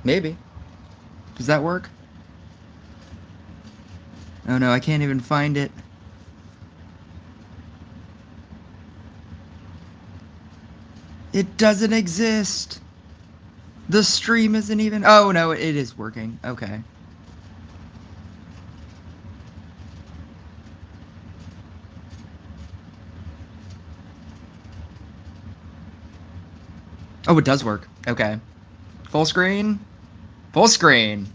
Maybe. Does that work? Oh no, I can't even find it. It doesn't exist. The stream isn't even... Oh no, it is working. Okay. Oh, it does work. Okay. Full screen. Full screen.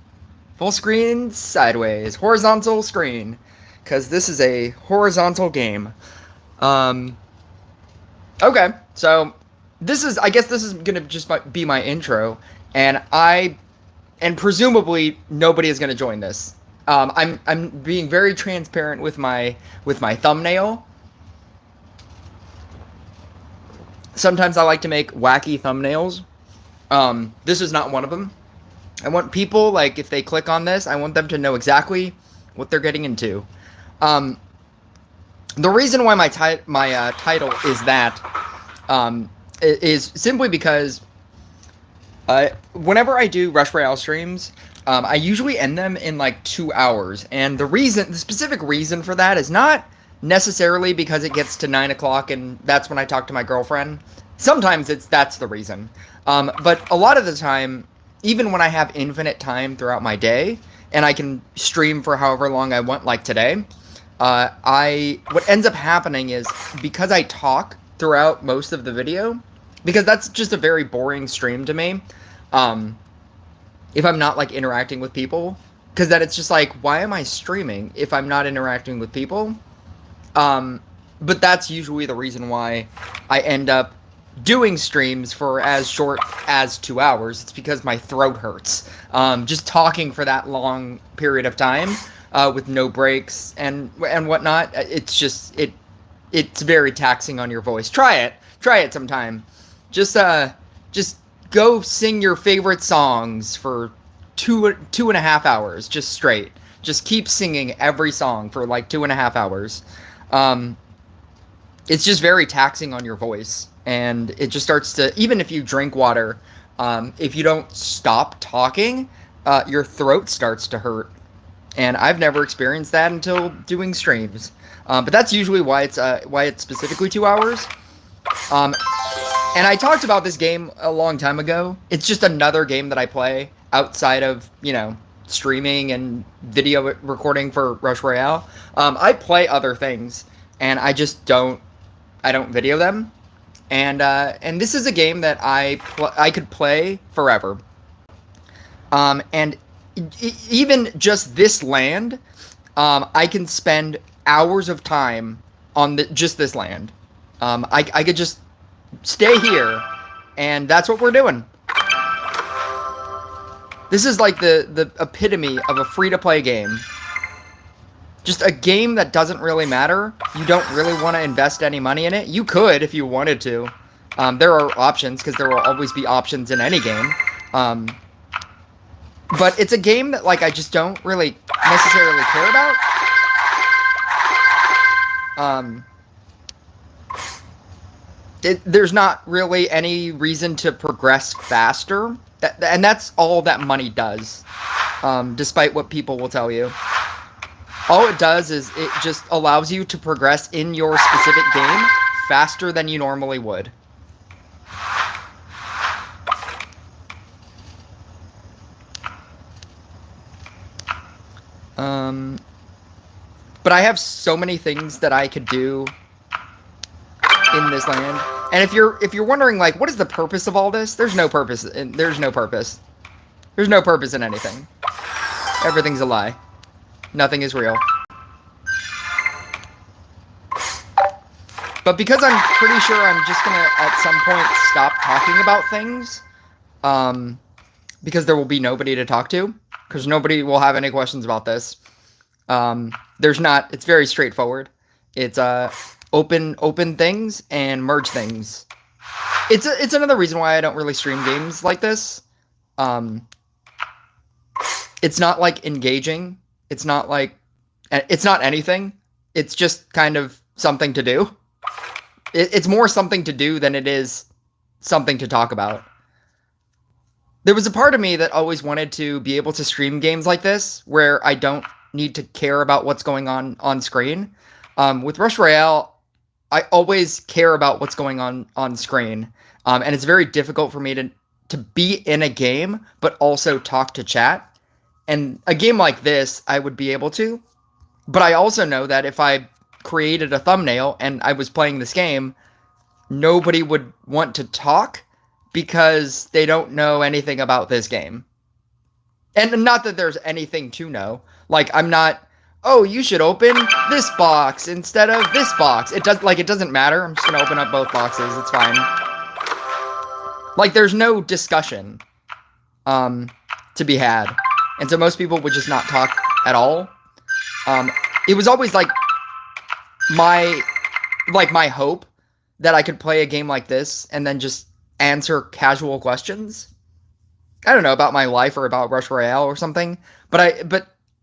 Full screen sideways. Horizontal screen. Because this is a horizontal game. Okay, so I guess this is gonna just be my intro, and presumably nobody is gonna join this. I'm being very transparent with my thumbnail. Sometimes I like to make wacky thumbnails. This is not one of them. I want people, like, if they click on this, I want them to know exactly what they're getting into. The reason why my title is that is simply because whenever I do Rush Royale streams, I usually end them in like 2 hours, and the specific reason for that is not necessarily because it gets to 9 o'clock and that's when I talk to my girlfriend. Sometimes that's the reason, but a lot of the time, even when I have infinite time throughout my day and I can stream for however long I want, like today, what ends up happening is, because I talk throughout most of the video, because that's just a very boring stream to me, if I'm not like interacting with people, because then it's just like, why am I streaming if I'm not interacting with people? But that's usually the reason why I end up doing streams for as short as 2 hours. It's because my throat hurts. Just talking for that long period of time, with no breaks and whatnot, it's very taxing on your voice. Try it sometime. Just go sing your favorite songs for two and a half hours, just straight. Just keep singing every song for like 2.5 hours. It's just very taxing on your voice, and it just starts to, even if you drink water, if you don't stop talking, your throat starts to hurt. And I've never experienced that until doing streams. But that's usually why it's specifically 2 hours. And I talked about this game a long time ago. It's just another game that I play outside of, streaming and video recording for Rush Royale. I play other things, and I just don't video them. And this is a game that I could play forever. And even just this land, I can spend hours of time on just this land. I could just stay here, and that's what we're doing. This is like the epitome of a free-to-play game. Just a game that doesn't really matter. You don't really want to invest any money in it. You could if you wanted to. There are options, because there will always be options in any game. But it's a game that, like, I just don't really necessarily care about. There's not really any reason to progress faster. And that's all that money does, despite what people will tell you. All it does is it just allows you to progress in your specific game faster than you normally would. But I have so many things that I could do in this land. And if you're wondering, like, what is the purpose of all this? There's no purpose. There's no purpose. There's no purpose in anything. Everything's a lie. Nothing is real. But because I'm pretty sure I'm just gonna, at some point, stop talking about things, because there will be nobody to talk to, because nobody will have any questions about this. It's very straightforward. It's, open things and merge things. It's another reason why I don't really stream games like this. It's not, like, engaging. It's not anything. It's just kind of something to do. It's more something to do than it is something to talk about. There was a part of me that always wanted to be able to stream games like this where I don't need to care about what's going on screen. With Rush Royale, I always care about what's going on screen, and it's very difficult for me to be in a game but also talk to chat. And a game like this, I would be able to, but I also know that if I created a thumbnail and I was playing this game, nobody would want to talk because they don't know anything about this game. And not that there's anything to know. Like, I'm not, oh, you should open this box instead of this box. It doesn't matter. I'm just gonna open up both boxes. It's fine. Like, there's no discussion to be had. And so most people would just not talk at all. It was always like my hope that I could play a game like this and then just answer casual questions. I don't know, about my life or about Rush Royale or something. But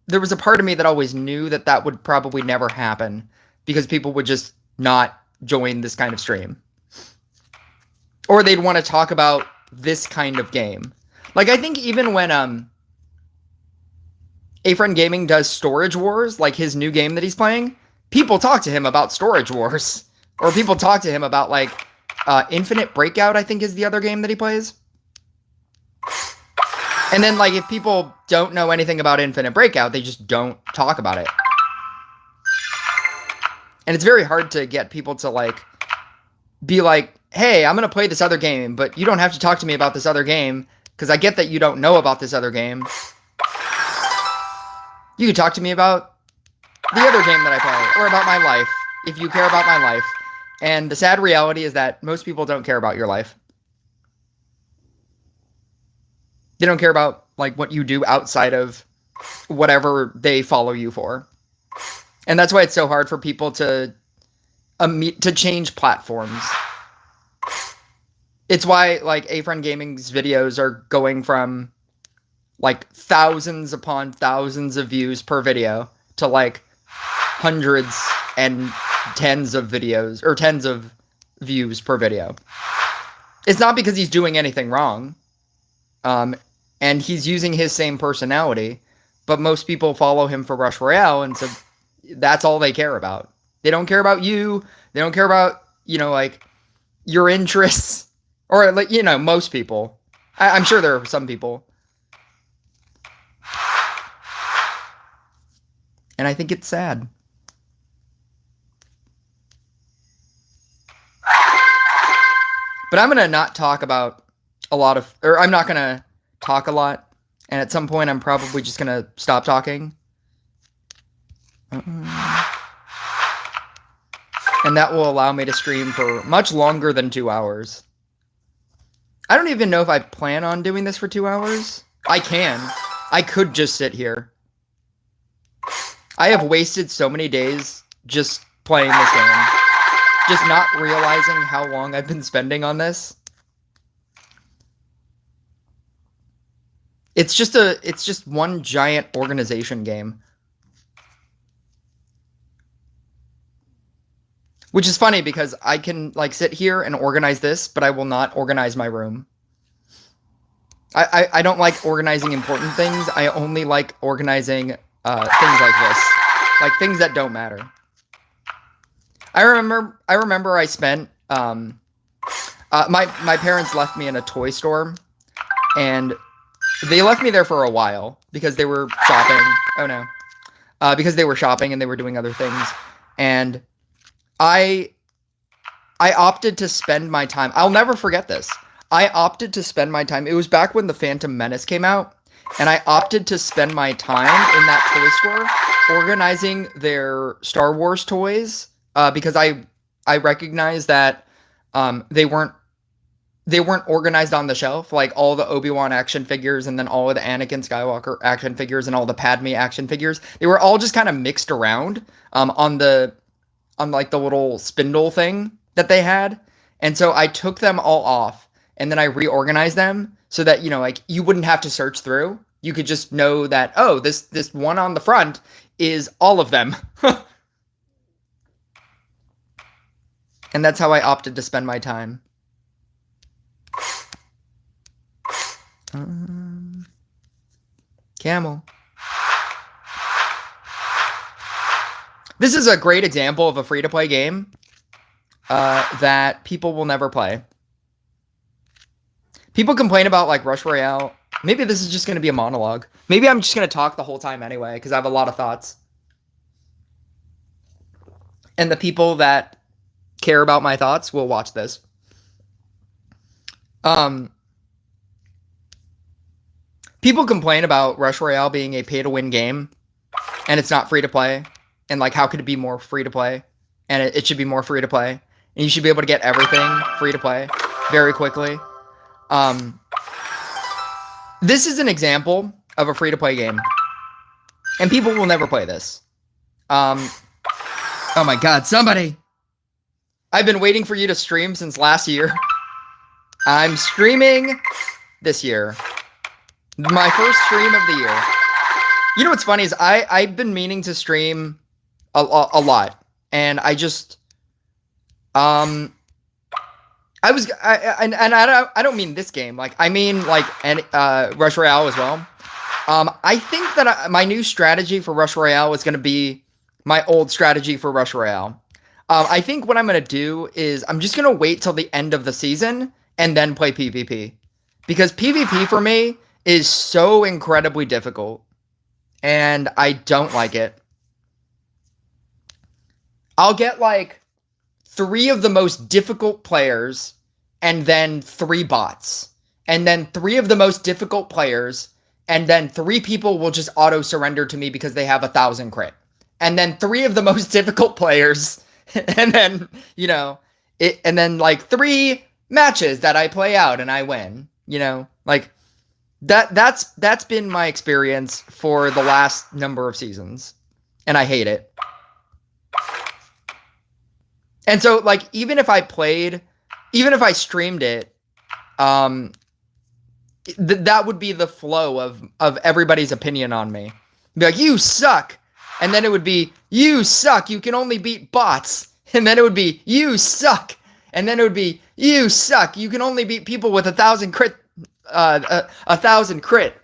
there was a part of me that always knew that that would probably never happen because people would just not join this kind of stream. Or they'd want to talk about this kind of game. Like, I think even when A Friend Gaming does Storage Wars, like his new game that he's playing, people talk to him about Storage Wars. Or people talk to him about, like, Infinite Breakout, I think is the other game that he plays. And then, like, if people don't know anything about Infinite Breakout, they just don't talk about it. And it's very hard to get people to, like, be like, hey, I'm going to play this other game, but you don't have to talk to me about this other game, because I get that you don't know about this other game. You can talk to me about the other game that I play, or about my life, if you care about my life. And the sad reality is that most people don't care about your life. They don't care about, like, what you do outside of whatever they follow you for. And that's why it's so hard for people to change platforms. It's why, like, A Friend Gaming's videos are going from, like, thousands upon thousands of views per video to, like, hundreds and tens of videos, or tens of views per video. It's not because he's doing anything wrong. And he's using his same personality, but most people follow him for Rush Royale, and so that's all they care about. They don't care about you. They don't care about, you know, like, your interests. Or, like, you know, most people. I'm sure there are some people. And I think it's sad. But I'm going to not talk about a lot of, or I'm not going to talk a lot. And at some point, I'm probably just going to stop talking. And that will allow me to stream for much longer than 2 hours. I don't even know if I plan on doing this for 2 hours. I can. I could just sit here. I have wasted so many days just playing this game. Just not realizing how long I've been spending on this. It's just one giant organization game. Which is funny because I can, like, sit here and organize this, but I will not organize my room. I don't like organizing important things. I only like organizing things like this. Like, things that don't matter. I remember I spent, my parents left me in a toy store, and they left me there for a while because they were shopping. Oh no. Because they were shopping and they were doing other things. And I opted to spend my time. I'll never forget this. I opted to spend my time. It was back when The Phantom Menace came out. And I opted to spend my time in that toy store organizing their Star Wars toys. Because I recognized that they weren't organized on the shelf, like all the Obi-Wan action figures and then all of the Anakin Skywalker action figures and all the Padme action figures. They were all just kind of mixed around on like the little spindle thing that they had. And so I took them all off and then I reorganized them so that, you know, like, you wouldn't have to search through. You could just know that, oh, this one on the front is all of them. And that's how I opted to spend my time. Camel. This is a great example of a free-to-play game that people will never play. People complain about like Rush Royale. Maybe this is just going to be a monologue. Maybe I'm just going to talk the whole time anyway because I have a lot of thoughts. And the people that care about my thoughts will watch this. People complain about Rush Royale being a pay-to-win game, and it's not free-to-play, and like, how could it be more free-to-play? And it should be more free-to-play, and you should be able to get everything free-to-play very quickly. This is an example of a free-to-play game, and people will never play this. Oh my God, somebody! I've been waiting for you to stream since last year. I'm streaming this year. My first stream of the year. You know what's funny is I've been meaning to stream a lot, and I just I don't mean this game, like I mean like Rush Royale as well. I think that my new strategy for Rush Royale is going to be my old strategy for Rush Royale. I think what I'm going to do is I'm just going to wait till the end of the season and then play PvP, because PvP for me is so incredibly difficult, and I don't like it. I'll get like 3 of the most difficult players, and then 3 bots, and then 3 of the most difficult players, and then 3 people will just auto surrender to me because they have 1,000 crit, and then 3 of the most difficult players, and then, you know, and then like 3 matches that I play out and I win, you know, like that's been my experience for the last number of seasons, and I hate it. And so like, even if I streamed it, that would be the flow of everybody's opinion on me. Be like, you suck. And then it would be, you suck. You can only beat bots. And then it would be, you suck. And then it would be, you suck. You can only beat people with 1,000 crit. 1,000 crit.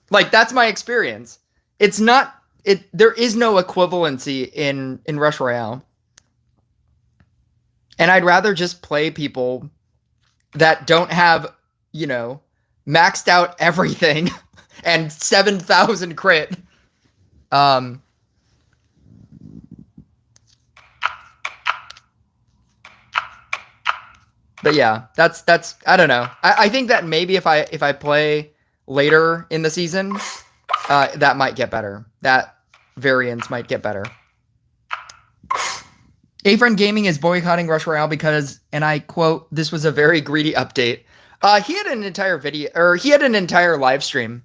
Like, that's my experience. It's not, there is no equivalency in Rush Royale. And I'd rather just play people that don't have, you know, maxed out everything and 7,000 crit. But yeah, that's I don't know. I think that maybe if I play later in the season, that might get better. That variance might get better. A-Friend Gaming is boycotting Rush Royale because, and I quote, "This was a very greedy update." He had an entire video, or he had an entire live stream,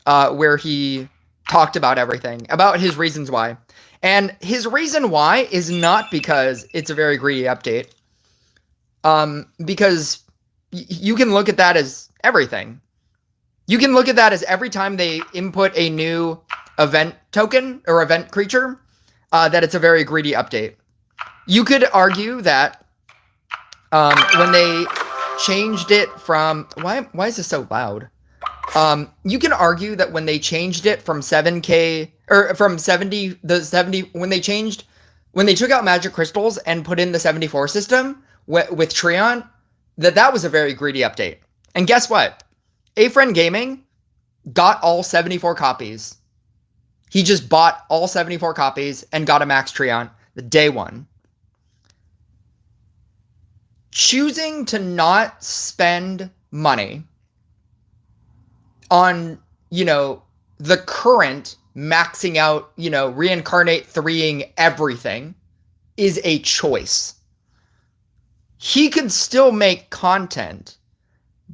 where he talked about everything, about his reasons why. And his reason why is not because it's a very greedy update. Because you can look at that as everything. You can look at that as every time they input a new event token or event creature, that it's a very greedy update. You could argue that when they changed it from... Why is this so loud? You can argue that when they changed it from 7k, or from 70, when they took out Magic Crystals and put in the 74 system with Treant, that was a very greedy update. And guess what? A-Friend Gaming got all 74 copies. He just bought all 74 copies and got a Max Treant the day one. Choosing to not spend money on, you know, the current maxing out, you know, reincarnate 3ing everything is a choice. He could still make content,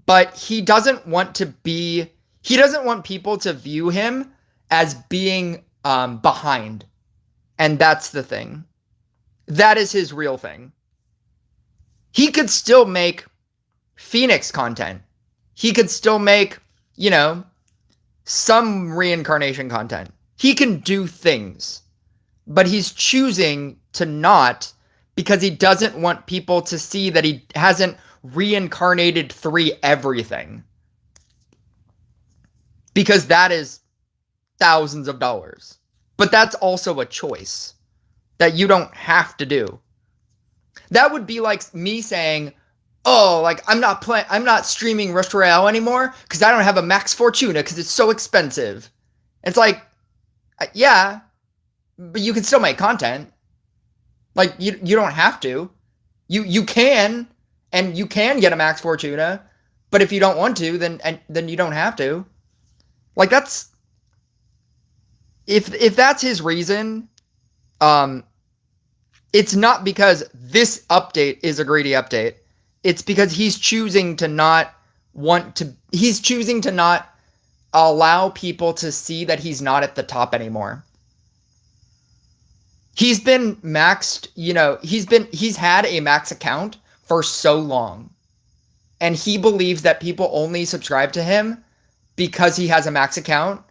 but he doesn't want people to view him as being behind. And that's the thing. That is his real thing. He could still make Phoenix content. He could still make, you know, some reincarnation content. He can do things, but he's choosing to not, because he doesn't want people to see that he hasn't reincarnated 3 everything. because that is thousands of dollars. But that's also a choice that you don't have to do. That would be like me saying, "Oh, like I'm not streaming Rush Royale anymore because I don't have a Max Fortuna because it's so expensive." It's like, yeah, but you can still make content. Like you don't have to. You can, and you can get a Max Fortuna, but if you don't want to, then you don't have to. Like that's if that's his reason, it's not because this update is a greedy update. It's because he's choosing to not allow people to see that he's not at the top anymore. He's been maxed, he's had a max account for so long. And he believes that people only subscribe to him because he has a max account.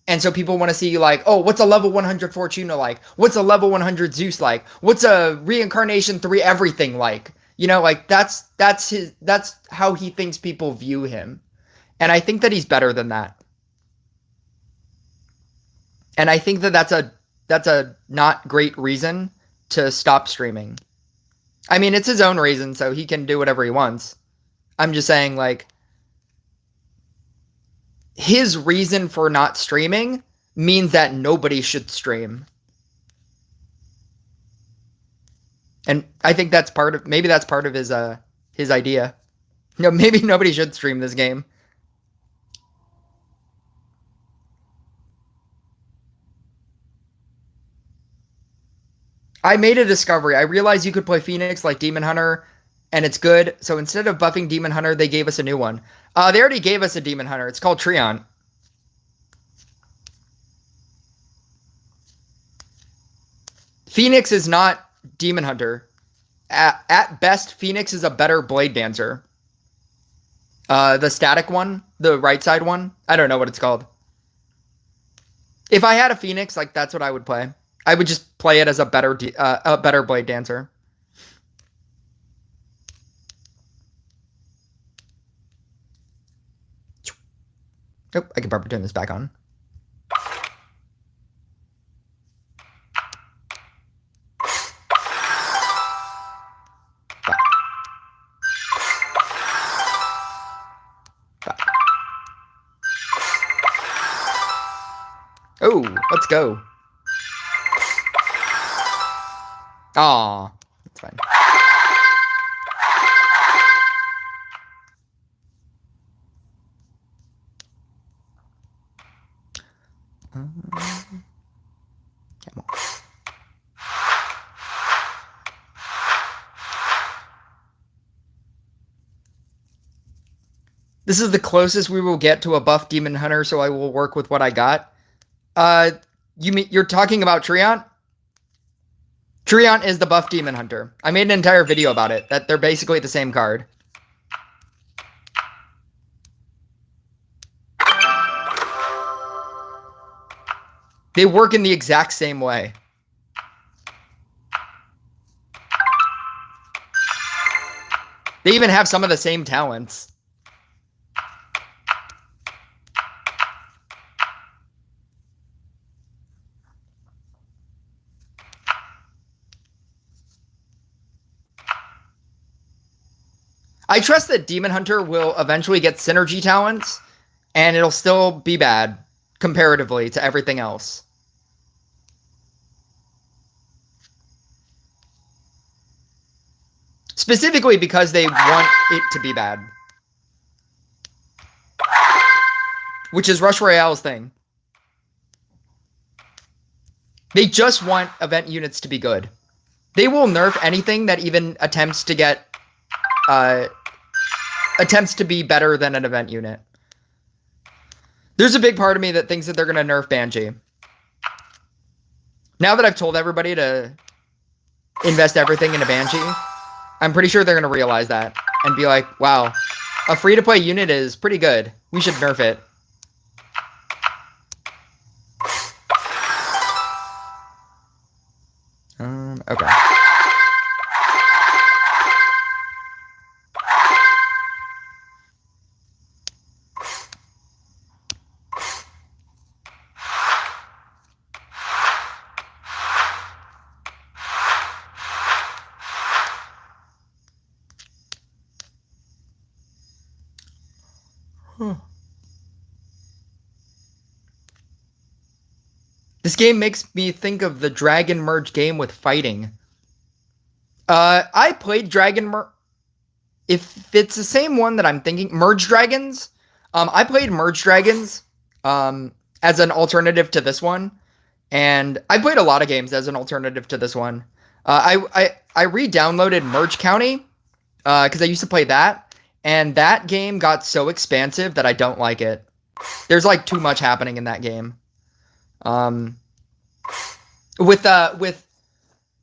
And so people want to see like, oh, what's a level 100 Fortuna like? What's a level 100 Zeus like? What's a Reincarnation 3 everything like? Like that's how he thinks people view him. And I think that he's better than that. And I think that that's a not great reason to stop streaming. I mean, it's his own reason, so he can do whatever he wants. I'm just saying, like, his reason for not streaming means that nobody should stream. And I think that's maybe that's part of his idea. Maybe nobody should stream this game. I made a discovery. I realized you could play Phoenix like Demon Hunter, and it's good. So instead of buffing Demon Hunter, they gave us a new one. They already gave us a Demon Hunter. It's called Treant. Phoenix is not Demon Hunter. At best, Phoenix is a better Blade Dancer. The static one, the right side one, I don't know what it's called. If I had a Phoenix, like that's what I would play. I would just play it as a better Blade Dancer. Oh, I can probably turn this back on. Oh, let's go. Aw, that's fine. This is the closest we will get to a buff Demon Hunter, so I will work with what I got. You're talking about Treant? Treant is the buff Demon Hunter. I made an entire video about it, that they're basically the same card. They work in the exact same way. They even have some of the same talents. I trust that Demon Hunter will eventually get synergy talents, and it'll still be bad comparatively to everything else. Specifically because they want it to be bad. Which is Rush Royale's thing. They just want event units to be good. They will nerf anything that even attempts to get... attempts to be better than an event unit. There's a big part of me that thinks that they're going to nerf Banshee. Now that I've told everybody to invest everything into Banshee, I'm pretty sure they're going to realize that and be like, wow, a free-to-play unit is pretty good. We should nerf it. Okay. This game makes me think of the Dragon Merge game with fighting. I played Dragon Merge. If it's the same one that I'm thinking, Merge Dragons. I played Merge Dragons as an alternative to this one, and I played a lot of games as an alternative to this one. I re-downloaded Merge County because I used to play that, and that game got so expansive that I don't like it. There's like too much happening in that game. With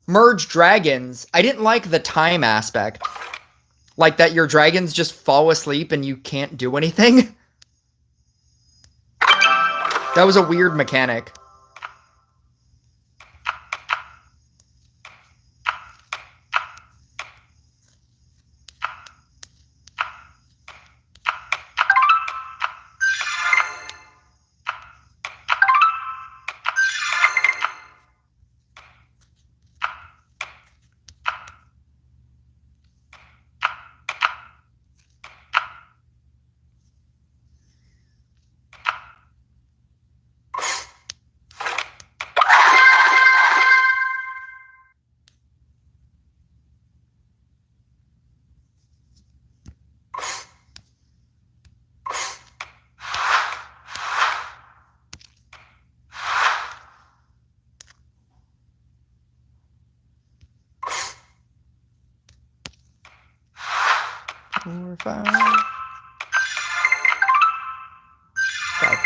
Merge Dragons, I didn't like the time aspect. Like that your dragons just fall asleep and you can't do anything. That was a weird mechanic. Four, five. Five.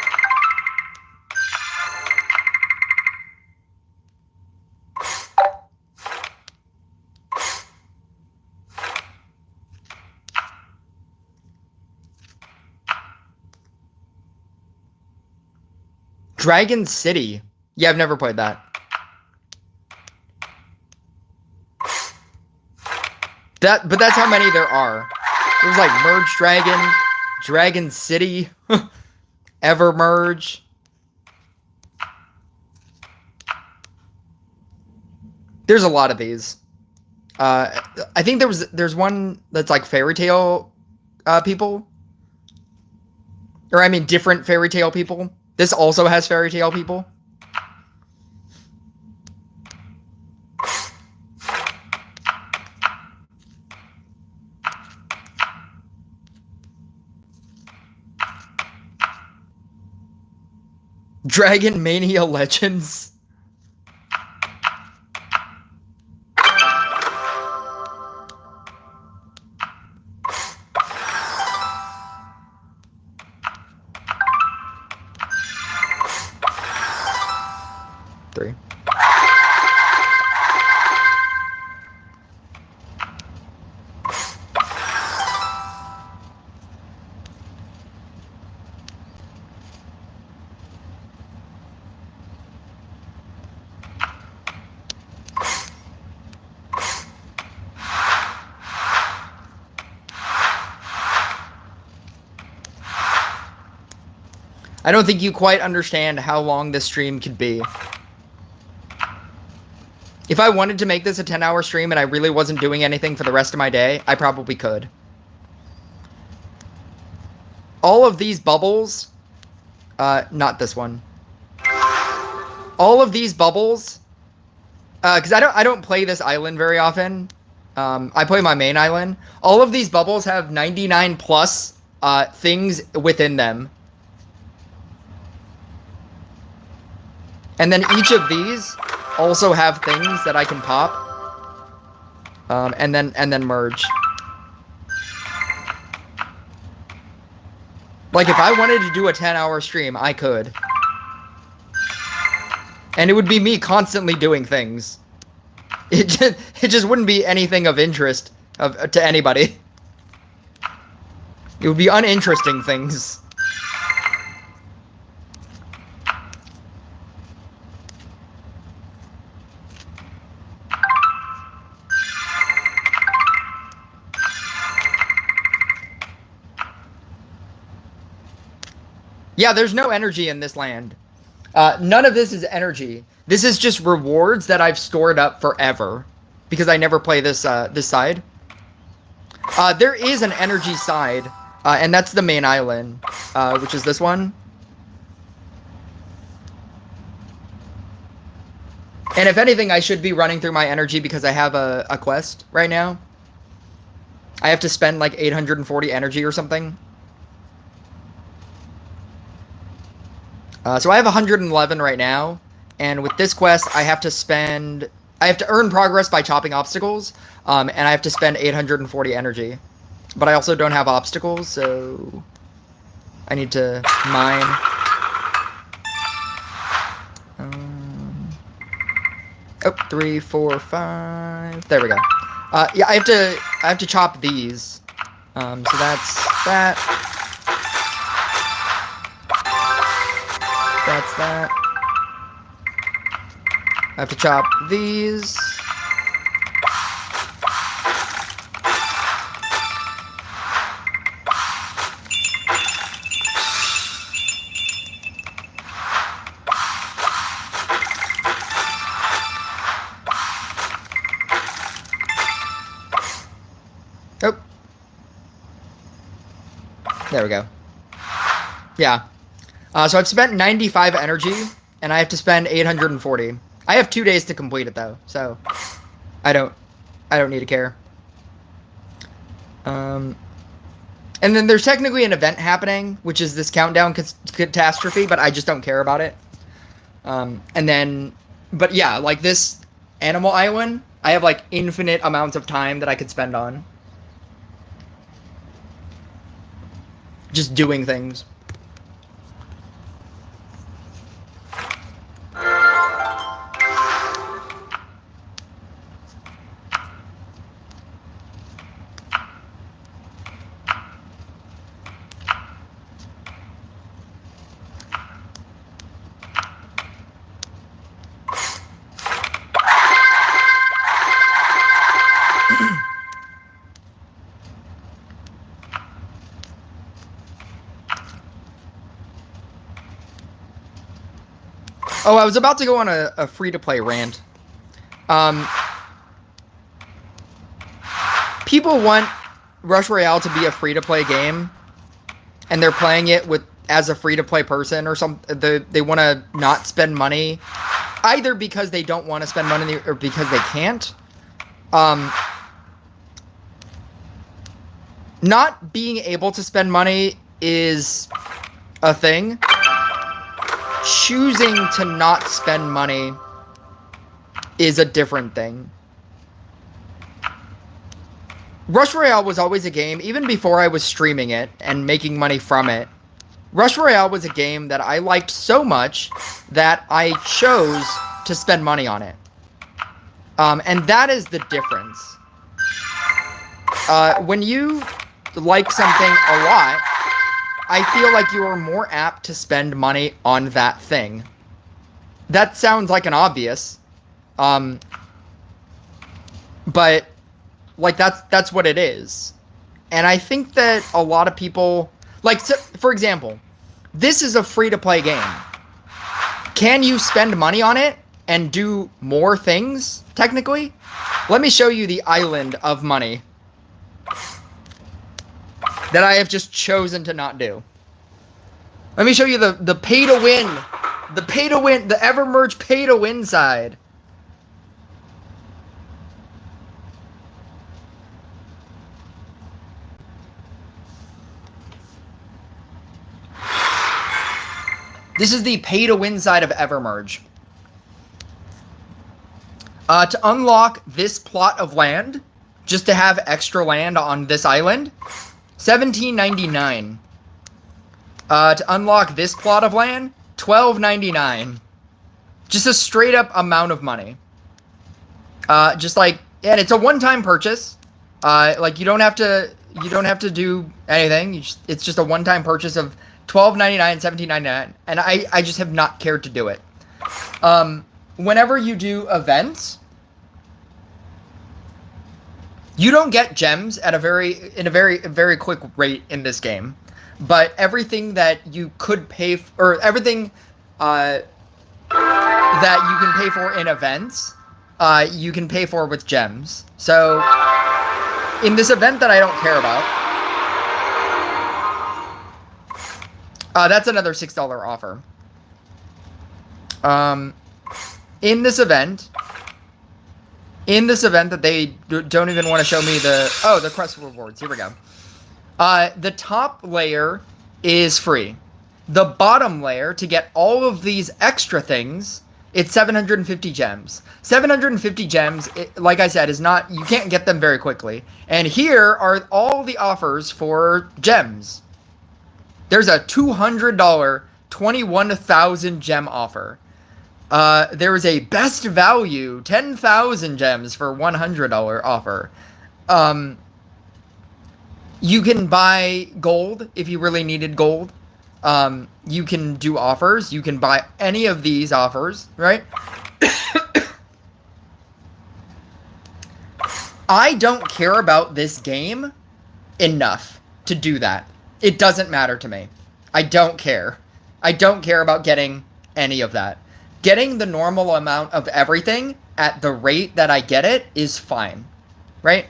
Dragon City. Yeah, I've never played that. But that's how many there are. There's like Merge Dragon, Dragon City, Evermerge. There's a lot of these. I think there's one that's like Fairy Tail people. Or I mean different Fairy Tail people. This also has Fairy Tail people. Dragon Mania Legends. Three. I don't think you quite understand how long this stream could be. If I wanted to make this a 10-hour stream and I really wasn't doing anything for the rest of my day, I probably could. All of these bubbles, not this one. All of these bubbles, because I don't play this island very often. I play my main island. All of these bubbles have 99 plus things within them. And then each of these also have things that I can pop. And then merge. Like if I wanted to do a 10-hour stream, I could. And it would be me constantly doing things. It just wouldn't be anything of interest to anybody. It would be uninteresting things. Yeah, there's no energy in this land. None of this is energy. This is just rewards that I've stored up forever. Because I never play this this side. There is an energy side. And that's the main island. Which is this one. And if anything, I should be running through my energy because I have a quest right now. I have to spend like 840 energy or something. So I have 111 right now. And with this quest, I have to earn progress by chopping obstacles. And I have to spend 840 energy. But I also don't have obstacles, so I need to mine. Oh, 3, 4, 5. There we go. Yeah, I have to chop these. So that's that. That's that. I have to chop these. Oh. There we go. Yeah. So I've spent 95 energy, and I have to spend 840. I have 2 days to complete it, though, so I don't need to care. And then there's technically an event happening, which is this countdown catastrophe, but I just don't care about it. But yeah, like this Animal Island, I have like infinite amounts of time that I could spend on just doing things. Oh, I was about to go on a free-to-play rant. People want Rush Royale to be a free-to-play game, and they're playing it as a free-to-play person or something. They want to not spend money, either because they don't want to spend money or because they can't. Not being able to spend money is a thing. Choosing to not spend money is a different thing. Rush Royale was always a game, even before I was streaming it and making money from it. Rush Royale was a game that I liked so much that I chose to spend money on it. And that is the difference. When you like something a lot, I feel like you are more apt to spend money on that thing. That sounds like an obvious. But like that's what it is. And I think that a lot of people like, for example, this is a free-to-play game. Can you spend money on it and do more things technically? Let me show you the island of money that I have just chosen to not do. Let me show you the pay to win. The pay to win, the Evermerge pay to win side. This is the pay to win side of Evermerge. To unlock this plot of land, just to have extra land on this island, $17.99. To unlock this plot of land, $12.99. Just a straight up amount of money. Just like, and it's a one-time purchase. Like you don't have to do anything. It's just a one-time purchase of $12.99, $17.99, and I just have not cared to do it. Whenever you do events, you don't get gems at a very quick rate in this game, but everything that you could pay or everything that you can pay for in events, you can pay for with gems. So in this event that I don't care about, that's another $6 offer. in this event, that they don't even want to show me the quest rewards. Here we go. The top layer is free. The bottom layer, to get all of these extra things, it's 750 gems. 750 gems, like I said, is not, you can't get them very quickly. And here are all the offers for gems. There's a $200 21,000 gem offer. There is a best value 10,000 gems for $100 offer. You can buy gold if you really needed gold. You can do offers. You can buy any of these offers, right? I don't care about this game enough to do that. It doesn't matter to me. I don't care. I don't care about getting any of that. Getting the normal amount of everything at the rate that I get it is fine, right?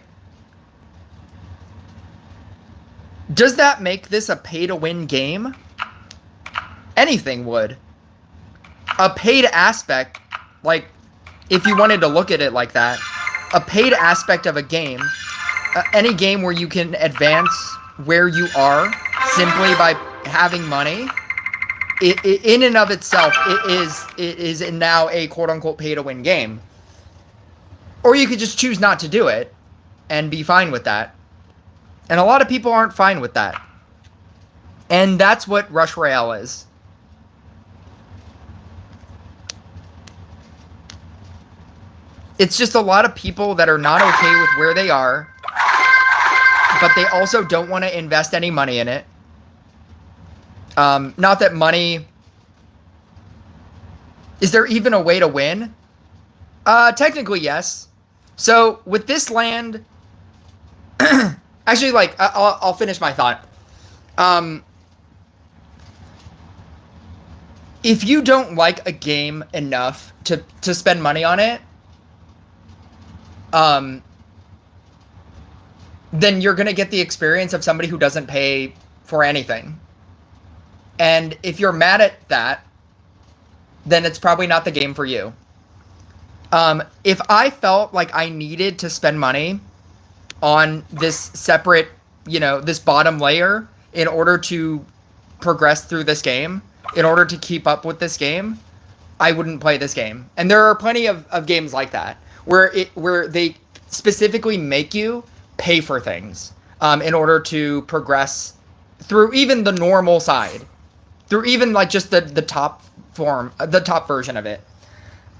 Does that make this a pay-to-win game? Anything would. A paid aspect, like, if you wanted to look at it like that, a paid aspect of a game, any game where you can advance where you are simply by having money, in and of itself, it is now a quote-unquote pay-to-win game. Or you could just choose not to do it and be fine with that. And a lot of people aren't fine with that. And that's what Rush Royale is. It's just a lot of people that are not okay with where they are, but they also don't want to invest any money in it. Not that money... Is there even a way to win? Technically, yes. So, with this land... Actually, like, I'll finish my thought. If you don't like a game enough to spend money on it, then you're going to get the experience of somebody who doesn't pay for anything. And if you're mad at that, then it's probably not the game for you. If I felt like I needed to spend money on this separate, this bottom layer in order to progress through this game, in order to keep up with this game, I wouldn't play this game. And there are plenty of games like that where they specifically make you pay for things in order to progress through even the normal side, through even like just the top form, the top version of it.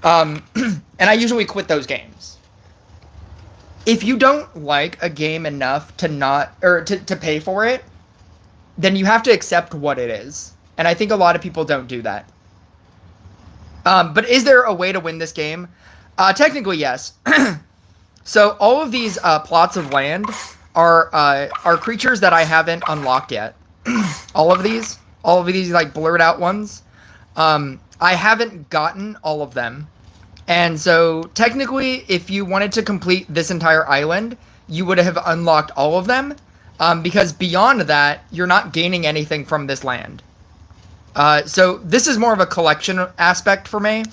And I usually quit those games. If you don't like a game enough to pay for it, then you have to accept what it is. And I think a lot of people don't do that. But is there a way to win this game? Technically, yes. So all of these plots of land are creatures that I haven't unlocked yet. all of these like blurred out ones. I haven't gotten all of them. And so technically, if you wanted to complete this entire island, you would have unlocked all of them. Because beyond that, you're not gaining anything from this land. So this is more of a collection aspect for me.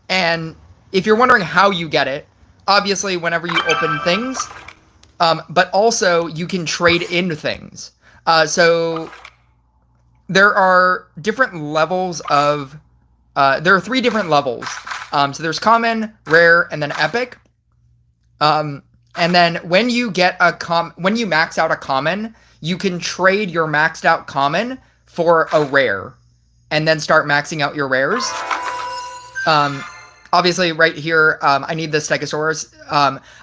And if you're wondering how you get it, obviously whenever you open things, but also you can trade in things. So there are different levels of, there are 3 different levels. So there's common, rare, and then epic. And then when you get when you max out a common, you can trade your maxed out common for a rare, and then start maxing out your rares. Obviously, right here, I need the Stegosaurus.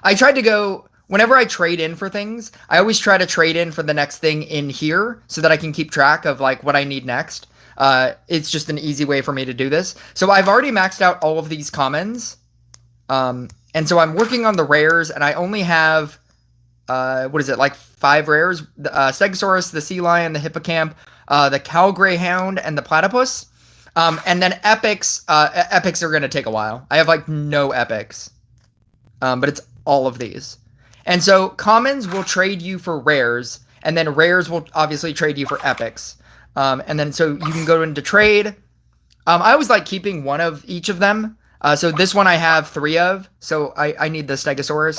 I tried to go, whenever I trade in for things, I always try to trade in for the next thing in here so that I can keep track of like what I need next. It's just an easy way for me to do this. So I've already maxed out all of these commons. And so I'm working on the rares, and I only have, like 5 rares? The Stegosaurus, the Sea Lion, the Hippocamp, the Cow Greyhound, and the Platypus. And then epics, epics are going to take a while. I have like no epics, but it's all of these. And so commons will trade you for rares, and then rares will obviously trade you for epics. And then so you can go into trade. I always like keeping one of each of them. So this one I have 3 of. So I need the Stegosaurus.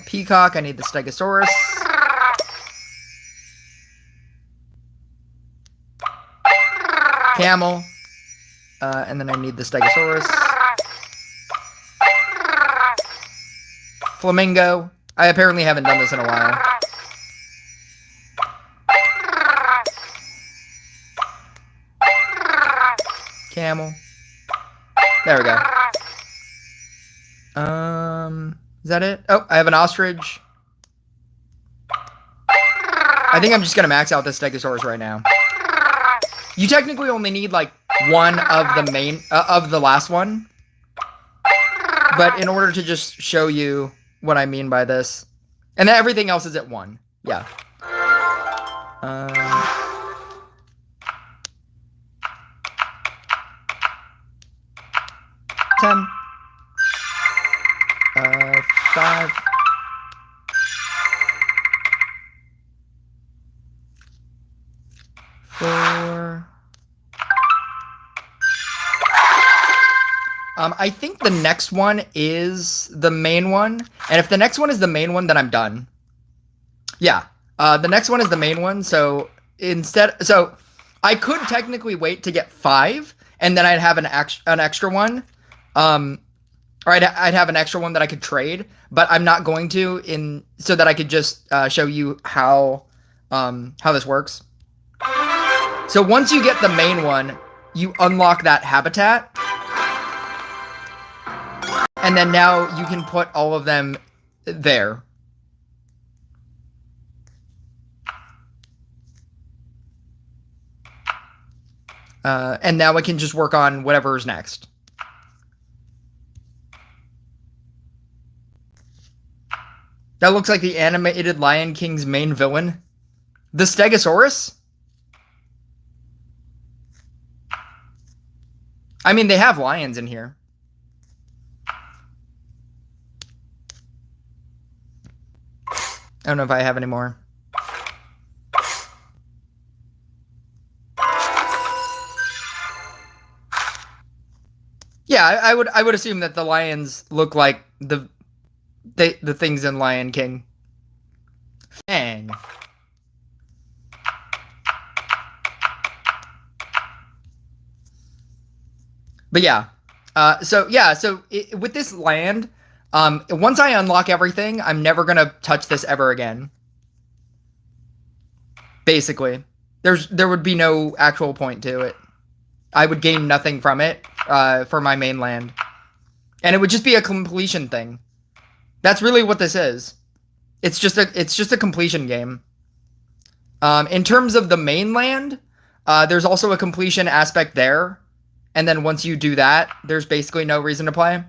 Peacock, I need the Stegosaurus. Camel. And then I need the Stegosaurus. Flamingo. I apparently haven't done this in a while. Camel. There we go. Is that it? Oh, I have an ostrich. I think I'm just gonna max out the Stegosaurus right now. You technically only need like one of the main of the last one, but in order to just show you what I mean by this, and then everything else is at 1. Yeah. 10. 5. 4. I think the next one is the main one. And if the next one is the main one, then I'm done. Yeah. The next one is the main one. So so I could technically wait to get 5, and then I'd have an extra one. Or I'd have an extra one that I could trade, but I'm not going to so that I could just show you how this works. So once you get the main one, you unlock that habitat. And then now you can put all of them there. And now I can just work on whatever's next. That looks like the animated Lion King's main villain. The Stegosaurus? I mean, they have lions in here. I don't know if I have any more. Yeah, I would assume that the lions look like the things in Lion King. Fang. But yeah. So with this land, once I unlock everything, I'm never gonna touch this ever again. Basically. There would be no actual point to it. I would gain nothing from it, for my main land. And it would just be a completion thing. That's really what this is. It's just a completion game. In terms of the mainland, there's also a completion aspect there. And then once you do that, there's basically no reason to play.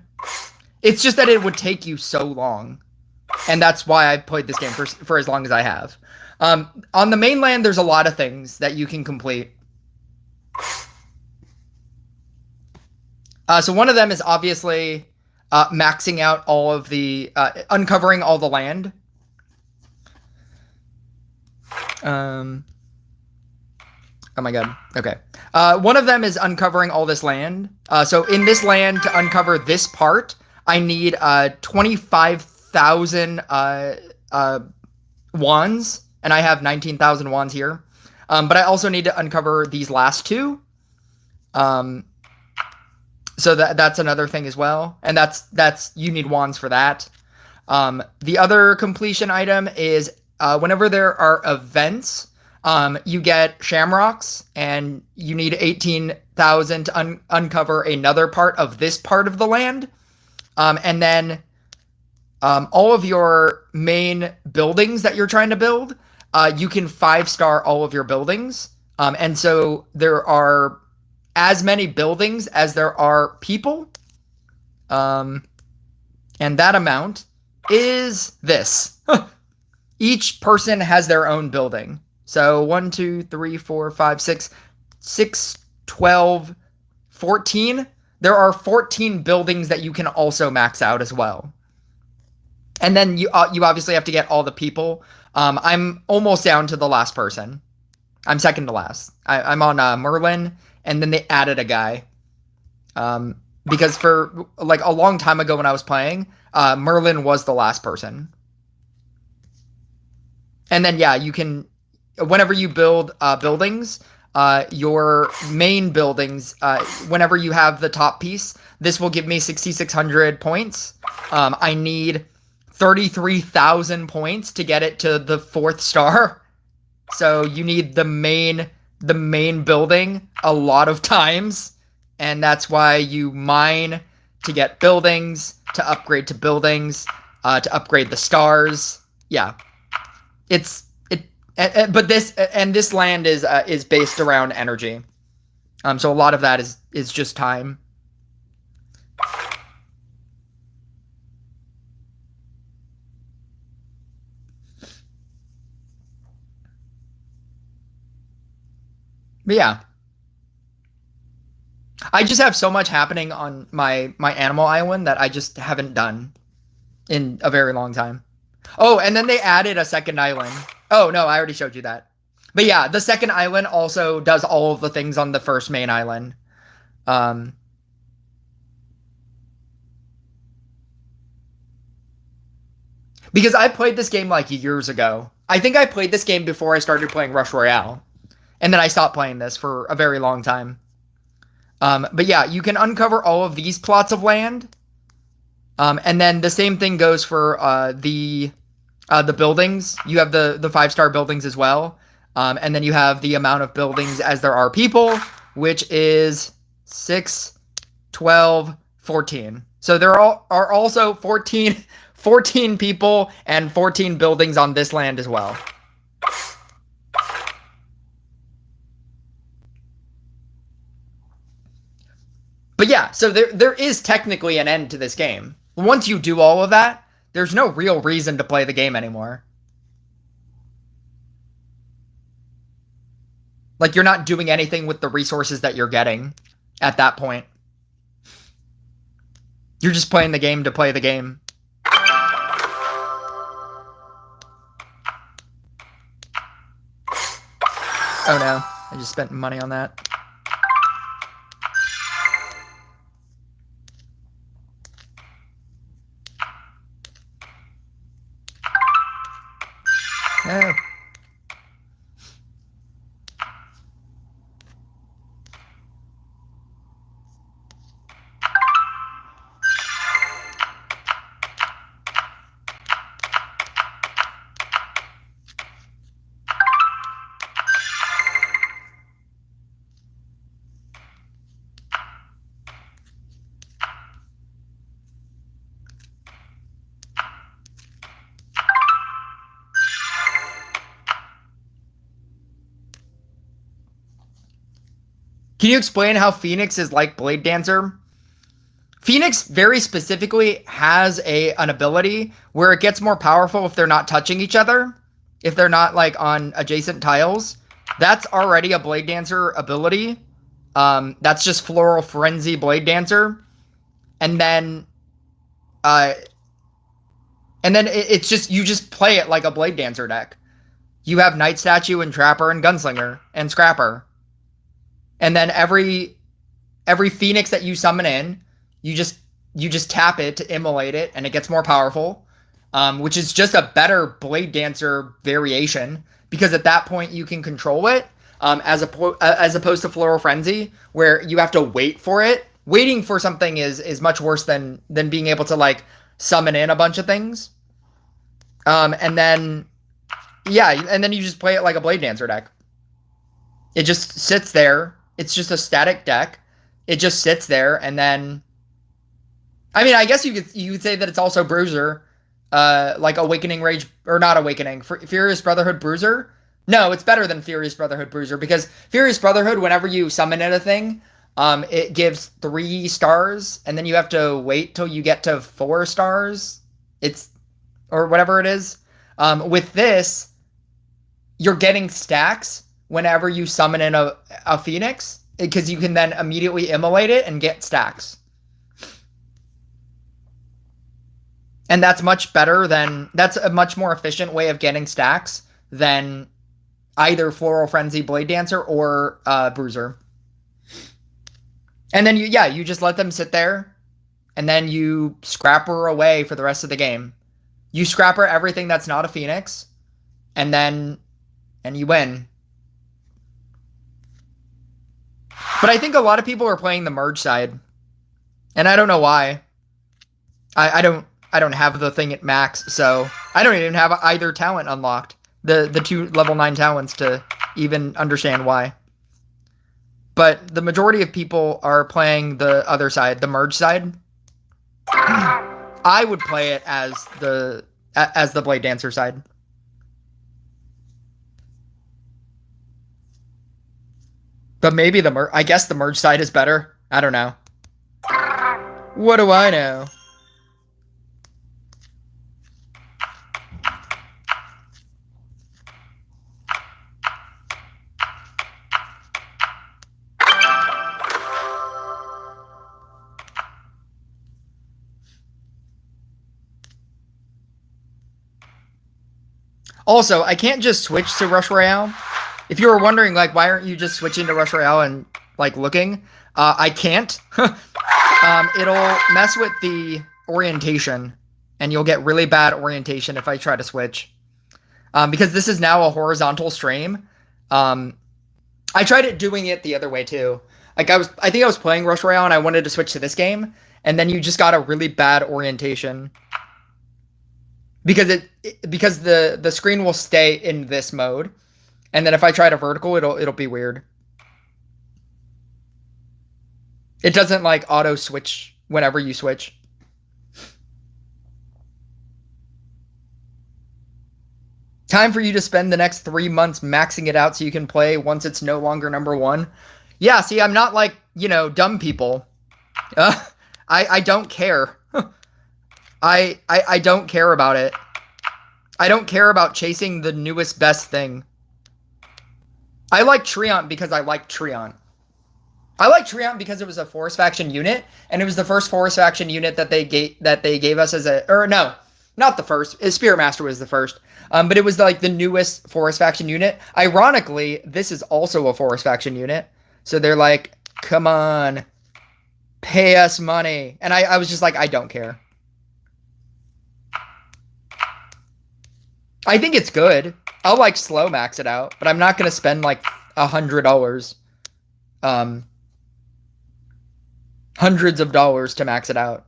It's just that it would take you so long. And that's why I played this game for as long as I have. On the mainland, there's a lot of things that you can complete. So one of them is obviously maxing out all of the, uncovering all the land. Oh my god. Okay. One of them is uncovering all this land. So in this land, to uncover this part, I need 25,000 wands, and I have 19,000 wands here. But I also need to uncover these last 2. So that's another thing as well, and that's you need wands for that. The other completion item is whenever there are events, you get shamrocks, and you need 18,000 to uncover another part of this part of the land. And then all of your main buildings that you're trying to build, you can 5-star all of your buildings. And so there are as many buildings as there are people. And that amount is this. Each person has their own building. So 1, 2, 3, 4, 5, 6, 12, 14. There are 14 buildings that you can also max out as well. And then you obviously have to get all the people. I'm almost down to the last person. I'm second to last. I'm on Merlin, and then they added a guy. Because for like a long time ago when I was playing, Merlin was the last person. And then yeah, you can whenever you build buildings, your main buildings, whenever you have the top piece, this will give me 6,600 points. I need 33,000 points to get it to the 4th star. So you need the main building a lot of times, and that's why you mine to get buildings, to upgrade to buildings, to upgrade the stars. Yeah. But this land is based around energy. So a lot of that is just time. But yeah. I just have so much happening on my animal island that I just haven't done in a very long time. Oh, and then they added a second island. Oh, no, I already showed you that. But yeah, the second island also does all of the things on the first main island. Because I played this game like years ago. I think I played this game before I started playing Rush Royale. And then I stopped playing this for a very long time. But yeah, you can uncover all of these plots of land. And then the same thing goes for the buildings. You have the 5-star buildings as well. And then you have the amount of buildings as there are people, which is 6, 12, 14. So there are also 14 people and 14 buildings on this land as well. But yeah, so there is technically an end to this game. Once you do all of that, there's no real reason to play the game anymore. Like, you're not doing anything with the resources that you're getting at that point. You're just playing the game to play the game. Oh no, I just spent money on that. Oh. Can you explain how Phoenix is like Blade Dancer? Phoenix very specifically has an ability where it gets more powerful if they're not touching each other. If they're not like on adjacent tiles. That's already a Blade Dancer ability. That's just Floral Frenzy Blade Dancer. And then it's just, you just play it like a Blade Dancer deck. You have Night Statue and Trapper and Gunslinger and Scrapper. And then every Phoenix that you summon in, you just tap it to immolate it, and it gets more powerful, which is just a better Blade Dancer variation, because at that point you can control it, as opposed to Floral Frenzy, where you have to wait for it. Waiting for something is much worse than being able to like summon in a bunch of things. And then you just play it like a Blade Dancer deck. It just sits there. It's just a static deck. It just sits there, and then, I mean, I guess you could say that it's also Bruiser, like Awakening Rage, or not Awakening, Furious Brotherhood Bruiser. No, it's better than Furious Brotherhood Bruiser, because Furious Brotherhood, whenever you summon in a thing, it gives 3 stars, and then you have to wait till you get to 4 stars. Or whatever it is. With this, you're getting stacks whenever you summon in a Phoenix, because you can then immediately immolate it and get stacks. And that's much better than, that's a much more efficient way of getting stacks than either Floral Frenzy, Blade Dancer, or Bruiser. And then you just let them sit there, and then you scrapper away for the rest of the game. You scrapper everything that's not a Phoenix, and you win. But I think a lot of people are playing the merge side, and I don't know why. I don't have the thing at max, so I don't even have either talent unlocked. The 2 level 9 talents to even understand why. But the majority of people are playing the other side, the merge side. I would play it as the Blade Dancer side. But maybe I guess the merge side is better. I don't know. What do I know? Also, I can't just switch to Rush Royale. If you were wondering, like, why aren't you just switching to Rush Royale and, like, looking? I can't. It'll mess with the orientation, and you'll get really bad orientation if I try to switch. Because this is now a horizontal stream. I tried doing it the other way, too. Like, I think I was playing Rush Royale, and I wanted to switch to this game, and then you just got a really bad orientation. Because the screen will stay in this mode, and then if I try to vertical, it'll be weird. It doesn't like auto switch whenever you switch. Time for you to spend the next 3 months maxing it out so you can play once it's no longer #1. Yeah, see, I'm not like, dumb people. I don't care. I don't care about it. I don't care about chasing the newest best thing. I like Treant because I like Treant. I like Treant because it was a Forest Faction unit, and it was the first Forest Faction unit that they gave us as a, or no, not the first. Spirit Master was the first, but it was like the newest Forest Faction unit. Ironically, this is also a Forest Faction unit, so they're like, come on, pay us money, and I was just like, I don't care. I think it's good. I'll like slow max it out, but I'm not gonna spend like $100, hundreds of dollars to max it out.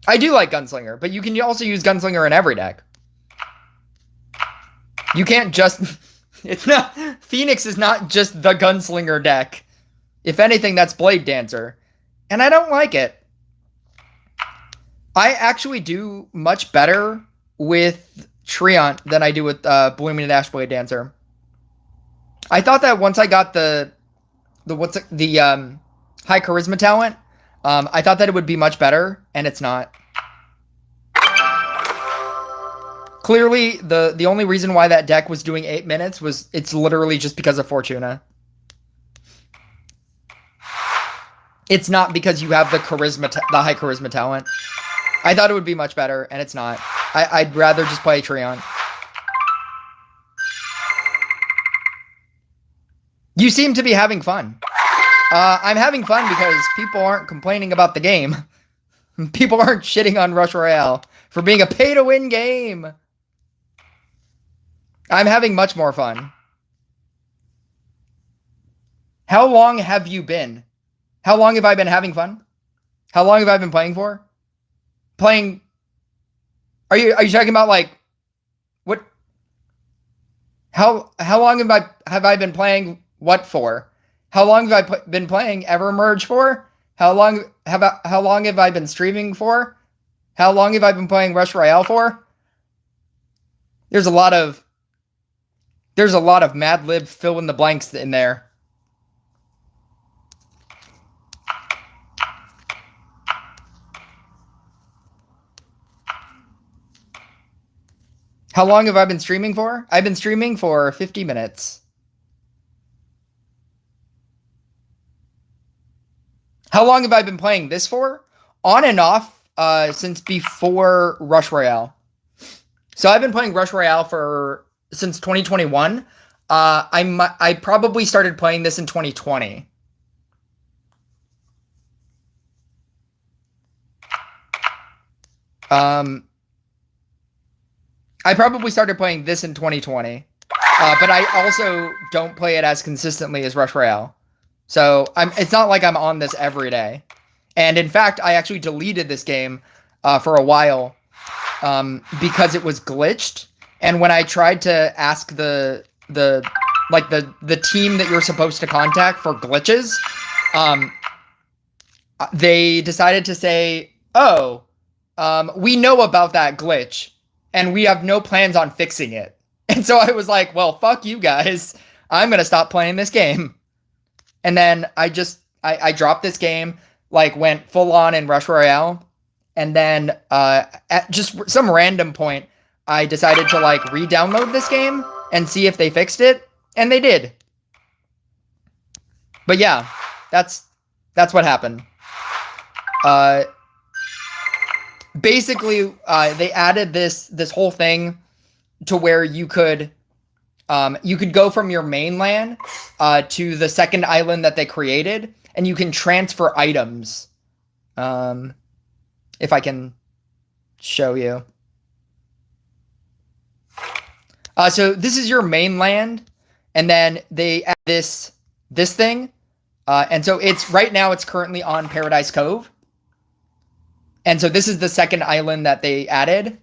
I do like Gunslinger, but you can also use Gunslinger in every deck. You can't just... It's not... Phoenix is not just the Gunslinger deck. If anything, that's Blade Dancer. And I don't like it. I actually do much better with Treant than I do with Blooming Ash Blade Dancer. I thought that once I got the high charisma talent, I thought that it would be much better, and it's not. Clearly, the only reason why that deck was doing 8 minutes was it's literally just because of Fortuna. It's not because you have the high charisma talent. I thought it would be much better, and it's not. I'd rather just play Treant. You seem to be having fun. I'm having fun because people aren't complaining about the game. People aren't shitting on Rush Royale for being a pay-to-win game. I'm having much more fun. How long have you been? How long have I been having fun? How long have I been playing for? Playing... Are you talking about, like... What... How long have I been playing what for? How long have I been playing EverMerge for? How long have I been streaming for? How long have I been playing Rush Royale for? There's a lot of Mad Lib fill in the blanks in there. How long have I been streaming for? I've been streaming for 50 minutes. How long have I been playing this for? On and off since before Rush Royale. So I've been playing Rush Royale since 2021. I probably started playing this in 2020. I probably started playing this in 2020, but I also don't play it as consistently as Rush Royale. So it's not like I'm on this every day. And in fact, I actually deleted this game for a while because it was glitched. And when I tried to ask the team that you're supposed to contact for glitches, they decided to say, "Oh, we know about that glitch, and we have no plans on fixing it." And so I was like, "Well, fuck you guys. I'm gonna stop playing this game." And then I dropped this game, like went full on in Rush Royale, and then at just some random point, I decided to like re-download this game and see if they fixed it, and they did. But yeah, that's what happened. Basically, they added this whole thing to where you could go from your mainland to the second island that they created, and you can transfer items. If I can show you. So this is your mainland, and then they add this thing, and so right now it's currently on Paradise Cove, and so this is the second island that they added,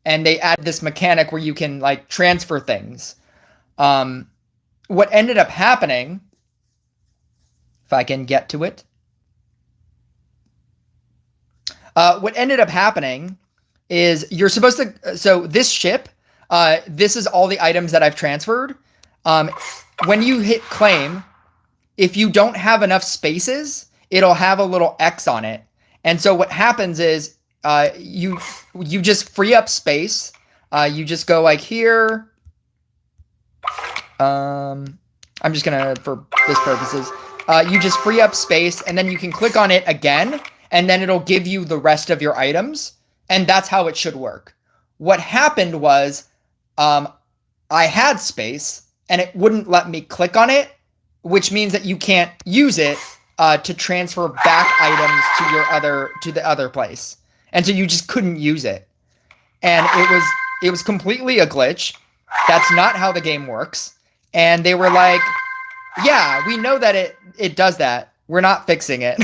and they add this mechanic where you can like transfer things. What ended up happening, if I can get to it, what ended up happening is you're supposed to. So this ship. This is all the items that I've transferred. When you hit claim, if you don't have enough spaces, it'll have a little X on it. And so what happens is you just free up space. You just go like here. I'm just gonna, for this purposes, you just free up space, and then you can click on it again, and then it'll give you the rest of your items. And that's how it should work. What happened was, I had space and it wouldn't let me click on it, which means that you can't use it to transfer back items to the other place. And so you just couldn't use it. And it was completely a glitch. That's not how the game works. And they were like, "Yeah, we know that it does that. We're not fixing it."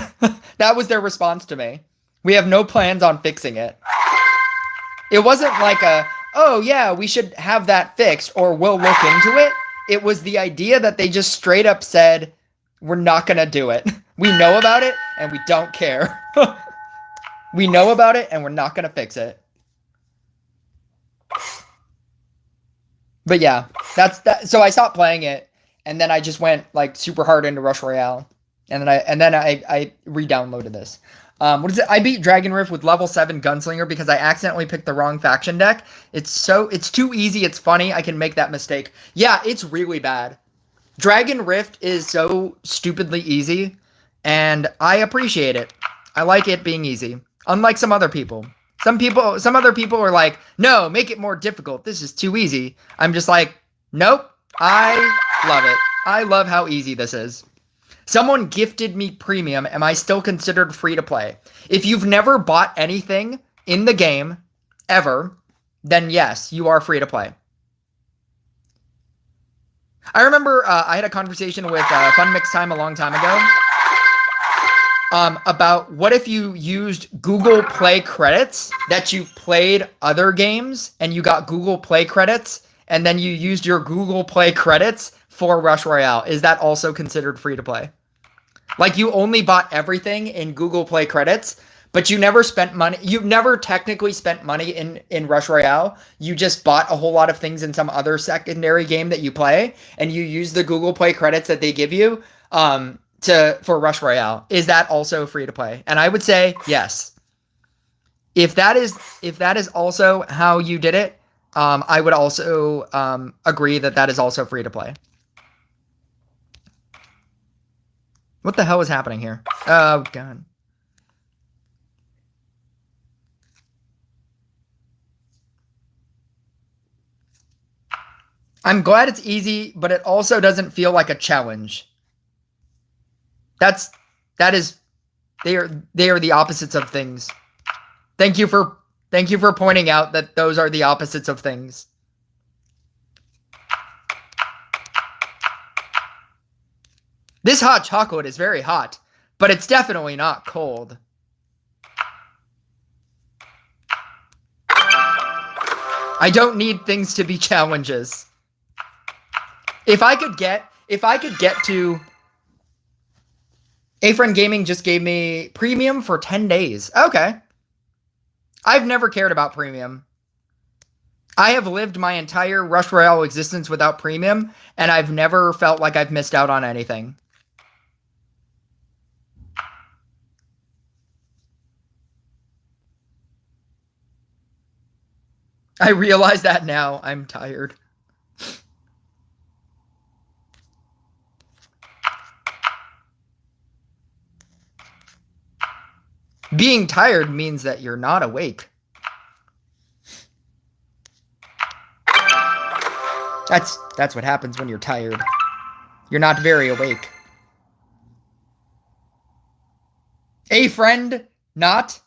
That was their response to me. "We have no plans on fixing it." It wasn't like "Oh yeah, we should have that fixed," or "we'll look into it." It was the idea that they just straight up said, "We're not going to do it. We know about it and we don't care." We know about it and we're not going to fix it. But yeah, that's that. So I stopped playing it, and then I just went like super hard into Rush Royale, and then I re-downloaded this. What is it? I beat Dragon Rift with level 7 Gunslinger because I accidentally picked the wrong faction deck. It's too easy. It's funny. I can make that mistake. Yeah, it's really bad. Dragon Rift is so stupidly easy, and I appreciate it. I like it being easy. Unlike some other people. Some other people are like, "No, make it more difficult. This is too easy." I'm just like, nope. I love it. I love how easy this is. Someone gifted me premium. Am I still considered free to play? If you've never bought anything in the game, ever, then yes, you are free to play. I remember I had a conversation with Fun Mix Time a long time ago about what if you used Google Play credits that you played other games and you got Google Play credits, and then you used your Google Play credits for Rush Royale. Is that also considered free to play? Like you only bought everything in Google Play credits, but you never spent money. You never technically spent money in Rush Royale. You just bought a whole lot of things in some other secondary game that you play, and you use the Google Play credits that they give you for Rush Royale. Is that also free to play? And I would say yes. If that is also how you did it, I would also agree that is also free to play. What the hell is happening here? Oh, God. I'm glad it's easy, but it also doesn't feel like a challenge. That is they are the opposites of things. Thank you for pointing out that those are the opposites of things. This hot chocolate is very hot, but it's definitely not cold. I don't need things to be challenges. If I could get to A Friend Gaming just gave me premium for 10 days. Okay. I've never cared about premium. I have lived my entire Rush Royale existence without premium, and I've never felt like I've missed out on anything. I realize that now. I'm tired. Being tired means that you're not awake. That's what happens when you're tired. You're not very awake. A friend, not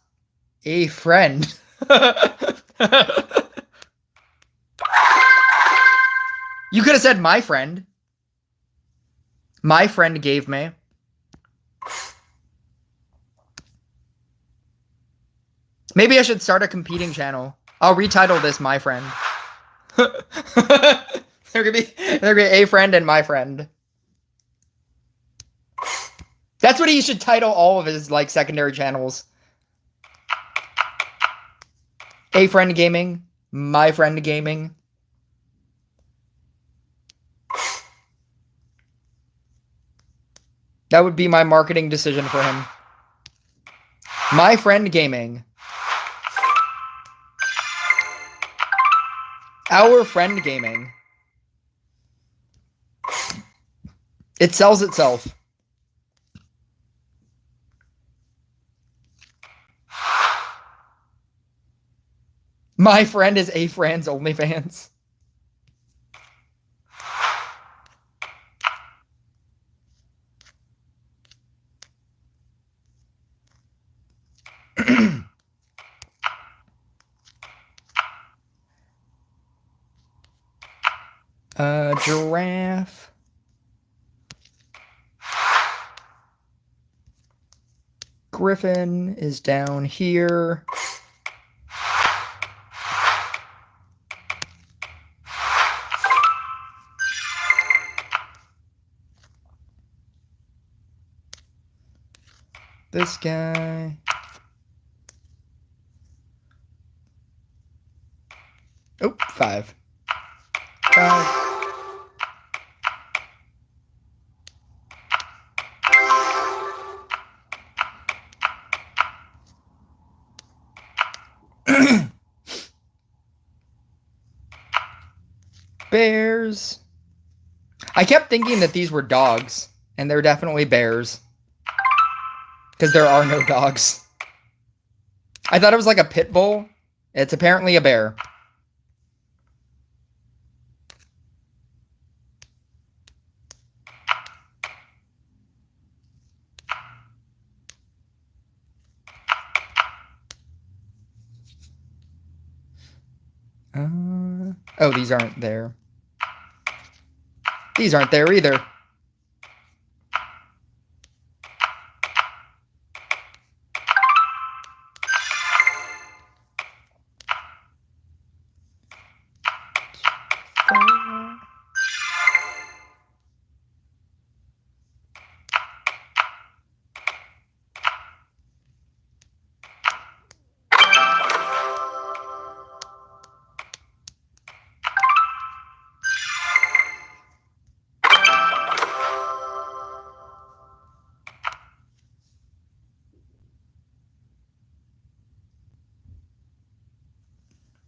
a friend. You could have said my friend. My friend gave me. Maybe I should start a competing channel. I'll retitle this My Friend. There could be a friend and my friend. That's what he should title all of his like secondary channels. A Friend Gaming, My Friend Gaming. That would be my marketing decision for him. My Friend Gaming. Our Friend Gaming. It sells itself. My friend is A Friend's OnlyFans. Giraffe. Griffin is down here. This guy. Oh, 5. 5. Bears. I kept thinking that these were dogs, and they're definitely bears. Because there are no dogs. I thought it was like a pit bull. It's apparently a bear. Oh, these aren't there. These aren't there either.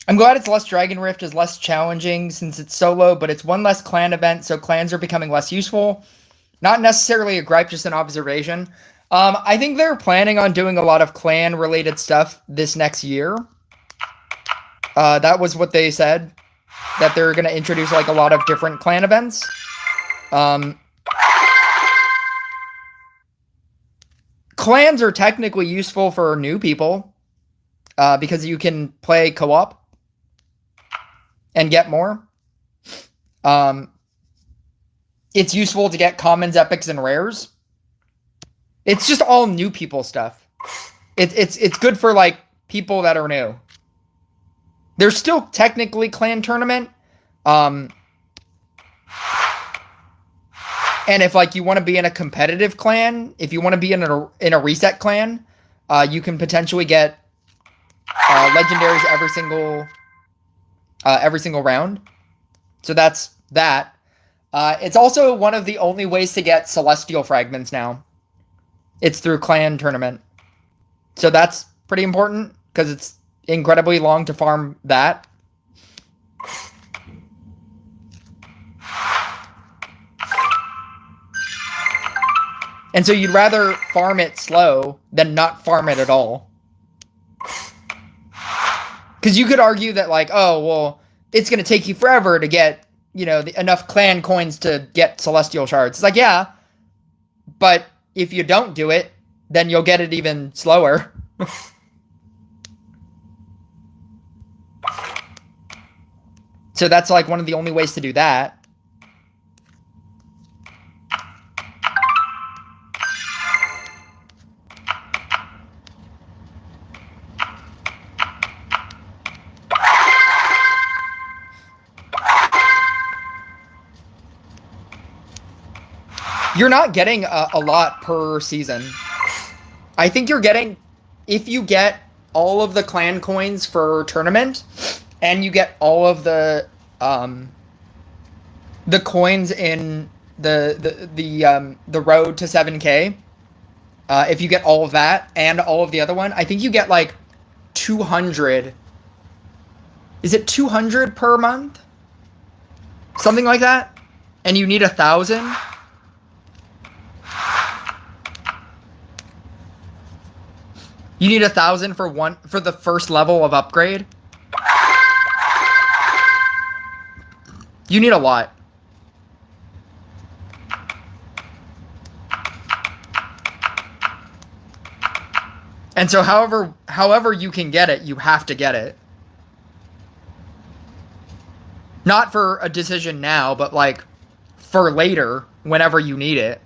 I'm glad it's less Dragon Rift is less challenging since it's solo, but it's one less clan event, so clans are becoming less useful. Not necessarily a gripe, just an observation. I think they're planning on doing a lot of clan-related stuff this next year. That was what they said. that they're going to introduce like a lot of different clan events. Clans are technically useful for new people because you can play co-op and get more. It's useful to get commons, epics, and rares. It's just all new people stuff. It's good for like people that are new. There's still technically clan tournament. And if like you want to be in a competitive clan, if you want to be in a reset clan, you can potentially get legendaries every single round. So that's that. It's also one of the only ways to get celestial fragments now. It's through clan tournament. So that's pretty important because it's incredibly long to farm that. And so you'd rather farm it slow than not farm it at all. Because you could argue that like, oh, well, it's going to take you forever to get, you know, enough clan coins to get celestial shards. It's like, yeah, but if you don't do it, then you'll get it even slower. So that's like one of the only ways to do that. You're not getting a lot per season. I think you're getting, if you get all of the clan coins for tournament, and you get all of the coins in the road to 7K, if you get all of that and all of the other one, I think you get like 200. Is it 200 per month? Something like that? And you need 1,000? You need 1,000 for the first level of upgrade. You need a lot. And so however you can get it, you have to get it. Not for a decision now, but like for later, whenever you need it.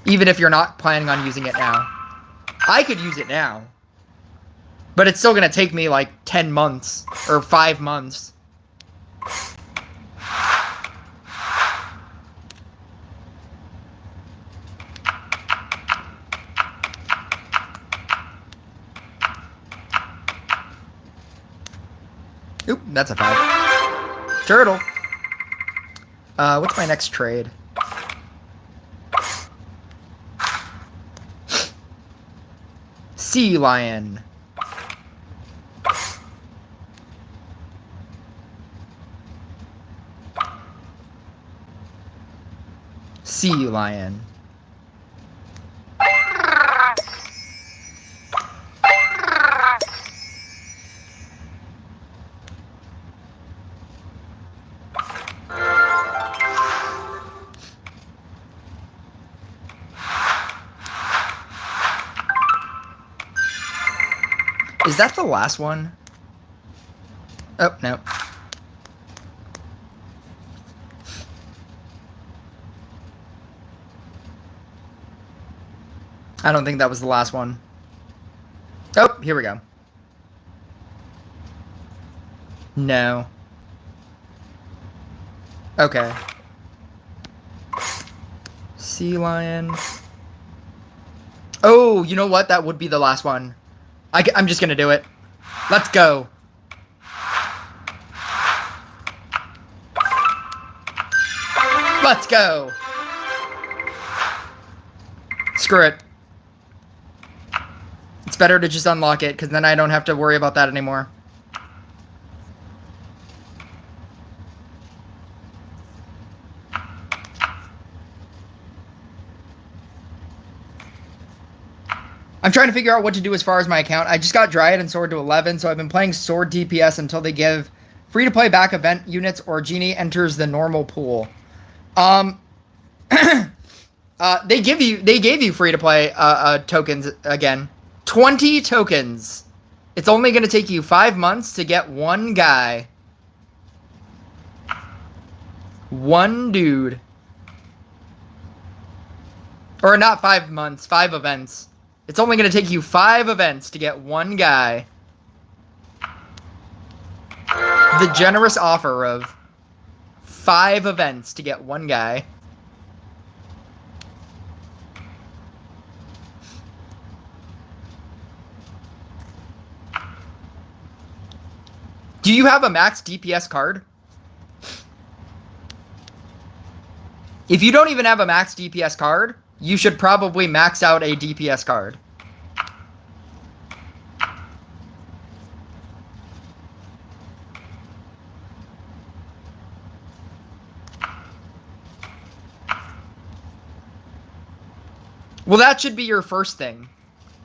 Even if you're not planning on using it now. I could use it now. But it's still going to take me like 10 months or 5 months. Oop, that's a 5. Turtle. What's my next trade? Sea lion. Sea lion. Is that the last one? Oh, no. I don't think that was the last one. Oh, here we go. No. Okay. Sea lion. Oh, you know what? That would be the last one. I'm just gonna do it. Let's go. Let's go. Screw it. It's better to just unlock it, because then I don't have to worry about that anymore. I'm trying to figure out what to do as far as my account. I just got Dryad and Sword to 11, so I've been playing Sword DPS until they give Free to play back event units or Genie enters the normal pool. They gave you free to play tokens again. 20 tokens. It's only going to take you 5 months to get one guy. One dude. Or not 5 months, 5 events. It's only going to take you 5 events to get one guy. The generous offer of 5 events to get one guy. Do you have a max DPS card? If you don't even have a max DPS card, you should probably max out a DPS card. Well, that should be your first thing.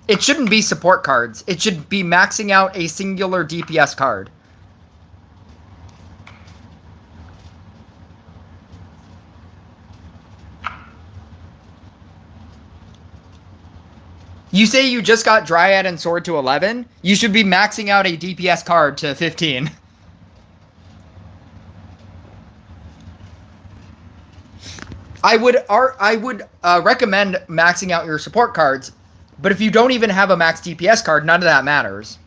It shouldn't be support cards. It should be maxing out a singular DPS card. You say you just got Dryad and Sword to 11? You should be maxing out a DPS card to 15. I would recommend maxing out your support cards, but if you don't even have a max DPS card, none of that matters.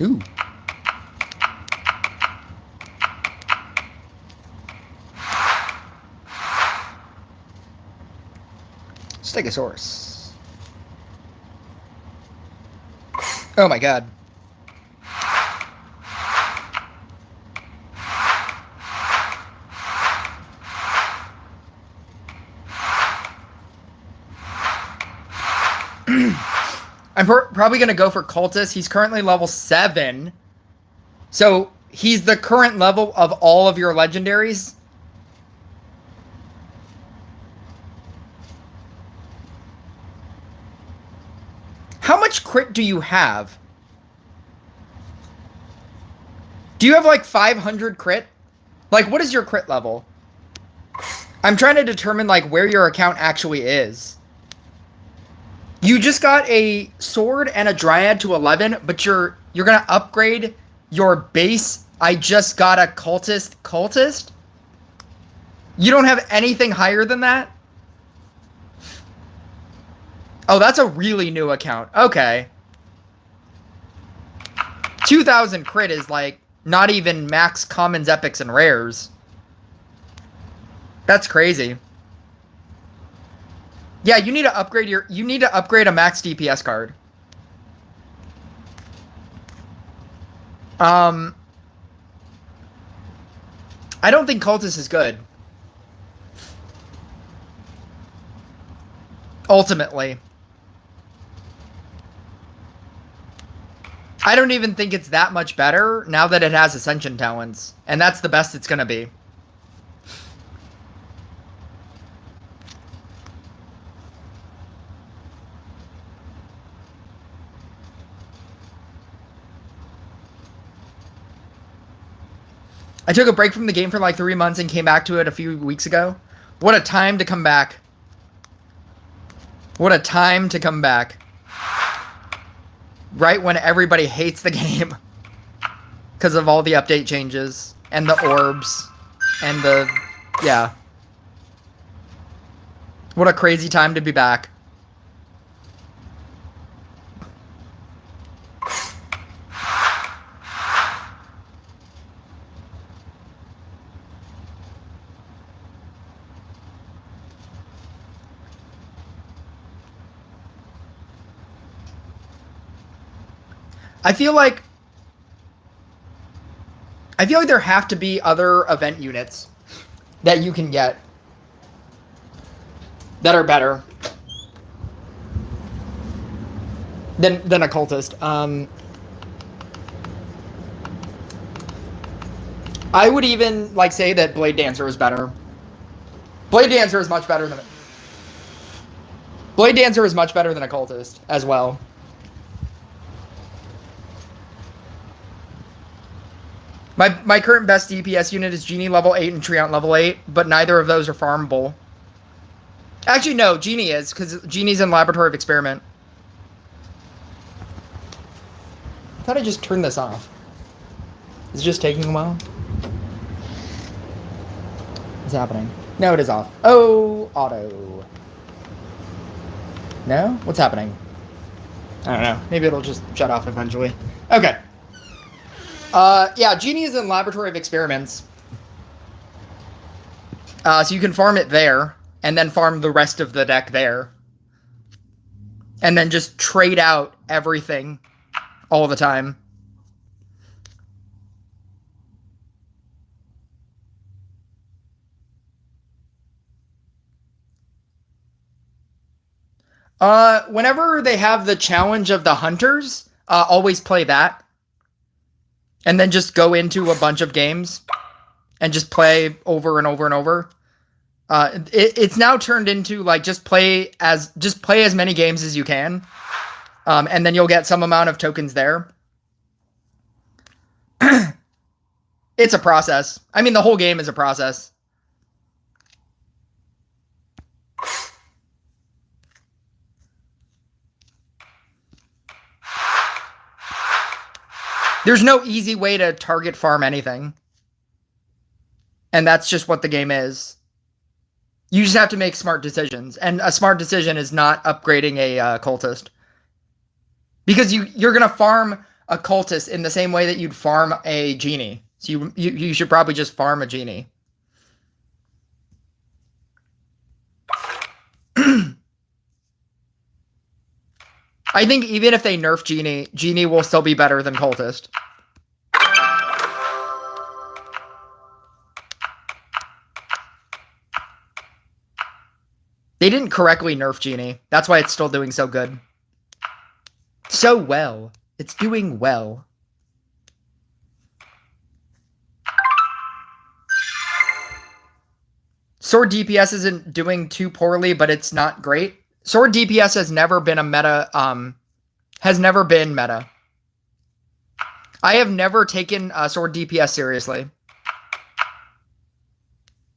Ooh. Stegosaurus. Oh my god. I'm probably going to go for Cultist. He's currently level 7. So he's the current level of all of your legendaries. How much crit do you have? Do you have like 500 crit? Like, what is your crit level? I'm trying to determine like where your account actually is. You just got a sword and a dryad to 11, but you're gonna upgrade your base. I just got a cultist. You don't have anything higher than that? Oh, that's a really new account. Okay. 2,000 crit is like not even max commons, epics, and rares. That's crazy. Yeah, you need to upgrade a max DPS card. I don't think Cultist is good. Ultimately. I don't even think it's that much better now that it has Ascension Talents. And that's the best it's gonna be. I took a break from the game for like 3 months and came back to it a few weeks ago. What a time to come back. What a time to come back. Right when everybody hates the game. Because of all the update changes. And the orbs. And the... yeah. What a crazy time to be back. I feel like there have to be other event units that you can get that are better. than a cultist. I would even like say that Blade Dancer is better. Blade Dancer is much better than Blade Dancer is much better than a cultist as well. My current best DPS unit is Genie level 8 and Treant level 8, but neither of those are farmable. Actually, no, Genie is, because Genie's in Laboratory of Experiment. I thought I just turned this off. Is it just taking a while? What's happening? No, it is off. Oh, auto. No? What's happening? I don't know. Maybe it'll just shut off eventually. Okay. Yeah, Genie is in Laboratory of Experiments. So you can farm it there, and then farm the rest of the deck there. And then just trade out everything all the time. Whenever they have the challenge of the hunters, always play that. And then just go into a bunch of games and just play over and over and over. It's now turned into like just play as many games as you can. And then you'll get some amount of tokens there. It's a process. I mean, the whole game is a process. There's no easy way to target farm anything. And that's just what the game is. You just have to make smart decisions. And a smart decision is not upgrading a cultist. Because you're going to farm a cultist in the same way that you'd farm a genie. So you should probably just farm a genie. I think even if they nerf Genie, Genie will still be better than Cultist. They didn't correctly nerf Genie. That's why it's still doing so good. So well. It's doing well. Sword DPS isn't doing too poorly, but it's not great. Sword DPS has never been a meta, has never been meta. I have never taken Sword DPS seriously.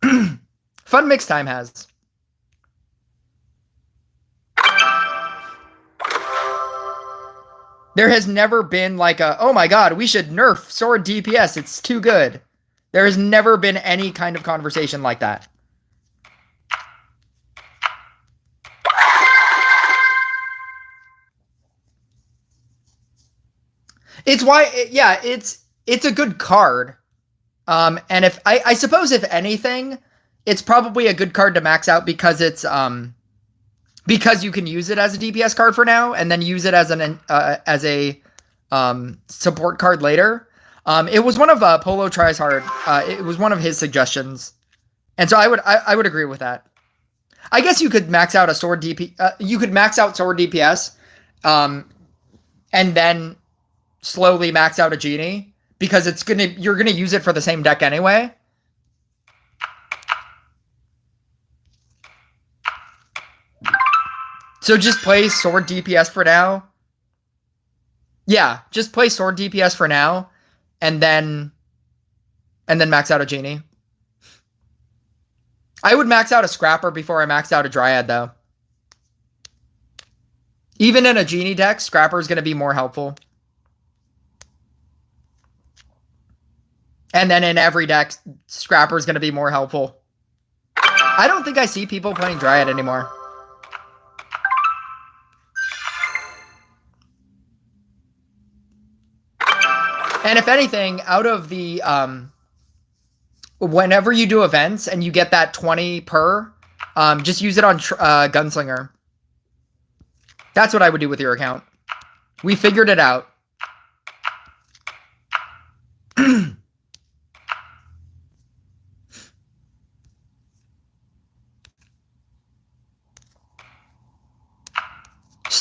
Fun Mix Time has. There has never been like a, oh my god, we should nerf Sword DPS, it's too good. There has never been any kind of conversation like that. It's why, yeah, it's a good card. And if I suppose if anything, it's probably a good card to max out because it's because you can use it as a DPS card for now, and then use it as a support card later. It was one of Polo Tries Hard. It was one of his suggestions, and so I would agree with that. I guess you could max out a sword DP. You could max out sword DPS, and then slowly max out a genie because you're gonna use it for the same deck anyway. So just play sword DPS for now. Yeah, just play sword DPS for now, and then max out a genie. I would max out a scrapper before I max out a dryad though. Even in a genie deck, scrapper is going to be more helpful. And then in every deck, scrapper is going to be more helpful. I don't think I see people playing dryad anymore. And if anything, out of the, whenever you do events and you get that 20 per, just use it on Gunslinger. That's what I would do with your account. We figured it out.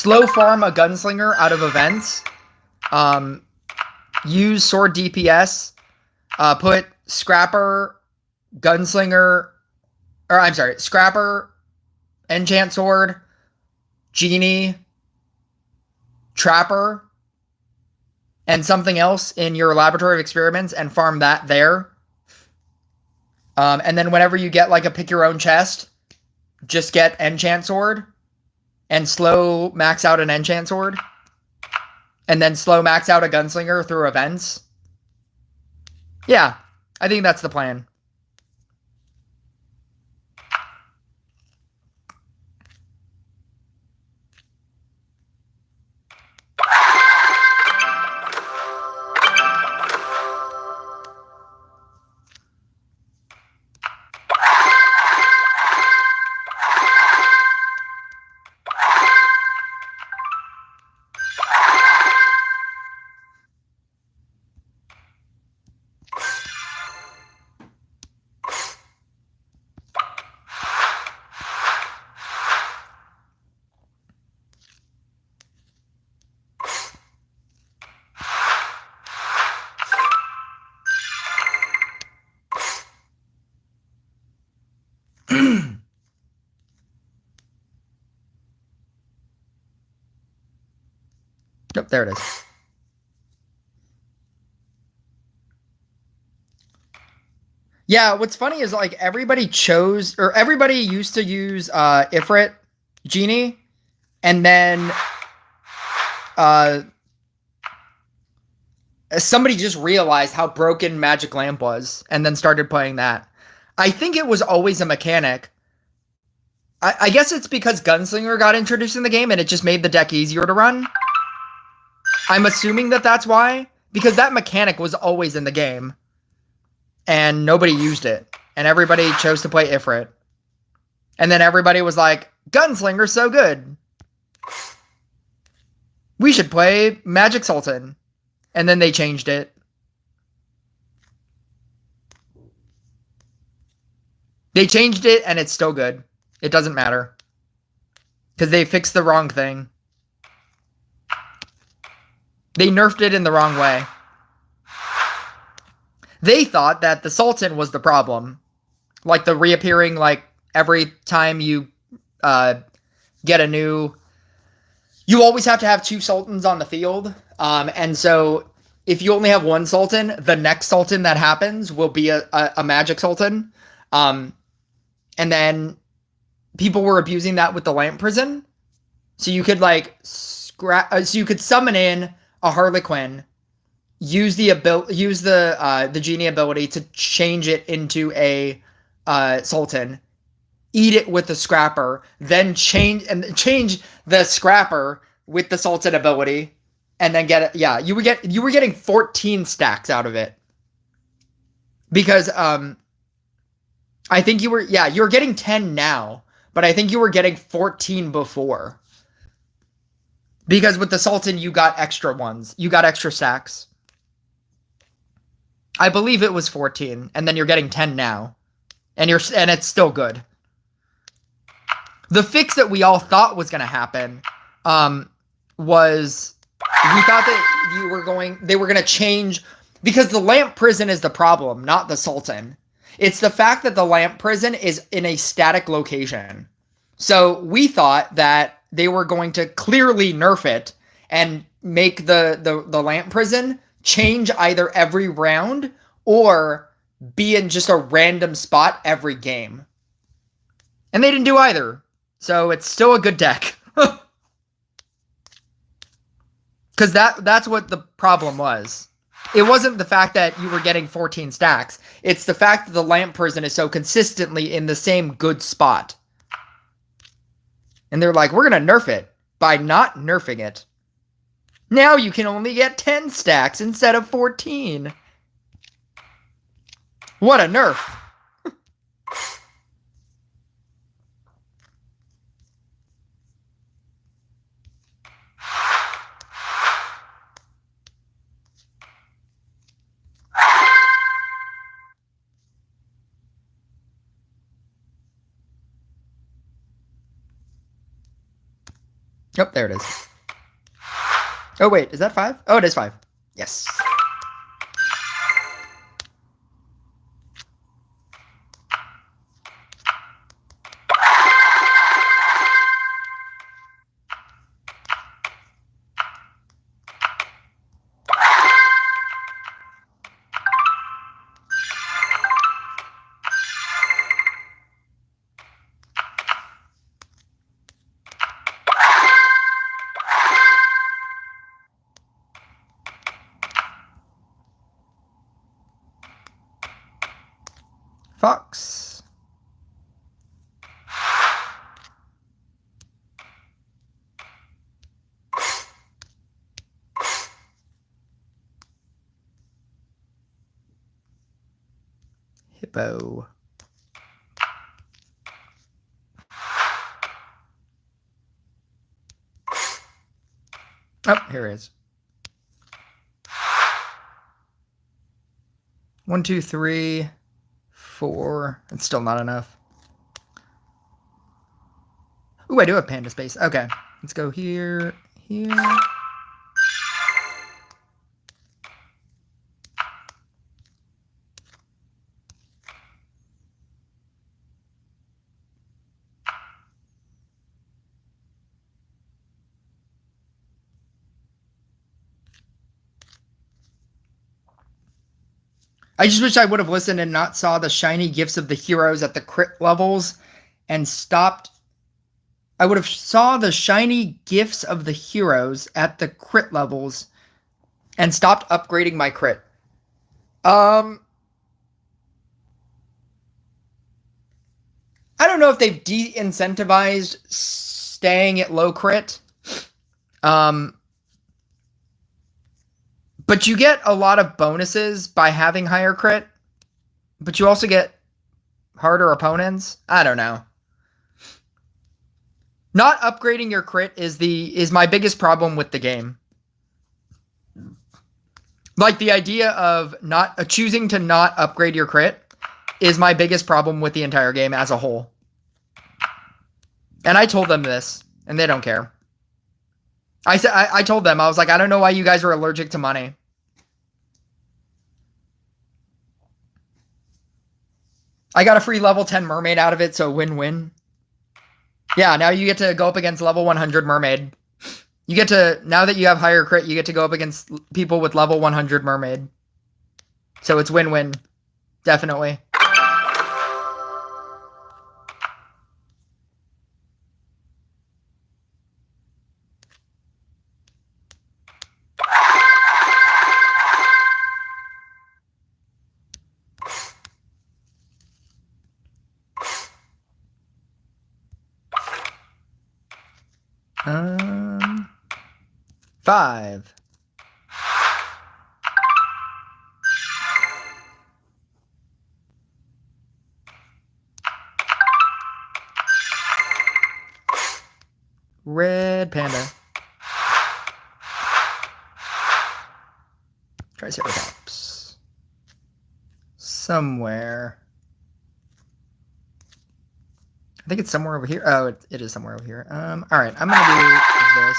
slow farm a gunslinger out of events. Use sword DPS. Put Scrapper, Gunslinger, or I'm sorry, Scrapper, Enchant Sword, Genie, Trapper, and something else in your laboratory of experiments and farm that there. And then whenever you get like a pick your own chest, just get Enchant Sword and slow max out an Enchant Sword. And then slow max out a Gunslinger through events. Yeah, I think that's the plan. Yep, there it is. Yeah, what's funny is like everybody chose, or everybody used to use Ifrit Genie, and then somebody just realized how broken Magic Lamp was, and then started playing that. I think it was always a mechanic. I guess it's because Gunslinger got introduced in the game, and it just made the deck easier to run. I'm assuming that that's why, because that mechanic was always in the game, and nobody used it, and everybody chose to play Ifrit. And then everybody was like, Gunslinger's so good. We should play Magic Sultan. And then they changed it. They changed it, and it's still good. It doesn't matter. Because they fixed the wrong thing. They nerfed it in the wrong way. They thought that the Sultan was the problem. Like the reappearing, like, every time you get a new... You always have to have 2 Sultans on the field. And so if you only have 1 Sultan, the next Sultan that happens will be a Magic Sultan. And then people were abusing that with the Lamp Prison. So you could like so you could summon in a Harlequin, use the Genie ability to change it into a Sultan, eat it with the Scrapper, then change the Scrapper with the Sultan ability, and then get it. Yeah, you were getting 14 stacks out of it. Because I think you were getting 10 now, but I think you were getting 14 before. Because with the Sultan you got extra ones. You got extra stacks. I believe it was 14, and then you're getting 10 now. And it's still good. The fix that we all thought was going to happen was we thought that they were going to change, because the Lamp Prison is the problem, not the Sultan. It's the fact that the Lamp Prison is in a static location. So we thought that they were going to clearly nerf it and make the Lamp Prison change either every round or be in just a random spot every game. And they didn't do either. So it's still a good deck. Because that's what the problem was. It wasn't the fact that you were getting 14 stacks. It's the fact that the Lamp Prison is so consistently in the same good spot. And they're like, we're going to nerf it by not nerfing it. Now you can only get 10 stacks instead of 14. What a nerf. Oh, there it is. Oh, wait, is that 5? Oh, it is 5. Yes. Fox. Hippo. Oh, here it is. 1, 2, 3, 4. It's still not enough. Ooh, I do have panda space. Okay, let's go here, here. I just wish I would have listened and not saw the shiny gifts of the heroes at the crit levels and stopped. I would have saw the shiny gifts of the heroes at the crit levels and stopped upgrading my crit. I don't know if they've de-incentivized staying at low crit. But you get a lot of bonuses by having higher crit. But you also get harder opponents. I don't know. Not upgrading your crit is my biggest problem with the game. Like the idea of not choosing to not upgrade your crit is my biggest problem with the entire game as a whole. And I told them this, and they don't care. I told them, I was like, I don't know why you guys are allergic to money. I got a free level 10 mermaid out of it, so win-win. Yeah, now you get to go up against level 100 mermaid. You get to, now that you have higher crit, you get to go up against people with level 100 mermaid. So it's win-win. Definitely. Five. Red panda. Triceratops. Somewhere. I think it's somewhere over here. Oh, it is somewhere over here. All right, I'm gonna do this.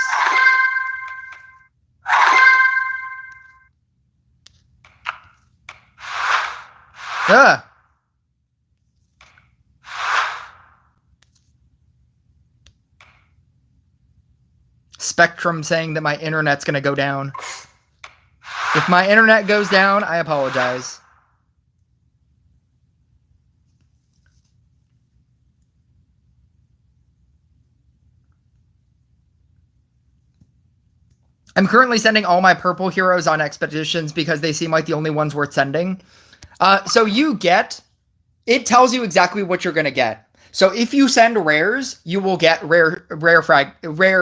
Ah! Spectrum saying that my internet's gonna go down. If my internet goes down, I apologize. I'm currently sending all my purple heroes on expeditions because they seem like the only ones worth sending. So you get, it tells you exactly what you're going to get. So if you send rares, you will get rare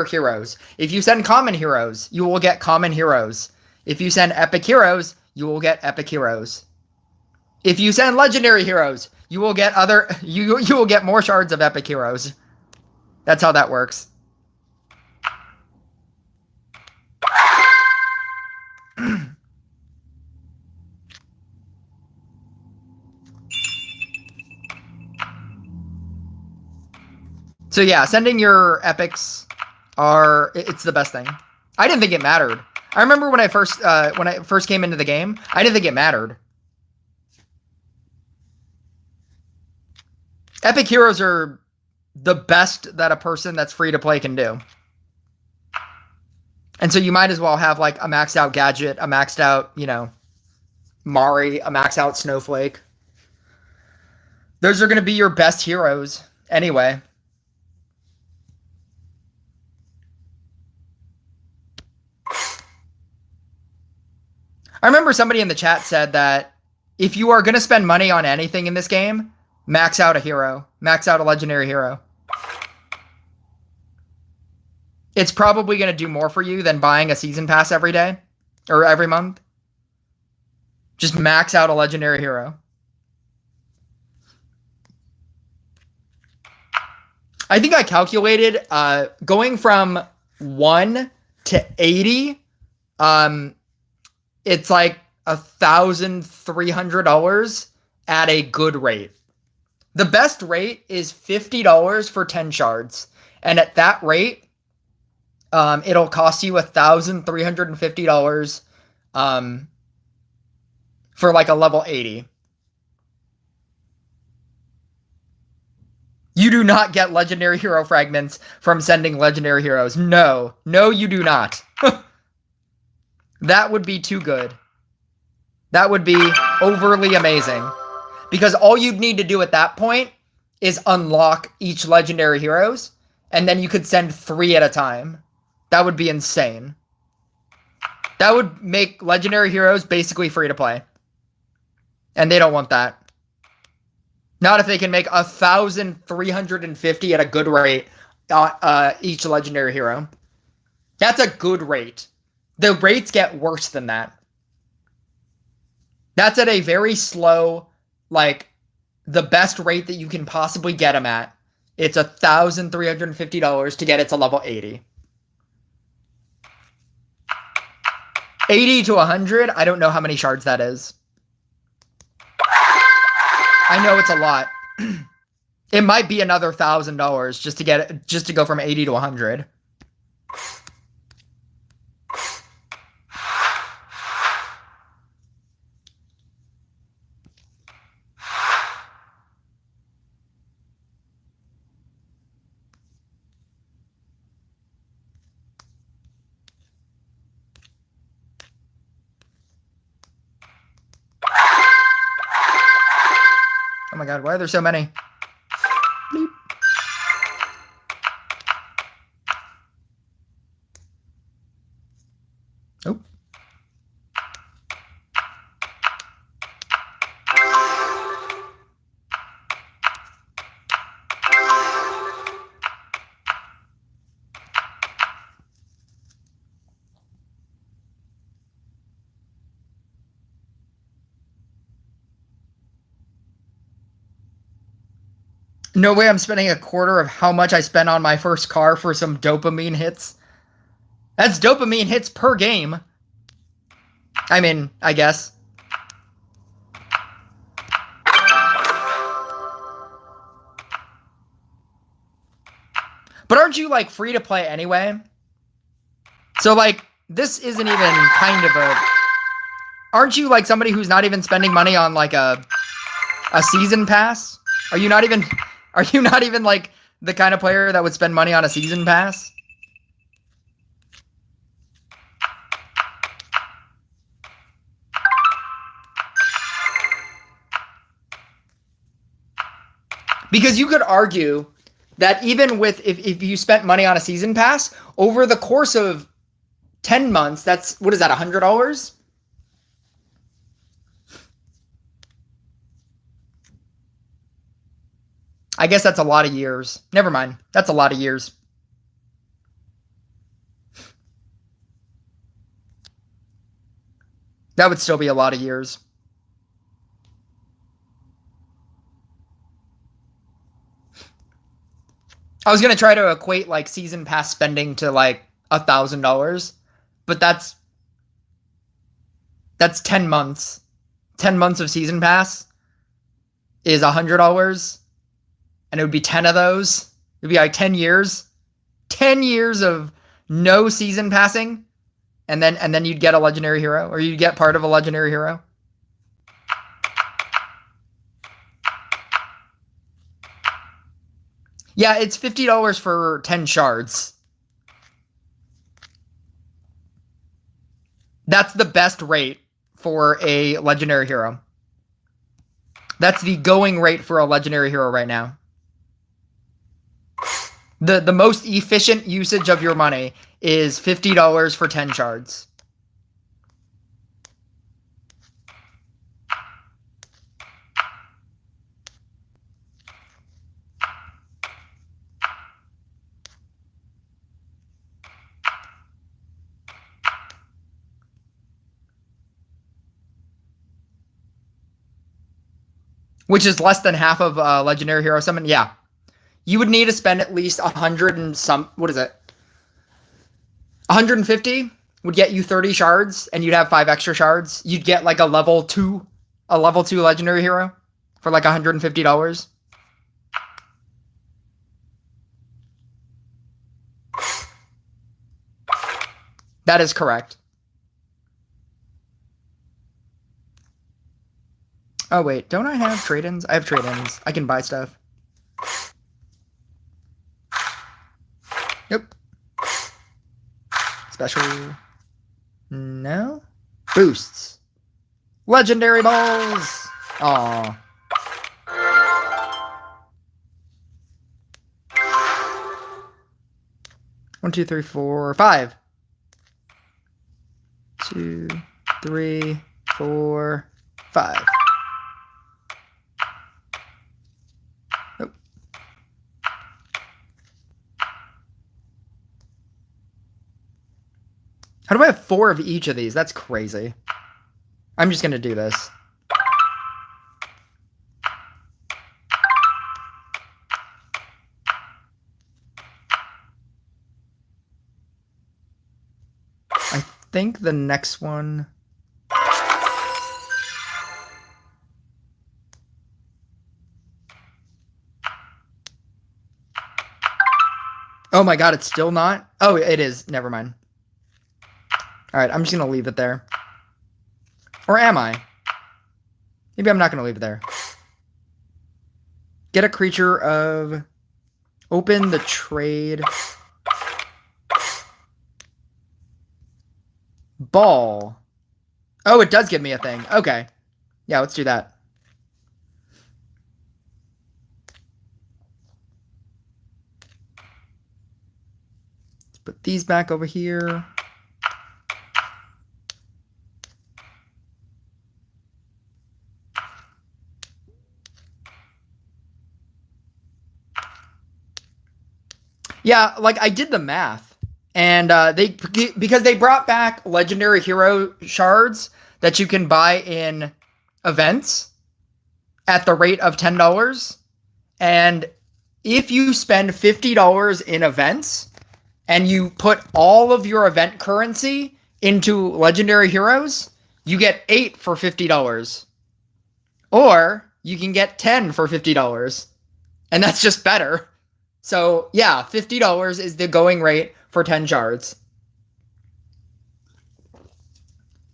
heroes. If you send common heroes, you will get common heroes. If you send epic heroes, you will get epic heroes. If you send legendary heroes, you will get you will get more shards of epic heroes. That's how that works. So yeah, sending your epics it's the best thing. I didn't think it mattered. I remember when I first came into the game, I didn't think it mattered. Epic Heroes are the best that a person that's free to play can do. And so you might as well have like a maxed out Gadget, a maxed out, Mari, a maxed out Snowflake. Those are going to be your best heroes anyway. I remember somebody in the chat said that if you are going to spend money on anything in this game, max out a hero. Max out a legendary hero. It's probably going to do more for you than buying a season pass every day or every month. Just max out a legendary hero. I think I calculated going from 1 to 80. It's like $1,300 at a good rate. The best rate is $50 for 10 shards. And at that rate, it'll cost you $1,350 for like a level 80. You do not get legendary hero fragments from sending legendary heroes. No, you do not. That would be too good. That would be overly amazing. Because all you'd need to do at that point is unlock each legendary heroes, and then you could send 3 at a time. That would be insane. That would make legendary heroes basically free to play. And they don't want that. Not if they can make 1,350 at a good rate each legendary hero. That's a good rate. The rates get worse than that. That's at a very slow, like, the best rate that you can possibly get them at. It's $1,350 to get it to level 80. 80 to 100, I don't know how many shards that is. I know it's a lot. It might be another $1,000 just to go from 80 to 100. Oh my god, why are there so many? Bleep. Oh. No way I'm spending a quarter of how much I spent on my first car for some dopamine hits. That's dopamine hits per game. I mean, I guess. But aren't you, like, free to play anyway? So, like, this isn't even kind of a... Aren't you, like, somebody who's not even spending money on, like, a season pass? Are you not even like the kind of player that would spend money on a season pass? Because you could argue that even with if you spent money on a season pass over the course of 10 months, that's, what is that, $100? I guess that's a lot of years. Never mind. That's a lot of years. That would still be a lot of years. I was going to try to equate, like, season pass spending to, like, $1,000. But that's 10 months. 10 months of season pass is $100. And it would be 10 of those. It would be like 10 years. 10 years of no season passing, and then you'd get a legendary hero, or you'd get part of a legendary hero. Yeah, it's $50 for 10 shards. That's the best rate for a legendary hero. That's the going rate for a legendary hero right now. The most efficient usage of your money is $50 for 10 shards. Which is less than half of legendary hero summon. Yeah. You would need to spend at least 100 and some, what is it? 150 would get you 30 shards, and you'd have 5 extra shards. You'd get like a level 2 legendary hero for like $150. That is correct. Oh wait, don't I have trade-ins? I have trade-ins. I can buy stuff. Nope. Special. No. Boosts. Legendary balls. Aw. 1, 2, 3, 4, 5. 2, 3, 4, 5. Nope. How do I have 4 of each of these? That's crazy. I'm just gonna do this. I think the next one... Oh my god, it's still not? Oh, it is. Never mind. Alright, I'm just gonna leave it there. Or am I? Maybe I'm not gonna leave it there. Get a creature of... Open the trade... Ball. Oh, it does give me a thing. Okay. Yeah, let's do that. Let's put these back over here. Yeah, like I did the math. And because they brought back legendary hero shards that you can buy in events at the rate of $10. And if you spend $50 in events and you put all of your event currency into legendary heroes, you get 8 for $50. Or you can get 10 for $50. And that's just better. So yeah, $50 is the going rate for 10 shards.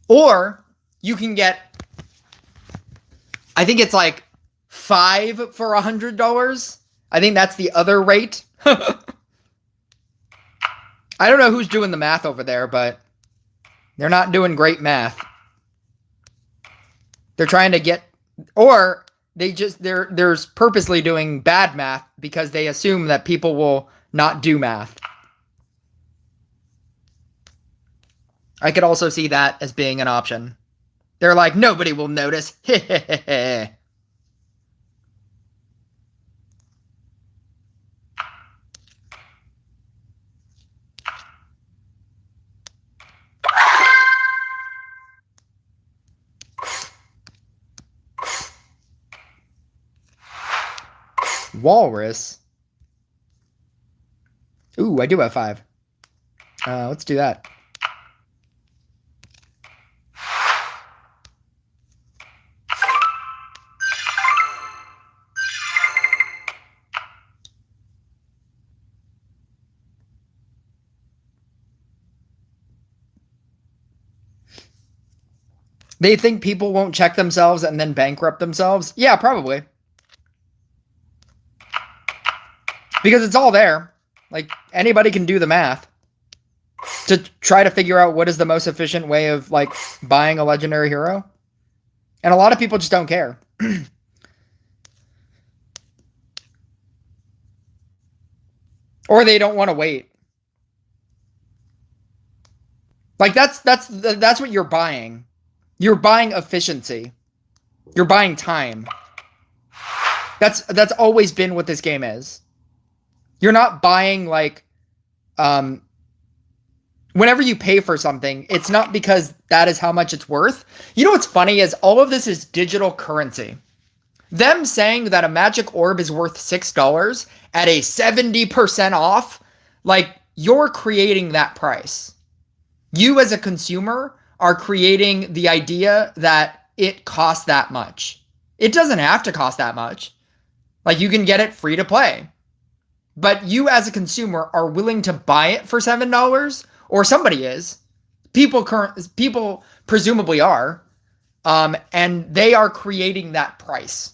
Or you can get, I think it's like 5 for $100. I think that's the other rate. I don't know who's doing the math over there, but they're not doing great math. They're trying to get, or they're purposely doing bad math because they assume that people will not do math. I could also see that as being an option. They're like, nobody will notice. Walrus. Ooh, I do have 5. Let's do that. They think people won't check themselves and then bankrupt themselves. Yeah, probably. Because it's all there. Like, anybody can do the math to try to figure out what is the most efficient way of, like, buying a legendary hero. And a lot of people just don't care. Or they don't want to wait. Like, that's what you're buying. You're buying efficiency. You're buying time. That's always been what this game is. You're not buying, like, whenever you pay for something, it's not because that is how much it's worth. You know what's funny is all of this is digital currency. Them saying that a magic orb is worth $6 at a 70% off, like, you're creating that price. You as a consumer are creating the idea that it costs that much. It doesn't have to cost that much. Like, you can get it free to play. But you as a consumer are willing to buy it for $7, or somebody is. People presumably are. And they are creating that price.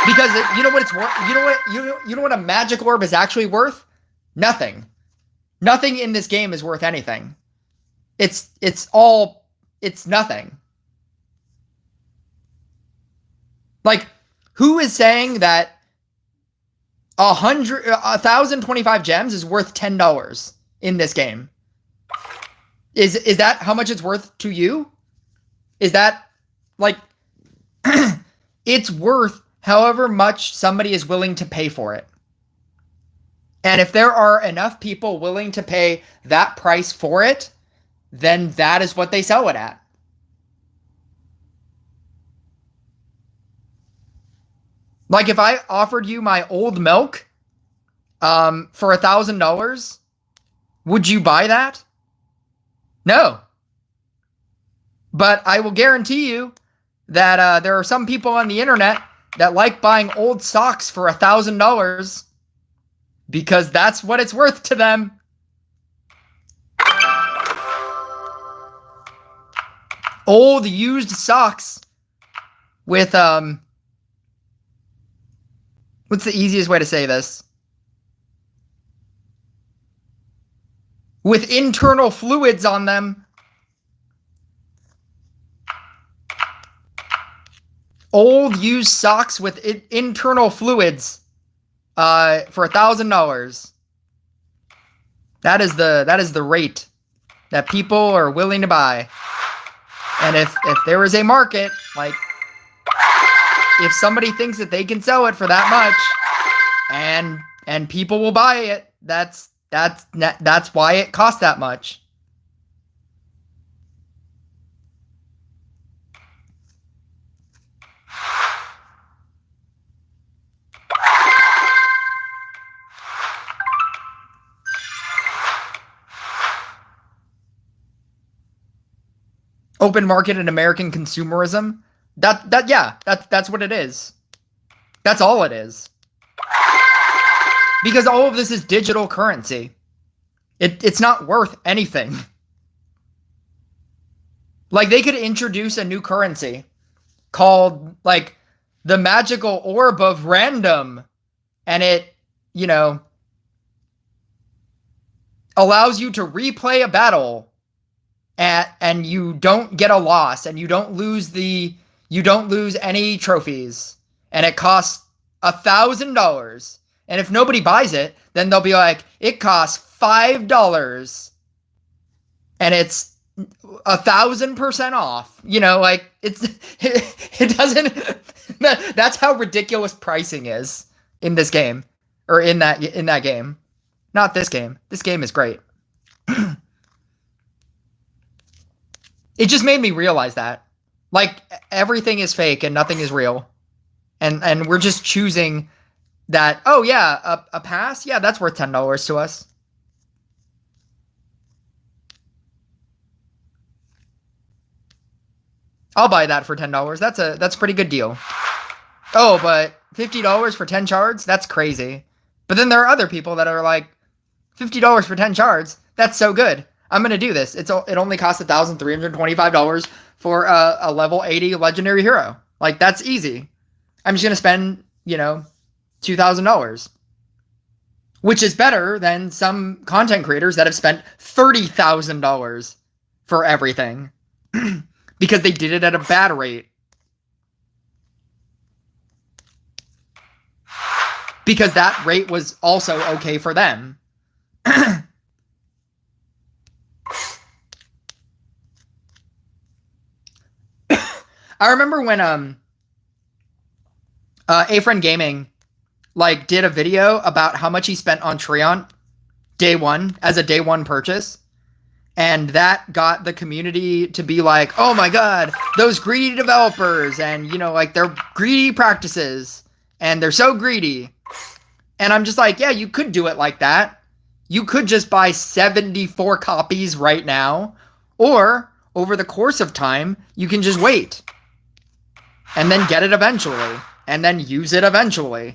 Because you know what it's worth? You know what a magic orb is actually worth? Nothing. Nothing in this game is worth anything. It's nothing. Like, who is saying that 1,025 gems is worth $10 in this game? Is that how much it's worth to you? Is that, like, it's worth however much somebody is willing to pay for it. And if there are enough people willing to pay that price for it, then that is what they sell it at. Like, if I offered you my old milk for $1,000, would you buy that? No. But I will guarantee you that there are some people on the internet that like buying old socks for $1,000 because that's what it's worth to them. Old used socks with what's the easiest way to say this? With internal fluids on them. Old used socks with internal fluids for $1,000. That is the rate that people are willing to buy. And if there is a market, like, if somebody thinks that they can sell it for that much, and people will buy it, that's why it costs that much. Open market and American consumerism. That's what it is. That's all it is. Because all of this is digital currency. It's not worth anything. Like, they could introduce a new currency called, like, the magical orb of random, and it, you know, allows you to replay a battle, and you don't get a loss, and you don't lose any trophies, and it costs $1,000. And if nobody buys it, then they'll be like, it costs $5, and it's 1,000% off. You know, like, it doesn't. That's how ridiculous pricing is in this game, or in that game. Not this game. This game is great. It just made me realize that, like, everything is fake and nothing is real, and we're just choosing that. Oh yeah, a pass, yeah, that's worth $10 to us. I'll buy that for $10. That's a pretty good deal. Oh, but $50 for 10 shards? That's crazy. But then there are other people that are like, $50 for 10 shards? That's so good. I'm gonna do this. It only costs $1,325 for a level 80 legendary hero. Like that's easy. I'm just gonna spend, $2,000, which is better than some content creators that have spent $30,000 for everything because they did it at a bad rate. Because that rate was also okay for them. I remember when A-Friend Gaming did a video about how much he spent on Treant day one as a day one purchase. And that got the community to be like, oh my god, those greedy developers and, their greedy practices. And they're so greedy. And I'm just like, yeah, you could do it like that. You could just buy 74 copies right now. Or, over the course of time, you can just wait. And then get it eventually. And then use it eventually.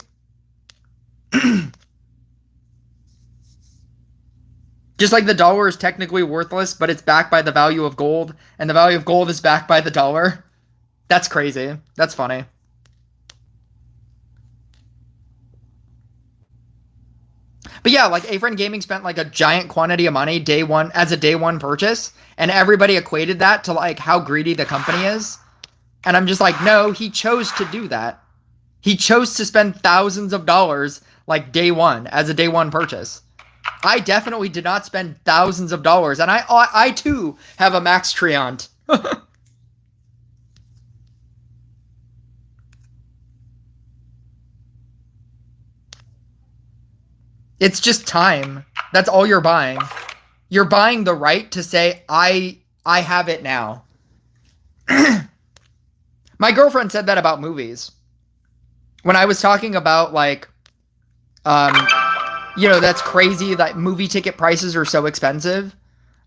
Just like the dollar is technically worthless, but it's backed by the value of gold. And the value of gold is backed by the dollar. That's crazy. That's funny. But yeah, A-Friend Gaming spent a giant quantity of money day one as a day one purchase, and everybody equated that to how greedy the company is. And I'm just like, no, he chose to do that. He chose to spend thousands of dollars day one as a day one purchase. I definitely did not spend thousands of dollars, and I too have a Max Treant. It's just time. That's all you're buying. You're buying the right to say, I have it now. My girlfriend said that about movies. When I was talking about, that's crazy that movie ticket prices are so expensive.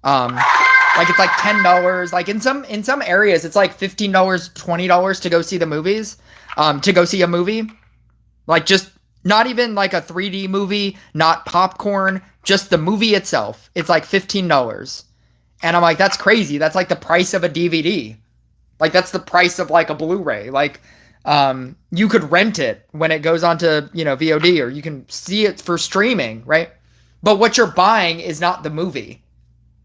It's like $10. In some areas, it's like $15, $20 to go see the movies. To go see a movie. Just not even a 3D movie, not popcorn, just the movie itself. It's like $15. And I'm like, that's crazy. That's the price of a DVD. That's the price of a Blu-ray. You could rent it when it goes onto, VOD, or you can see it for streaming, right? But what you're buying is not the movie.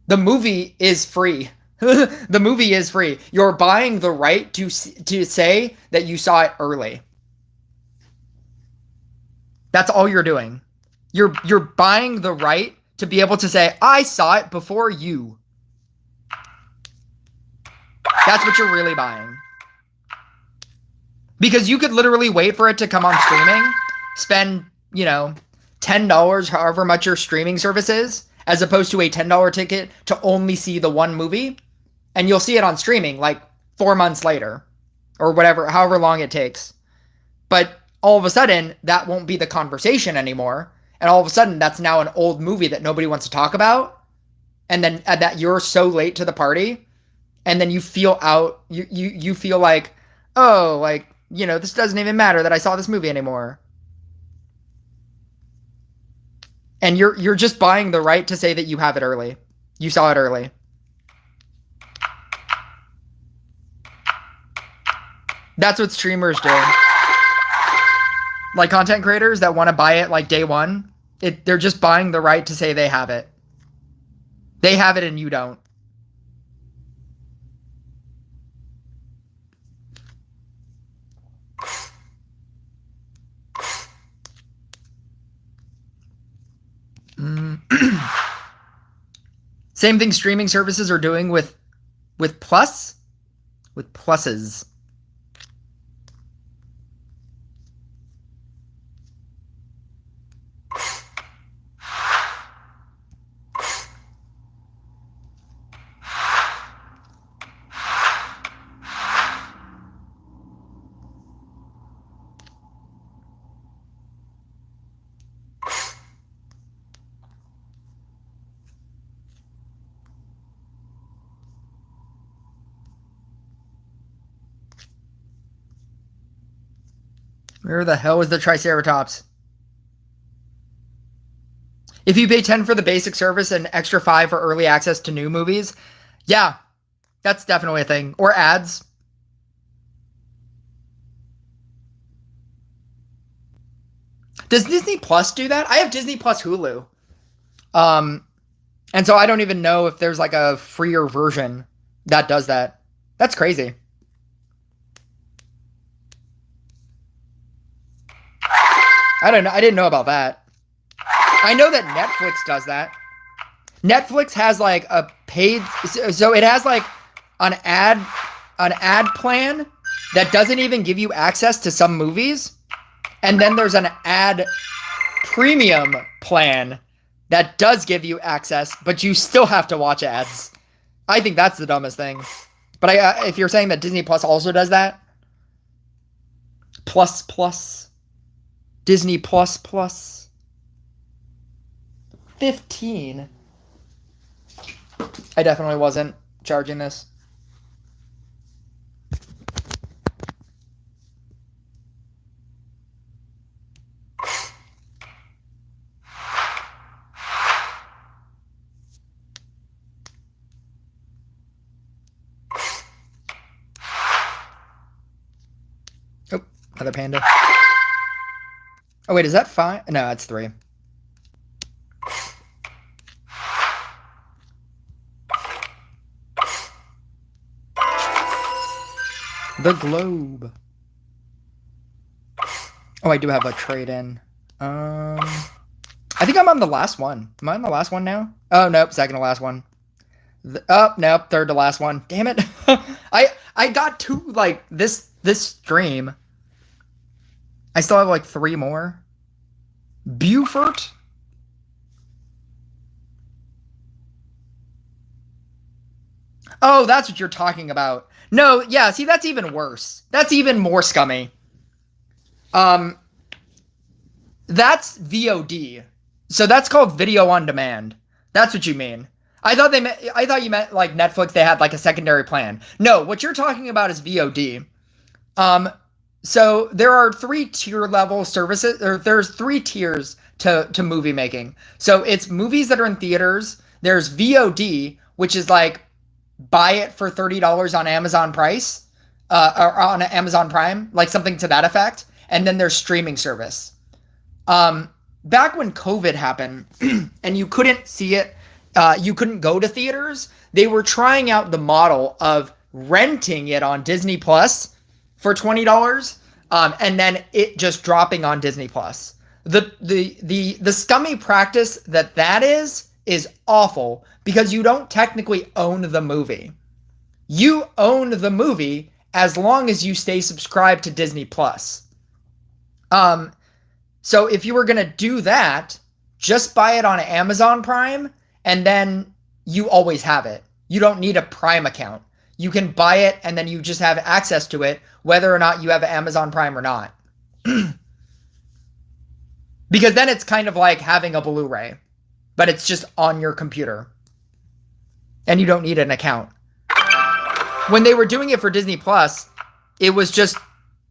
The movie is free. The movie is free. You're buying the right to say that you saw it early. That's all you're doing. You're buying the right to be able to say, I saw it before you. That's what you're really buying. Because you could literally wait for it to come on streaming, spend, $10, however much your streaming service is, as opposed to a $10 ticket to only see the one movie, and you'll see it on streaming 4 months later, or whatever, however long it takes. But all of a sudden, that won't be the conversation anymore. And all of a sudden, that's now an old movie that nobody wants to talk about. And then that you're so late to the party. And then you feel out, you feel like, oh, this doesn't even matter that I saw this movie anymore. And you're just buying the right to say that you have it early. You saw it early. That's what streamers do. Content creators that want to buy it day one, they're just buying the right to say they have it. They have it and you don't. Same thing streaming services are doing with pluses. Where the hell is the Triceratops? If you pay 10 for the basic service and extra 5 for early access to new movies, yeah, that's definitely a thing. Or ads. Does Disney Plus do that? I have Disney Plus Hulu. And so I don't even know if there's like a freer version that does that. That's crazy. I don't know. I didn't know about that. I know that Netflix does that. Netflix has like a paid, so it has like an ad plan that doesn't even give you access to some movies, and then there's an ad premium plan that does give you access, but you still have to watch ads. I think that's the dumbest thing. But if you're saying that Disney Plus also does that, plus Disney plus 15. I definitely wasn't charging this. Oh, another panda. Oh, wait, is that 5? No, it's 3. The Globe. Oh, I do have a trade-in. I think I'm on the last one. Am I on the last one now? Oh, nope, second to last one. Nope, third to last one. Damn it. I got 2, like, this stream. I still have, like, 3 more. Beaufort? Oh, that's what you're talking about. No, yeah, see, that's even worse. That's even more scummy. That's VOD. So that's called video on demand. That's what you mean. I thought you meant like Netflix, they had like a secondary plan. No, what you're talking about is VOD. So there are 3 tier level services, or there's 3 tiers to movie making. So it's movies that are in theaters. There's VOD, which is like buy it for $30 on Amazon price, or on Amazon Prime, like something to that effect. And then there's streaming service. Back when COVID happened and you couldn't see it, you couldn't go to theaters, they were trying out the model of renting it on Disney Plus for $20, and then it just dropping on Disney Plus. The scummy practice that is awful because you don't technically own the movie. You own the movie as long as you stay subscribed to Disney Plus. So if you were going to do that, just buy it on Amazon Prime, and then you always have it. You don't need a Prime account. You can buy it, and then you just have access to it, whether or not you have Amazon Prime or not. Because then it's kind of like having a Blu-ray, but it's just on your computer. And you don't need an account. When they were doing it for Disney Plus, it was just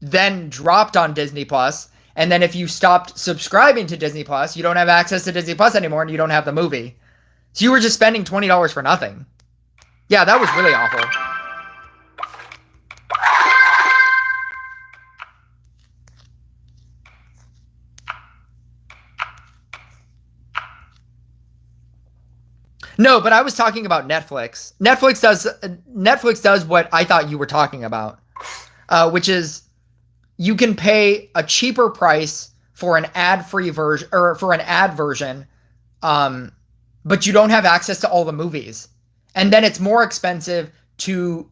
then dropped on Disney Plus. And then if you stopped subscribing to Disney Plus, you don't have access to Disney Plus anymore and you don't have the movie. So you were just spending $20 for nothing. Yeah, that was really awful. No, but I was talking about Netflix. Netflix does what I thought you were talking about, which is you can pay a cheaper price for an ad-free version, or for an ad version, but you don't have access to all the movies. And then it's more expensive to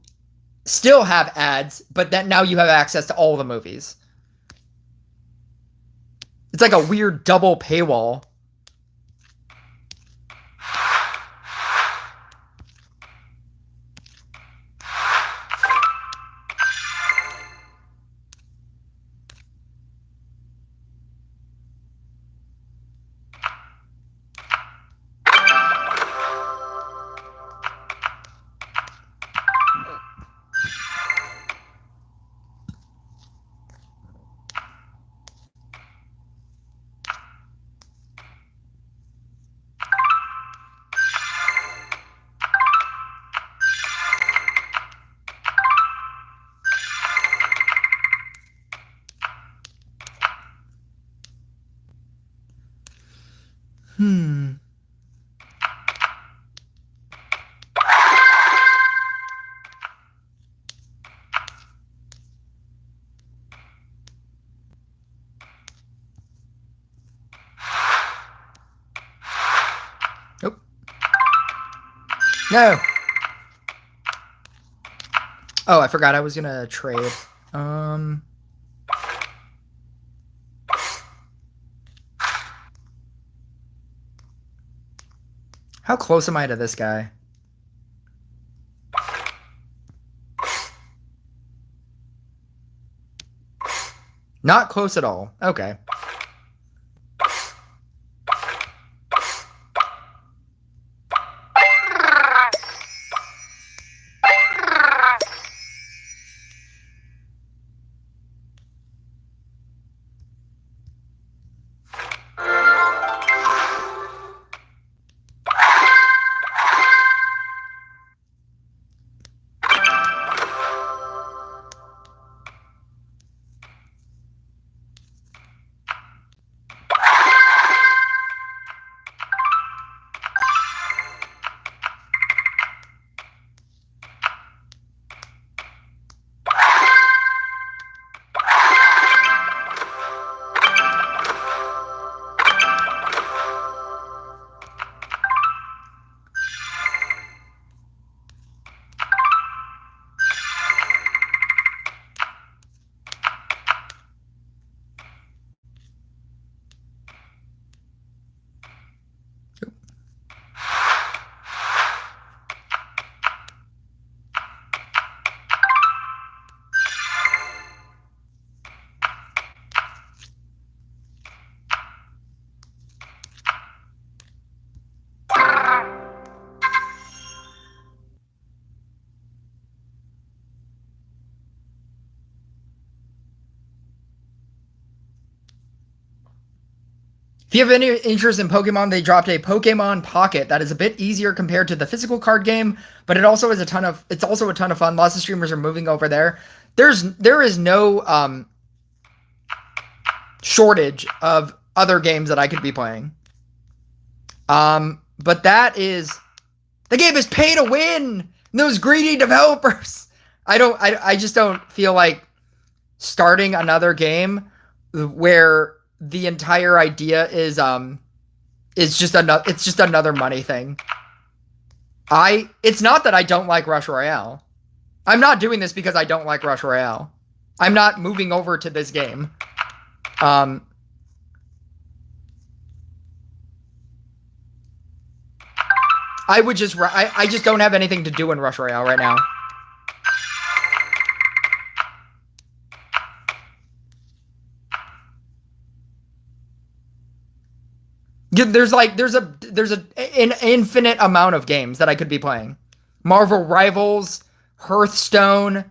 still have ads, but then now you have access to all the movies. It's like a weird double paywall. No. Oh, I forgot I was gonna trade. Um. How close am I to this guy? Not close at all. Okay. If you have any interest in Pokemon, they dropped a Pokemon Pocket that is a bit easier compared to the physical card game, but it also is it's also a ton of fun. Lots of streamers are moving over there. There is no shortage of other games that I could be playing. But the game is pay to win. Those greedy developers. I just don't feel like starting another game where the entire idea is just another money thing. It's not that I don't like Rush Royale. I'm not doing this because I don't like Rush Royale. I'm not moving over to this game. I just don't have anything to do in Rush Royale right now. There's an infinite amount of games that I could be playing. Marvel Rivals, Hearthstone,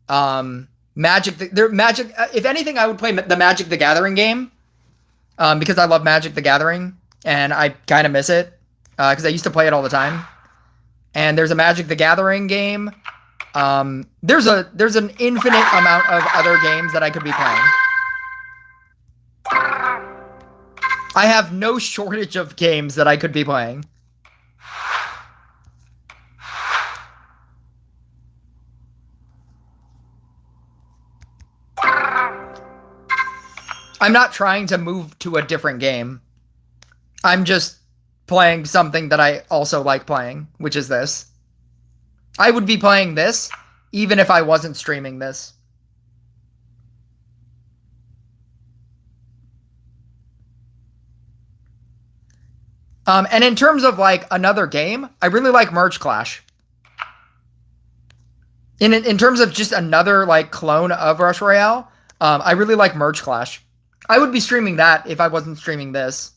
Magic. If anything, I would play the Magic the Gathering game, because I love Magic the Gathering and I kind of miss it because I used to play it all the time. And there's a Magic the Gathering game. There's an infinite amount of other games that I could be playing. I have no shortage of games that I could be playing. I'm not trying to move to a different game. I'm just playing something that I also like playing, which is this. I would be playing this even if I wasn't streaming this. And in terms of like another game, I really like Merge Clash. In terms of just another like clone of Rush Royale, I really like Merge Clash. I would be streaming that if I wasn't streaming this.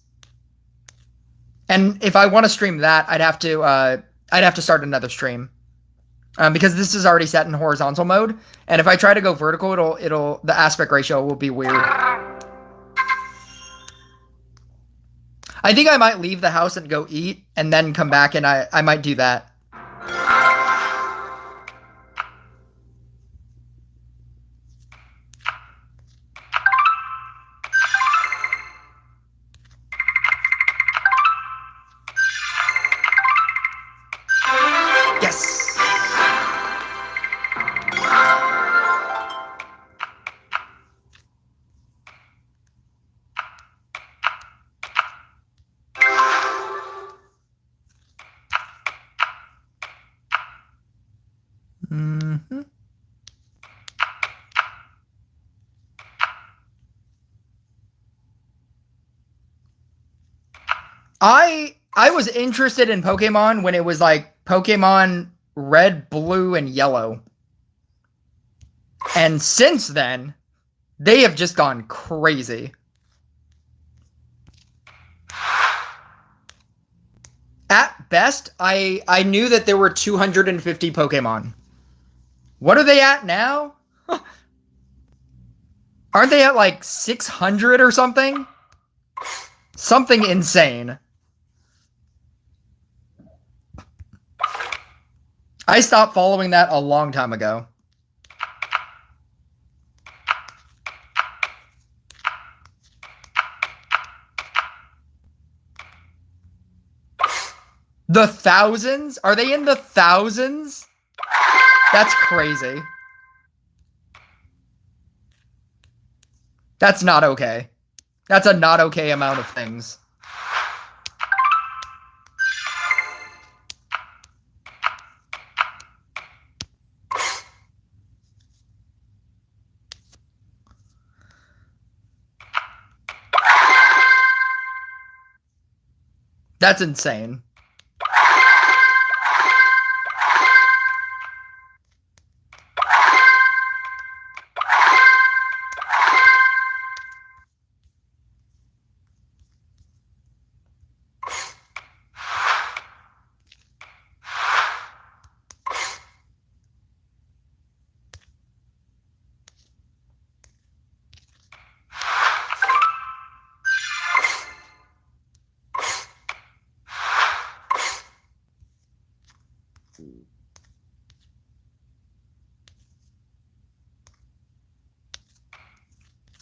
And if I want to stream that, I'd have to start another stream. Because this is already set in horizontal mode, and if I try to go vertical, the aspect ratio will be weird. I think I might leave the house and go eat, and then come back, and I might do that. Yes! Mm-hmm. I was interested in Pokemon when it was like Pokemon Red, Blue, and Yellow. And since then, they have just gone crazy. At best, I knew that there were 250 Pokemon. What are they at now? Aren't they at like 600 or something? Something insane. I stopped following that a long time ago. The thousands? Are they in the thousands? That's crazy. That's not okay. That's a not okay amount of things. That's insane.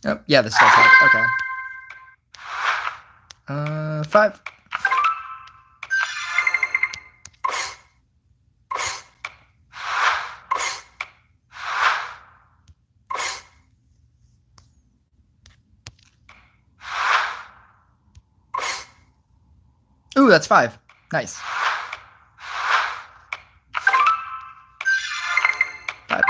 Oh, yeah, this does help. Okay. 5. Ooh, that's 5. Nice. 5.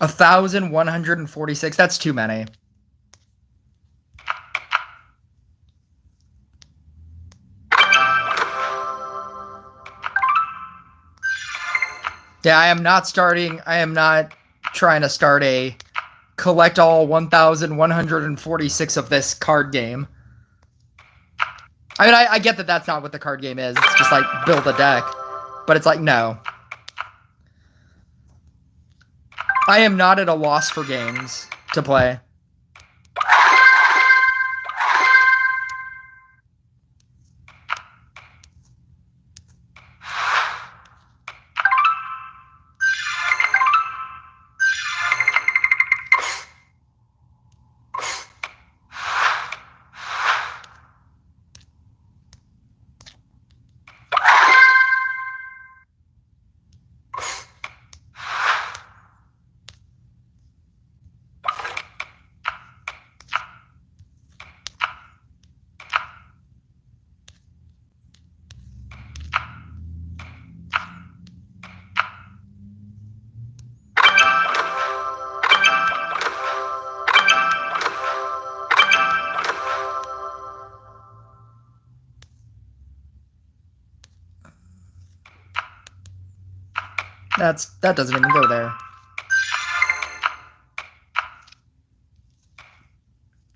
$1,146. That's too many. Yeah, I am not trying to start a collect all 1,146 of this card game. I mean, I get that that's not what the card game is. It's just like build a deck. But it's like, no. I am not at a loss for games to play. That doesn't even go there.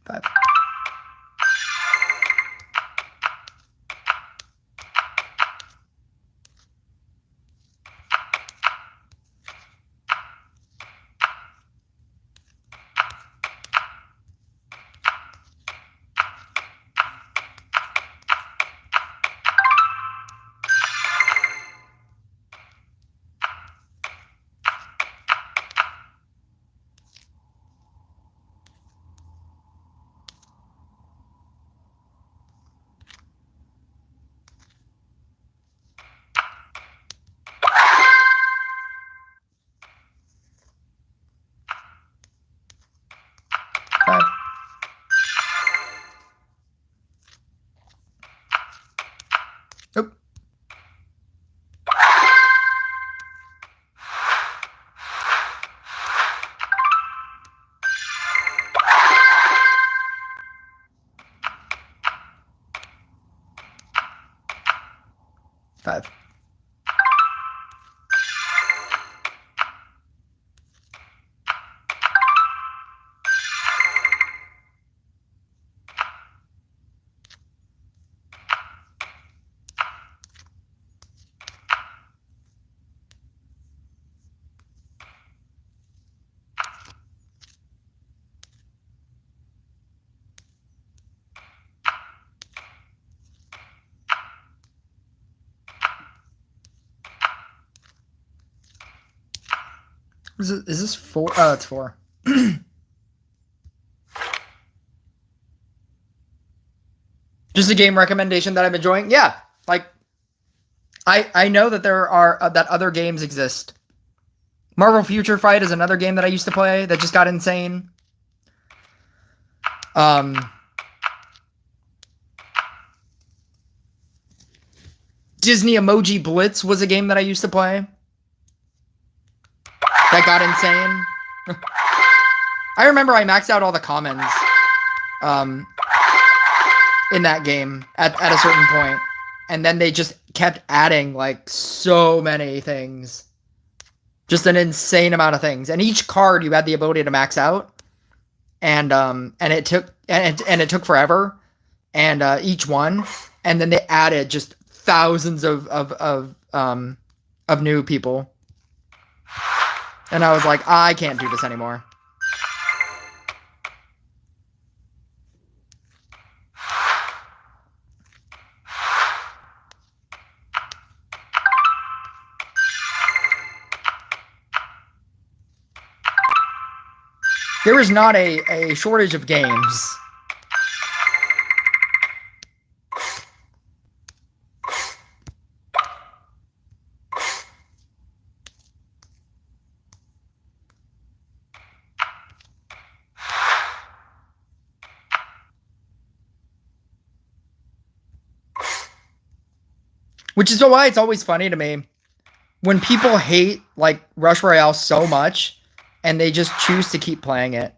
5. 5. Is this 4? Oh, it's 4. Just a game recommendation that I'm enjoying. Yeah, like I know that there are that other games exist. Marvel Future Fight is another game that I used to play that just got insane. Disney Emoji Blitz was a game that I used to play that got insane. I remember I maxed out all the commons in that game at a certain point, and then they just kept adding like so many things, just an insane amount of things, and each card you had the ability to max out, and it took forever, and each one, and then they added just thousands of new people. And I was like, I can't do this anymore. There is not a shortage of games. Which is why it's always funny to me when people hate like Rush Royale so much and they just choose to keep playing it.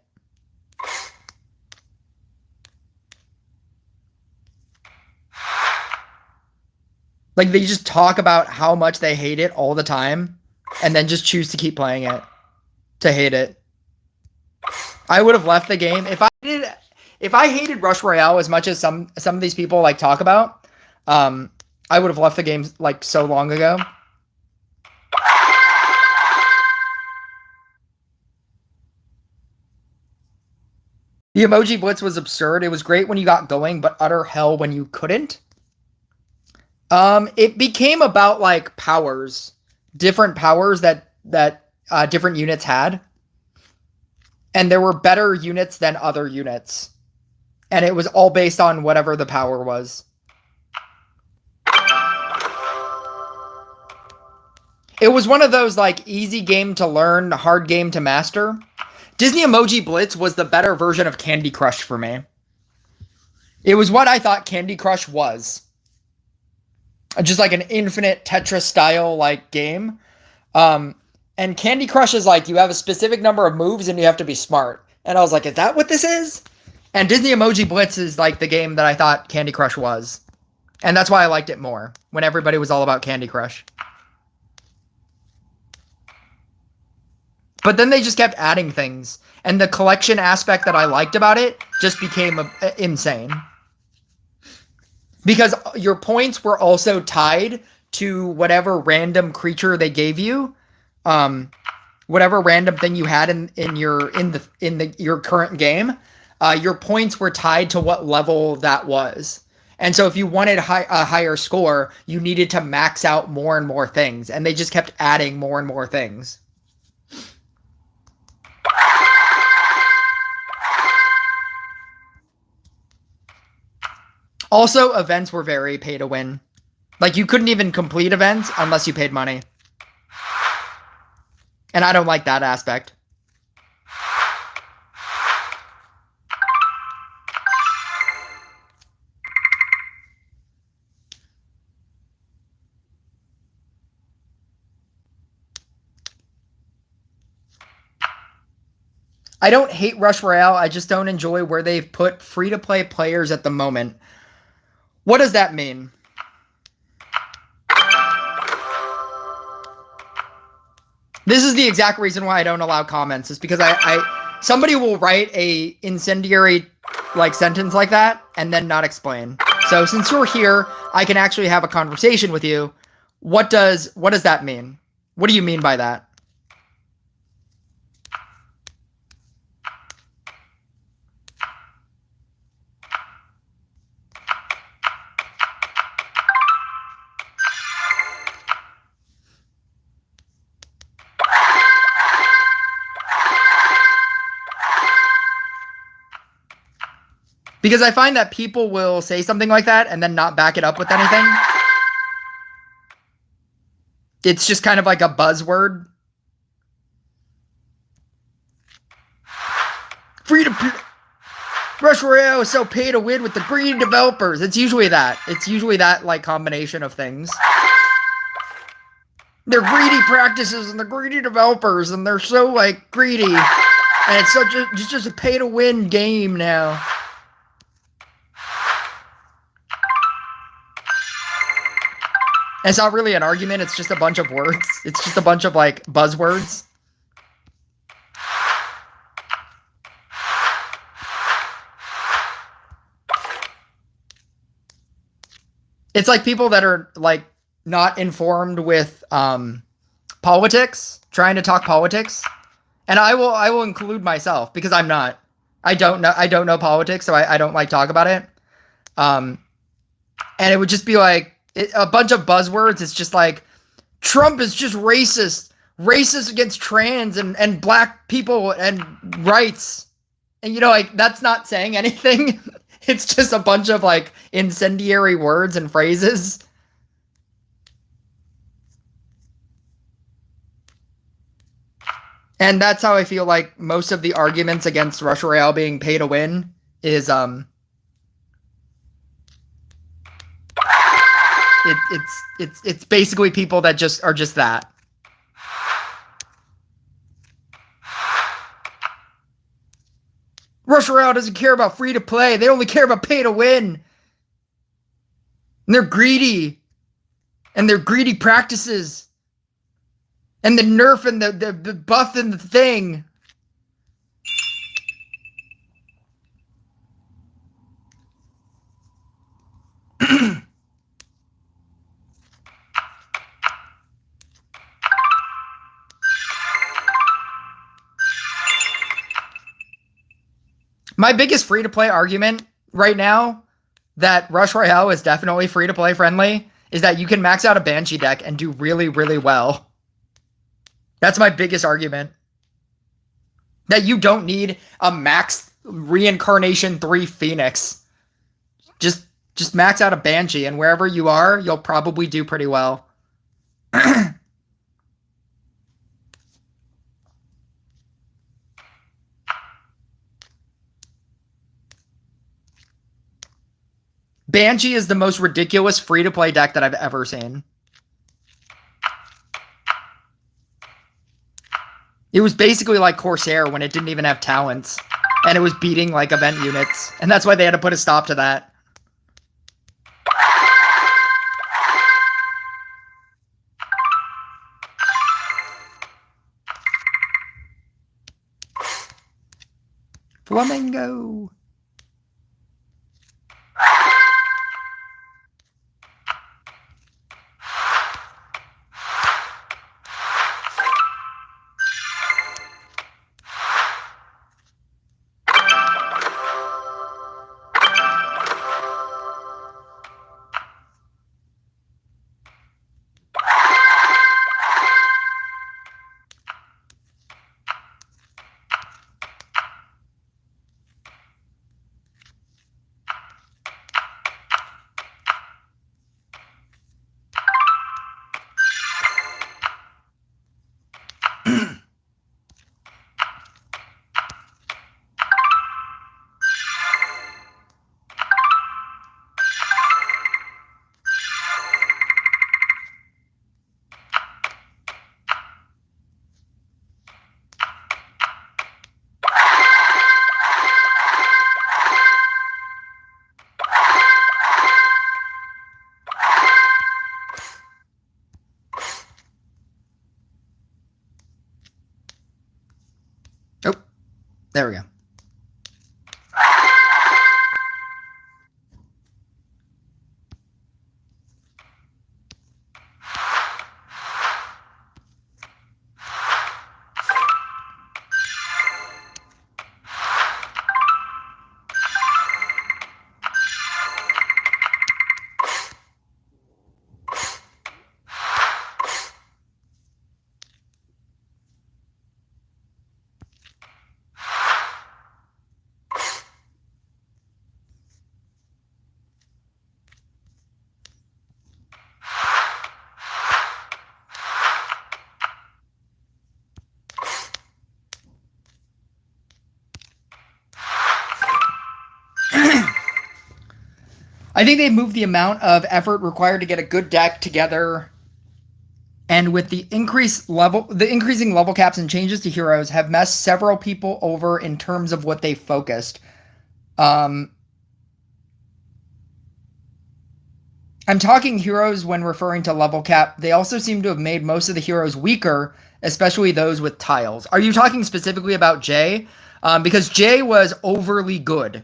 Like they just talk about how much they hate it all the time and then just choose to keep playing it to hate it. I would have left the game if I hated Rush Royale as much as some of these people like talk about. I would have left the game like so long ago. The Emoji Blitz was absurd. It was great when you got going, but utter hell when you couldn't. It became about like powers, different powers that different units had. And there were better units than other units. And it was all based on whatever the power was. It was one of those like easy game to learn, hard game to master. Disney Emoji Blitz was the better version of Candy Crush for me. It was what I thought Candy Crush was. Just like an infinite Tetris style like game. And Candy Crush is like you have a specific number of moves and you have to be smart. And I was like, is that what this is? And Disney Emoji Blitz is like the game that I thought Candy Crush was. And that's why I liked it more when everybody was all about Candy Crush. But then they just kept adding things. And the collection aspect that I liked about it just became insane. Because your points were also tied to whatever random creature they gave you. Whatever random thing you had in your current game. Your points were tied to what level that was. And so if you wanted a higher score, you needed to max out more and more things. And they just kept adding more and more things. Also, events were very pay to win. Like, you couldn't even complete events unless you paid money. And I don't like that aspect. I don't hate Rush Royale. I just don't enjoy where they've put free-to-play players at the moment. What does that mean? This is the exact reason why I don't allow comments, is because somebody will write a incendiary like sentence like that and then not explain. So since you're here, I can actually have a conversation with you. What does that mean? What do you mean by that? Because I find that people will say something like that and then not back it up with anything. It's just kind of like a buzzword. Free to Rush Royale is so pay to win with the greedy developers. It's usually that. It's usually that like combination of things. They're greedy practices and the greedy developers, and they're so like greedy. And it's just a pay to win game now. And it's not really an argument, it's just a bunch of words. It's just a bunch of like buzzwords. It's like people that are like not informed with politics, trying to talk politics. And I will include myself because I'm not. I don't know politics, so I don't like talk about it. And it would just be like a bunch of buzzwords. It's just like Trump is just racist against trans and black people and rights. And you know, like that's not saying anything. It's just a bunch of like incendiary words and phrases. And that's how I feel like most of the arguments against Rush Royale being pay to win is it's basically people that just are just that. Rush Royale doesn't care about free to play. They only care about pay to win. And they're greedy. And they're greedy practices. And the nerf and the buff and the thing. My biggest free-to-play argument right now that Rush Royale is definitely free-to-play friendly is that you can max out a Banshee deck and do really, really well. That's my biggest argument. That you don't need a max Reincarnation 3 Phoenix. Just max out a Banshee, and wherever you are, you'll probably do pretty well. Banshee is the most ridiculous free-to-play deck that I've ever seen. It was basically like Corsair when it didn't even have talents. And it was beating like event units. And that's why they had to put a stop to that. Flamingo. There we go. I think they moved the amount of effort required to get a good deck together, and with the increasing level caps and changes to heroes have messed several people over in terms of what they focused. I'm talking heroes when referring to level cap. They also seem to have made most of the heroes weaker, especially those with tiles. Are you talking specifically about Jay? Because Jay was overly good.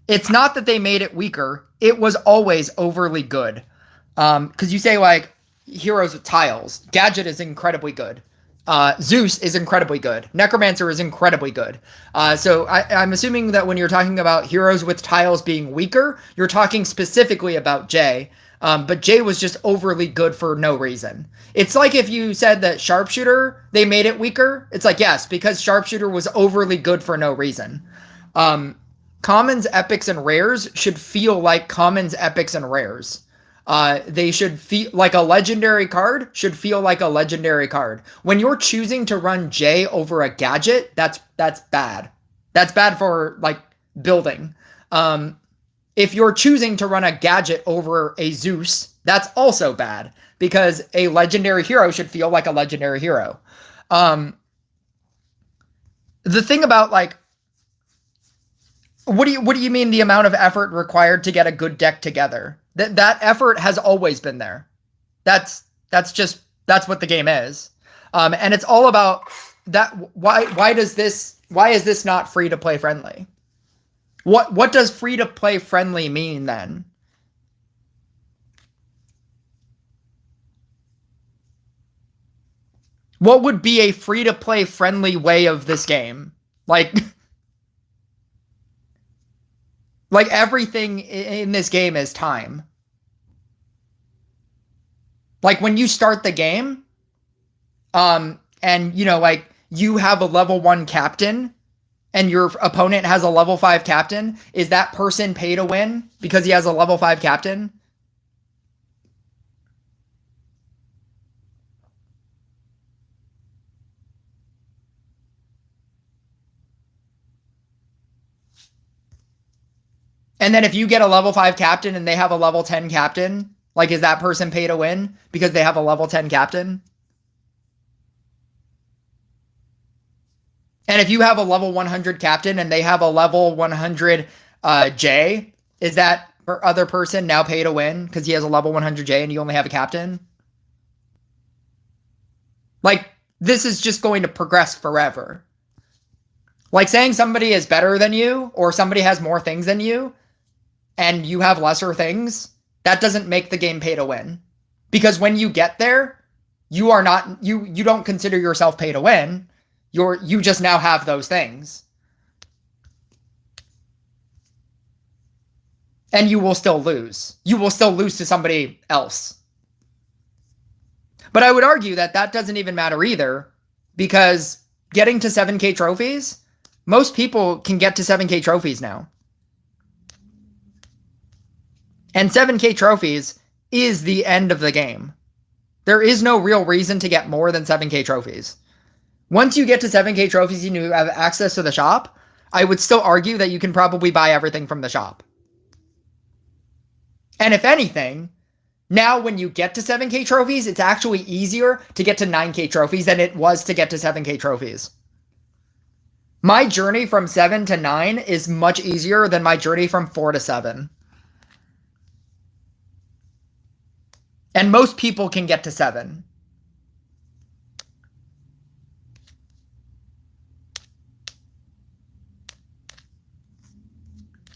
It's not that they made it weaker. It was always overly good. Because you say, like, heroes with tiles. Gadget is incredibly good. Zeus is incredibly good. Necromancer is incredibly good. So I'm assuming that when you're talking about heroes with tiles being weaker, you're talking specifically about Jay. But Jay was just overly good for no reason. It's like if you said that Sharpshooter, they made it weaker. It's like, yes, because Sharpshooter was overly good for no reason. Commons, epics, and rares should feel like commons, epics, and rares. They should feel like a legendary card should feel like a legendary card. When you're choosing to run Jay over a gadget, that's bad. That's bad for, like, building. If you're choosing to run a gadget over a Zeus, that's also bad, because a legendary hero should feel like a legendary hero. The thing about, like, what do you mean the amount of effort required to get a good deck together? That effort has always been there. That's what the game is. And it's all about that. Why is this not free to play friendly? What does free to play friendly mean then? What would be a free to play friendly way of this game? Like everything in this game is time. Like when you start the game, and you know, like you have a level 1 captain and your opponent has a level 5 captain, is that person pay to win because he has a level 5 captain? And then if you get a level 5 captain and they have a level 10 captain, like, is that person pay to win because they have a level 10 captain? And if you have a level 100 captain and they have a level 100 J, is that other person now pay to win because he has a level 100 J and you only have a captain? Like, this is just going to progress forever. Like, saying somebody is better than you or somebody has more things than you and you have lesser things, that doesn't make the game pay to win. Because when you get there, you are not, you don't consider yourself pay to win. You just now have those things. And you will still lose. You will still lose to somebody else. But I would argue that that doesn't even matter either, because getting to 7K trophies, most people can get to 7K trophies now. And 7K trophies is the end of the game. There is no real reason to get more than 7K trophies. Once you get to 7K trophies and you have access to the shop, I would still argue that you can probably buy everything from the shop. And if anything, now when you get to 7K trophies, it's actually easier to get to 9K trophies than it was to get to 7K trophies. My journey from 7 to 9 is much easier than my journey from 4 to 7. And most people can get to 7.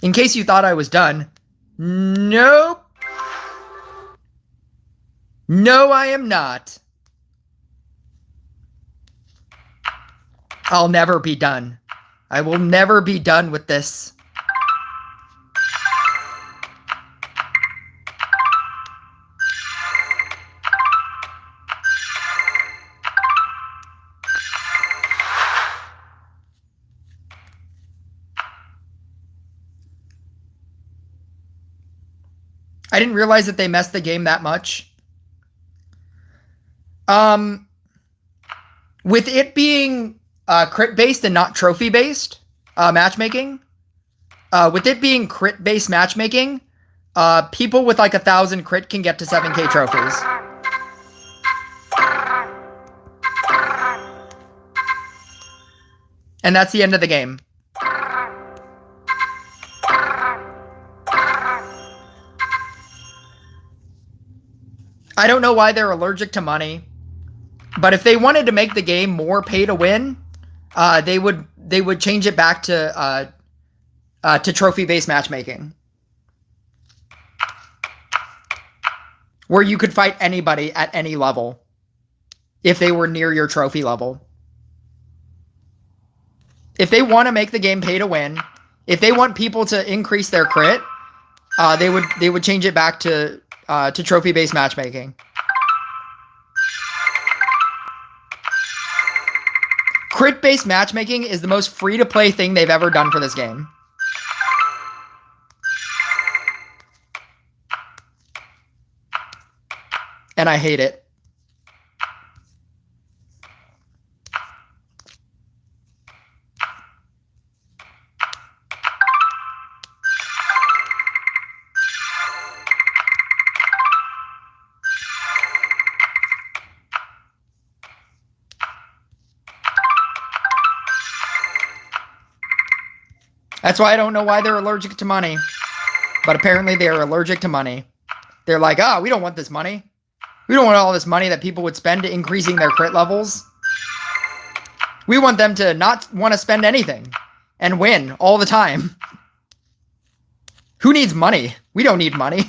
In case you thought I was done. Nope. No, I am not. I'll never be done. I will never be done with this. I didn't realize that they messed the game that much. With it being crit-based and not trophy-based matchmaking, with it being crit-based matchmaking, people with like 1,000 crit can get to 7K trophies. And that's the end of the game. I don't know why they're allergic to money, but if they wanted to make the game more pay to win, they would change it back to trophy-based matchmaking, where you could fight anybody at any level if they were near your trophy level. If they want to make the game pay to win, if they want people to increase their crit, they would change it back to trophy-based matchmaking. Crit-based matchmaking is the most free-to-play thing they've ever done for this game. And I hate it. That's why I don't know why they're allergic to money. But apparently they are allergic to money. They're like, we don't want this money. We don't want all this money that people would spend increasing their crit levels. We want them to not want to spend anything and win all the time. Who needs money? We don't need money.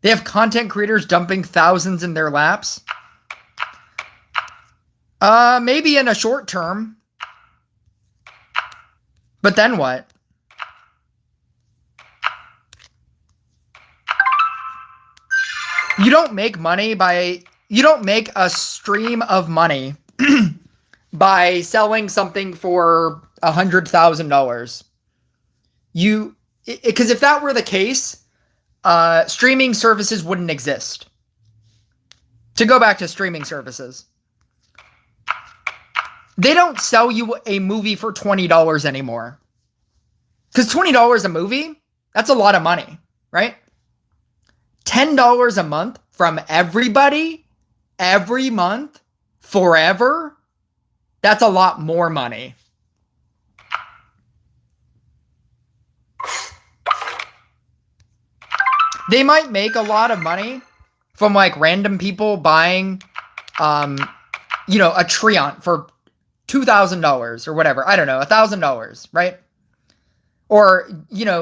They have content creators dumping thousands in their laps. Maybe in a short term. But then what? You don't make money by... You don't make a stream of money by selling something for $100,000. Because if that were the case... streaming services wouldn't exist. To go back to streaming services. They don't sell you a movie for $20 anymore. Because $20 a movie, that's a lot of money, right? $10 a month from everybody, every month, forever, that's a lot more money. They might make a lot of money from like random people buying, a Treant for $2,000 or whatever. I don't know, $1,000, right? Or,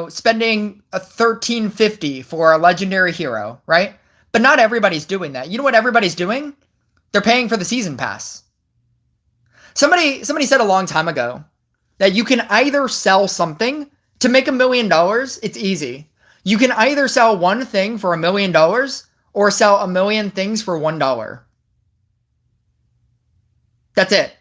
spending a $1,350 for a legendary hero, right? But not everybody's doing that. You know what everybody's doing? They're paying for the season pass. Somebody said a long time ago that you can either sell something to make $1 million. It's easy. You can either sell one thing for $1 million or sell 1 million things for $1. That's it.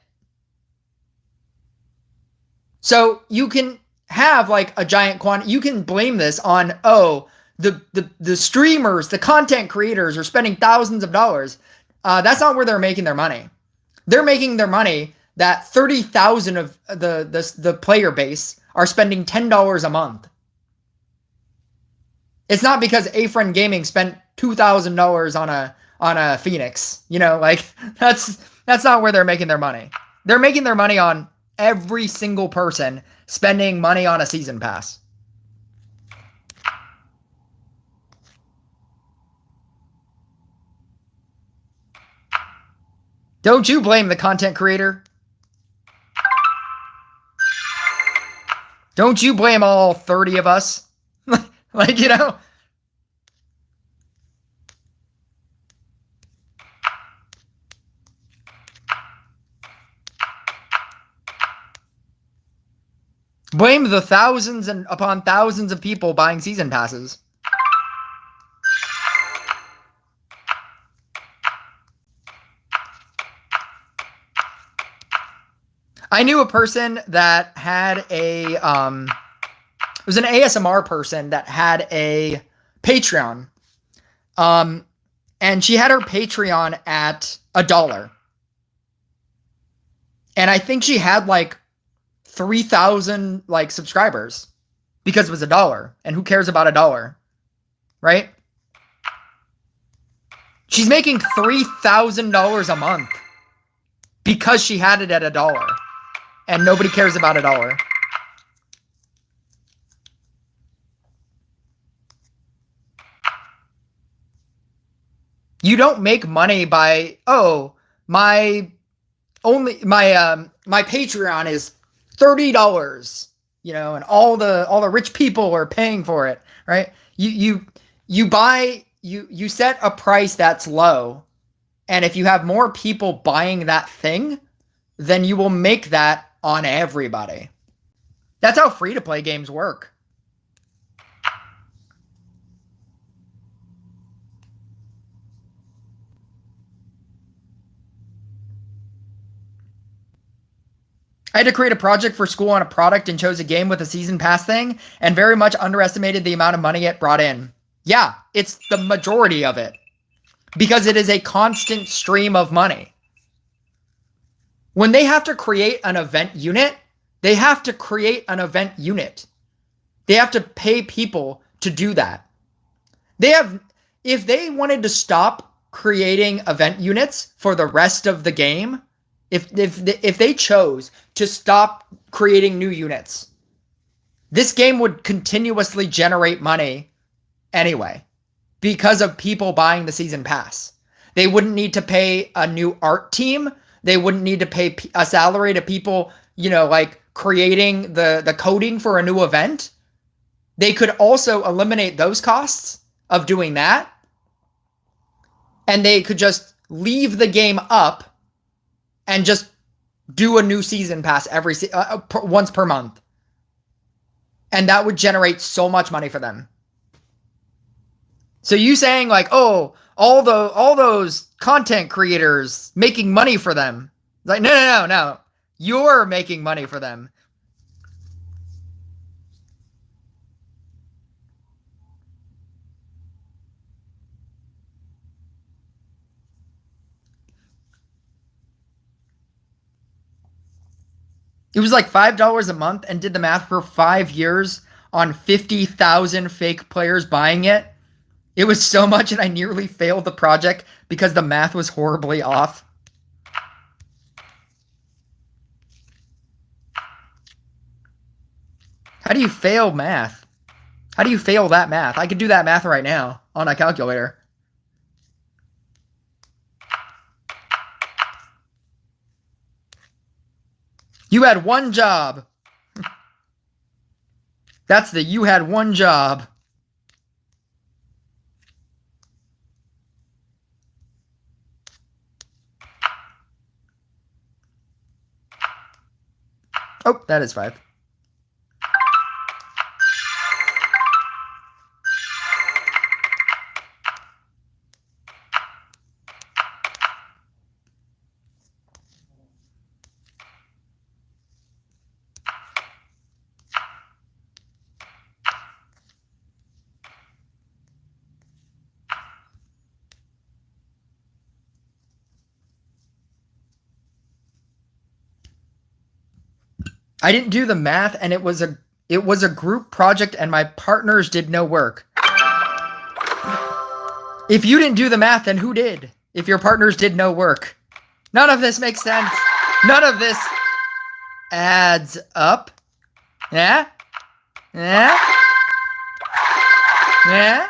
So you can have like a giant quantity. You can blame this on, oh, the streamers, the content creators are spending thousands of dollars. That's not where they're making their money. They're making their money that 30,000 of the player base are spending $10 a month. It's not because A-Friend Gaming spent $2,000 on a Phoenix. You know, like that's not where they're making their money. They're making their money on every single person spending money on a season pass. Don't you blame the content creator? Don't you blame all 30 of us? Like, you know? Blame the thousands and upon thousands of people buying season passes. I knew a person that had it was an ASMR person that had a Patreon. And she had her Patreon at $1. And I think she had like 3,000 like subscribers because it was $1. And who cares about $1? Right? She's making $3,000 a month because she had it at $1. And nobody cares about $1. You don't make money by, oh, my Patreon is $30, you know, and all the rich people are paying for it, right? You set a price that's low, and if you have more people buying that thing, then you will make that on everybody. That's how free-to-play games work. I had to create a project for school on a product and chose a game with a season pass thing and very much underestimated the amount of money it brought in. Yeah, it's the majority of it because it is a constant stream of money. When they have to create an event unit, they have to create an event unit. They have to pay people to do that. If they wanted to stop creating event units for the rest of the game, if they chose to stop creating new units, this game would continuously generate money anyway because of people buying the season pass. They wouldn't need to pay a new art team. They wouldn't need to pay a salary to people, you know, like creating the coding for a new event. They could also eliminate those costs of doing that. And they could just leave the game up and just do a new season pass once per month. And that would generate so much money for them. So you saying like, oh, all those content creators making money for them. Like, no. You're making money for them. It was like $5 a month and did the math for 5 years on 50,000 fake players buying it. It was so much and I nearly failed the project because the math was horribly off. How do you fail math? How do you fail that math? I could do that math right now on a calculator. You had one job. That's the you had one job. Oh, that is 5. I didn't do the math, and it was a group project, and my partners did no work. If you didn't do the math, then who did? If your partners did no work. None of this makes sense. None of this adds up. Yeah? Yeah? Yeah?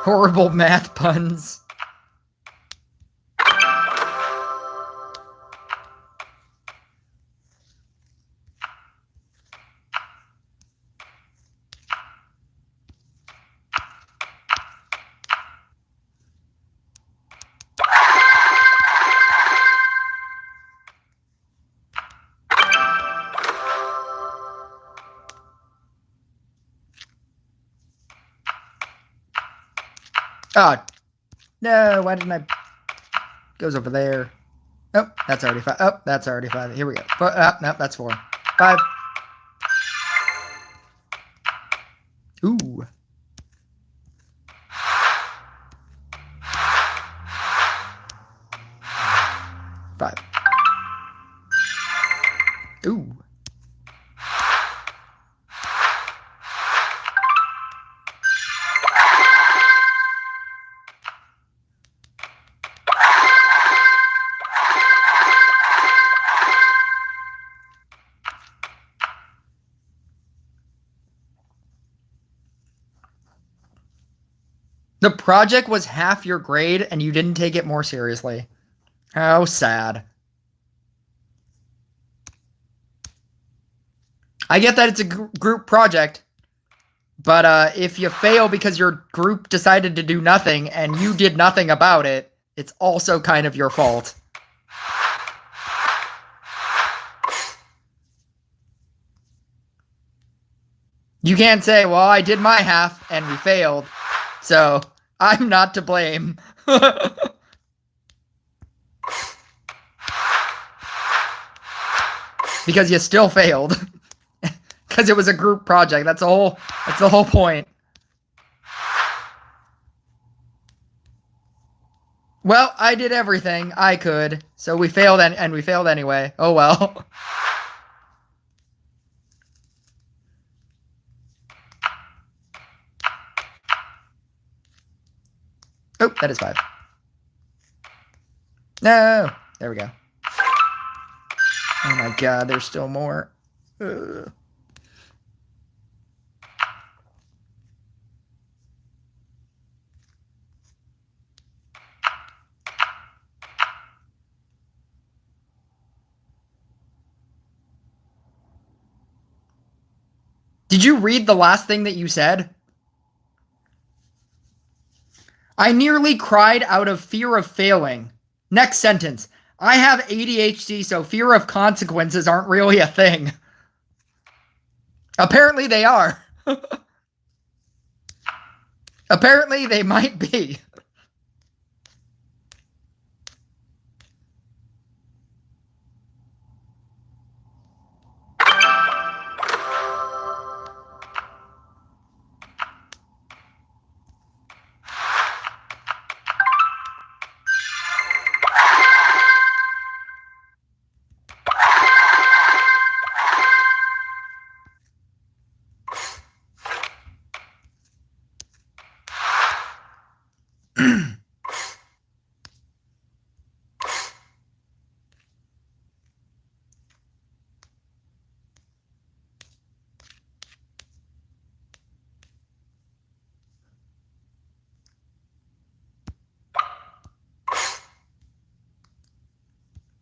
Horrible math puns. Oh, no, why didn't I? Goes over there. Oh, that's already 5. Oh, that's already 5. Here we go. No, that's 4. 5. Ooh. 5. Ooh. The project was half your grade and you didn't take it more seriously. How sad. I get that it's a group project, but if you fail because your group decided to do nothing and you did nothing about it, it's also kind of your fault. You can't say, well, I did my half and we failed, so I'm not to blame. Because you still failed. Because it was a group project. That's the whole point. Well, I did everything I could, so we failed and we failed anyway. Oh well. Oh, that is 5. No! There we go. Oh my god, there's still more. Ugh. Did you read the last thing that you said? I nearly cried out of fear of failing. Next sentence. I have ADHD, so fear of consequences aren't really a thing. Apparently they are. Apparently they might be.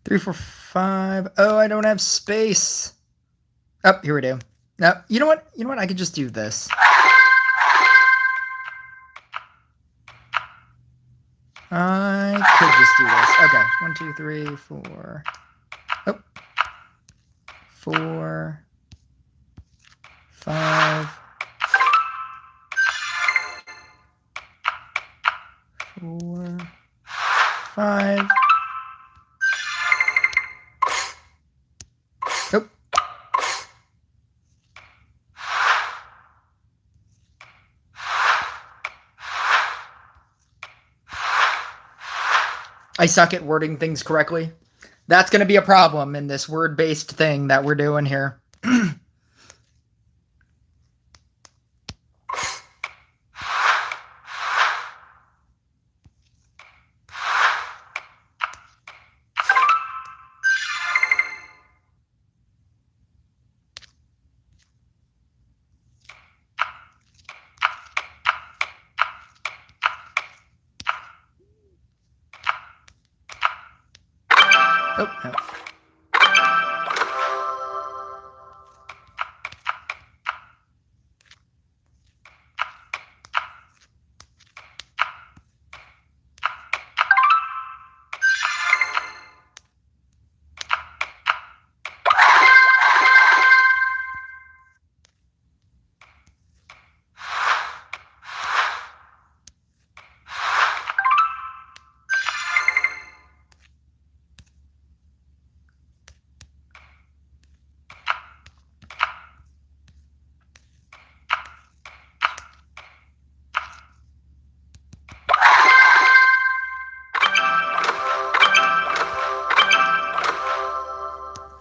Three, 4, 5. Oh, I don't have space. Oh, here we do. Now, you know what? You know what? I could just do this. I could just do this. Okay. 1, 2, 3, 4. Oh. 4, 5, 4, 5. Nope. I suck at wording things correctly. That's going to be a problem in this word-based thing that we're doing here. Oh, no.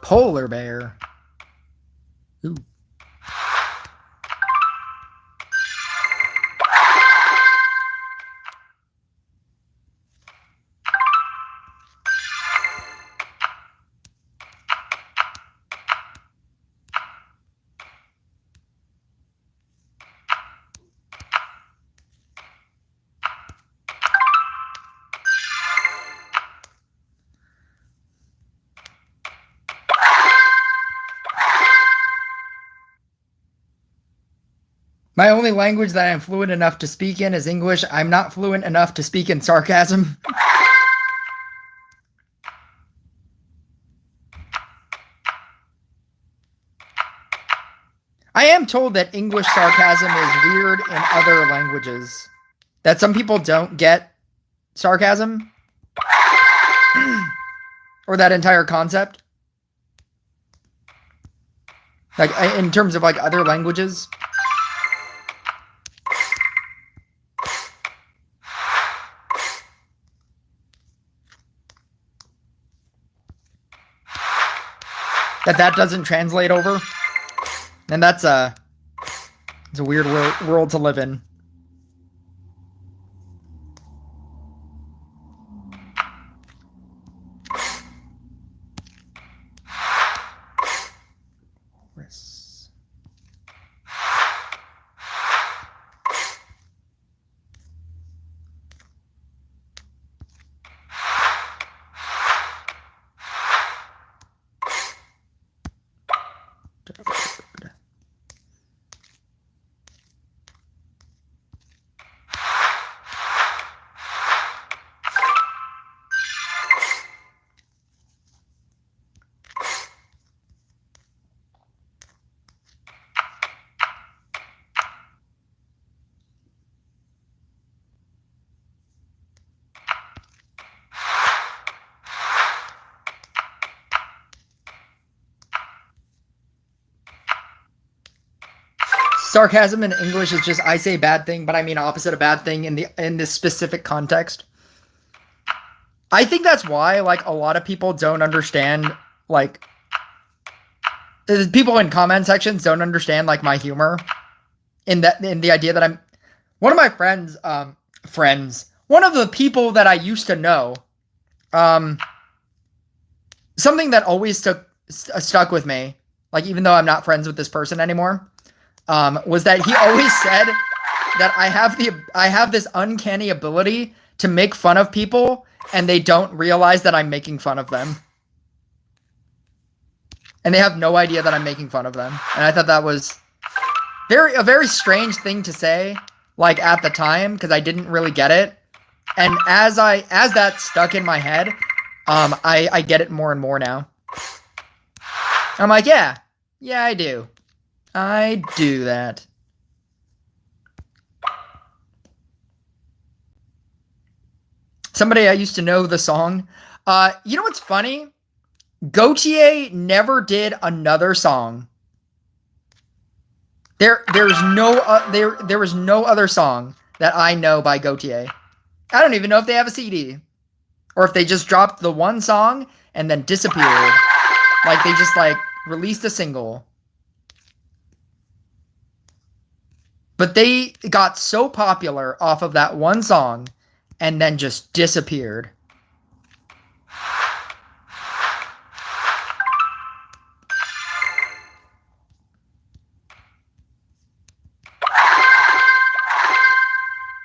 Polar bear. Ooh. My only language that I'm fluent enough to speak in is English. I'm not fluent enough to speak in sarcasm. I am told that English sarcasm is weird in other languages. That some people don't get sarcasm. Or that entire concept. Like, in terms of, like, other languages. That doesn't translate over. And it's a weird world to live in. Sarcasm in English is just, I say bad thing, but I mean opposite of bad thing in this specific context. I think that's why, like, a lot of people don't understand, like, people in comment sections don't understand, like, my humor in the idea that I'm one of my friends, one of the people that I used to know, something that always stuck with me, like, even though I'm not friends with this person anymore, was that he always said that I have this uncanny ability to make fun of people and they don't realize that I'm making fun of them. And they have no idea that I'm making fun of them. And I thought that was a very strange thing to say, like, at the time, because I didn't really get it. And as that stuck in my head, I get it more and more now. I'm like, yeah, I do. I do that. Somebody I used to know the song. You know what's funny? Gautier never did another song. There was no other song that I know by Gautier. I don't even know if they have a CD. Or if they just dropped the one song and then disappeared. Like they just like released a single. But they got so popular off of that one song and then just disappeared.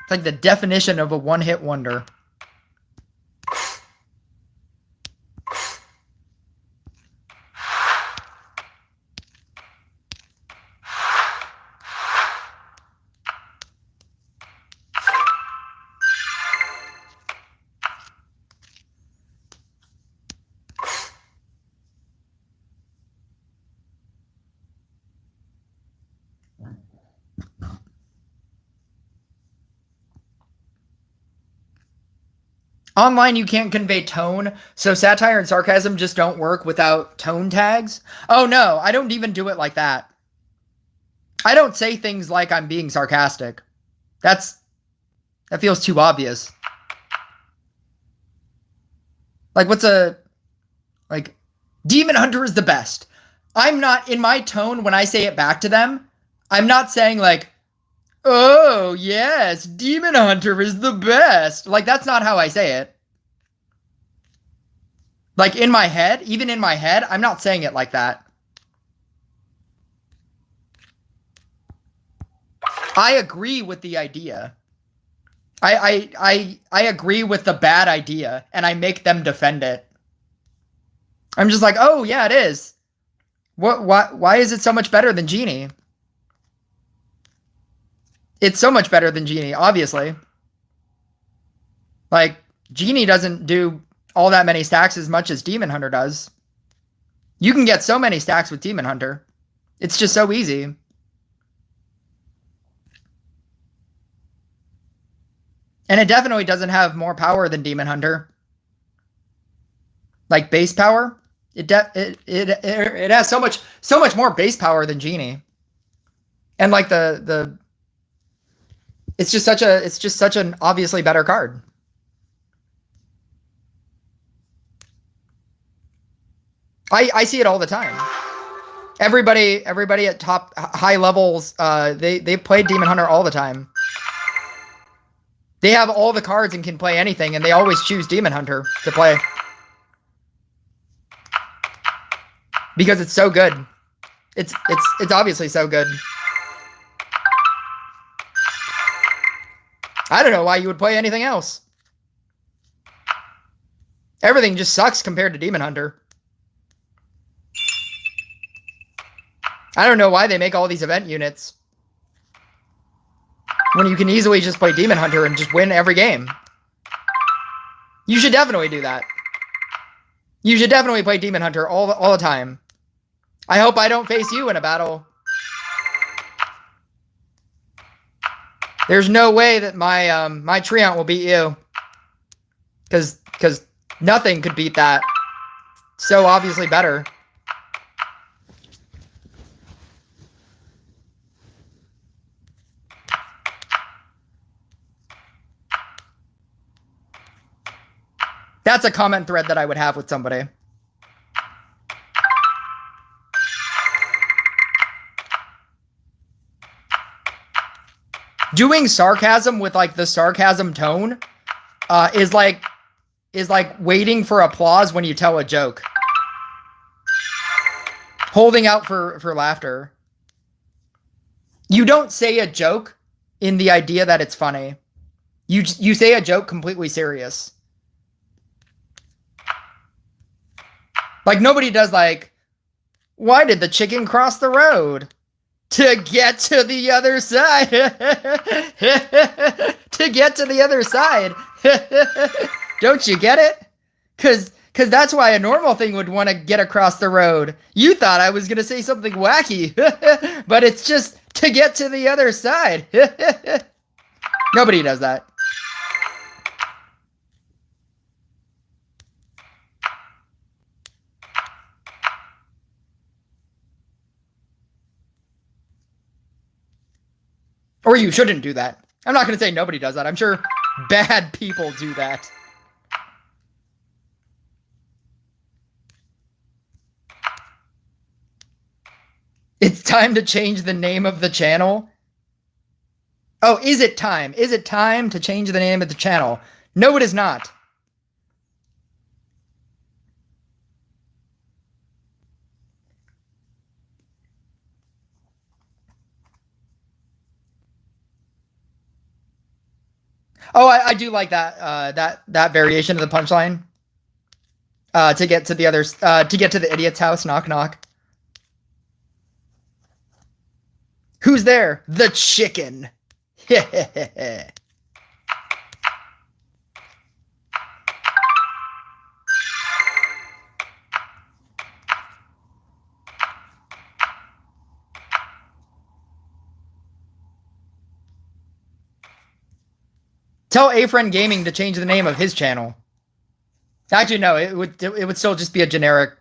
It's like the definition of a one-hit wonder. Online, you can't convey tone, so satire and sarcasm just don't work without tone tags. Oh no, I don't even do it like that. I don't say things like I'm being sarcastic. That feels too obvious. Like Demon Hunter is the best. I'm not, in my tone when I say it back to them, I'm not saying like, oh, yes, Demon Hunter is the best. Like, that's not how I say it. Like, in my head, even in my head, I'm not saying it like that. I agree with the idea. I agree with the bad idea, and I make them defend it. I'm just like, oh, yeah, it is. Why is it so much better than Genie? It's so much better than Genie, obviously. Like, Genie doesn't do all that many stacks as much as Demon Hunter does. You can get so many stacks with Demon Hunter. It's just so easy. And it definitely doesn't have more power than Demon Hunter. Like base power, it has so much more base power than Genie. And like it's just such an obviously better card. I see it all the time. Everybody at high levels, they play Demon Hunter all the time. They have all the cards and can play anything, and they always choose Demon Hunter to play. Because it's so good. It's obviously so good. I don't know why you would play anything else. Everything just sucks compared to Demon Hunter. I don't know why they make all these event units when you can easily just play Demon Hunter and just win every game. You should definitely do that. You should definitely play Demon Hunter all the time. I hope I don't face you in a battle. There's no way that my my Treant will beat you. Because nothing could beat that. So obviously better. That's a comment thread that I would have with somebody. Doing sarcasm with like the sarcasm tone is like waiting for applause when you tell a joke. Holding out for laughter. You don't say a joke in the idea that it's funny. You say a joke completely serious. Like nobody does like, why did the chicken cross the road? To get to the other side. To get to the other side. Don't you get it? Cause that's why a normal thing would want to get across the road. You thought I was gonna say something wacky. But it's just to get to the other side. Nobody does that. Or you shouldn't do that. I'm not going to say nobody does that. I'm sure bad people do that. It's time to change the name of the channel. Oh, is it time? Is it time to change the name of the channel? No, it is not. Oh, I do like that that variation of the punchline. To get to the others, to get to the idiot's house. Knock knock. Who's there? The chicken. Tell A-Friend Gaming to change the name of his channel. Actually, no, it would still just be a generic.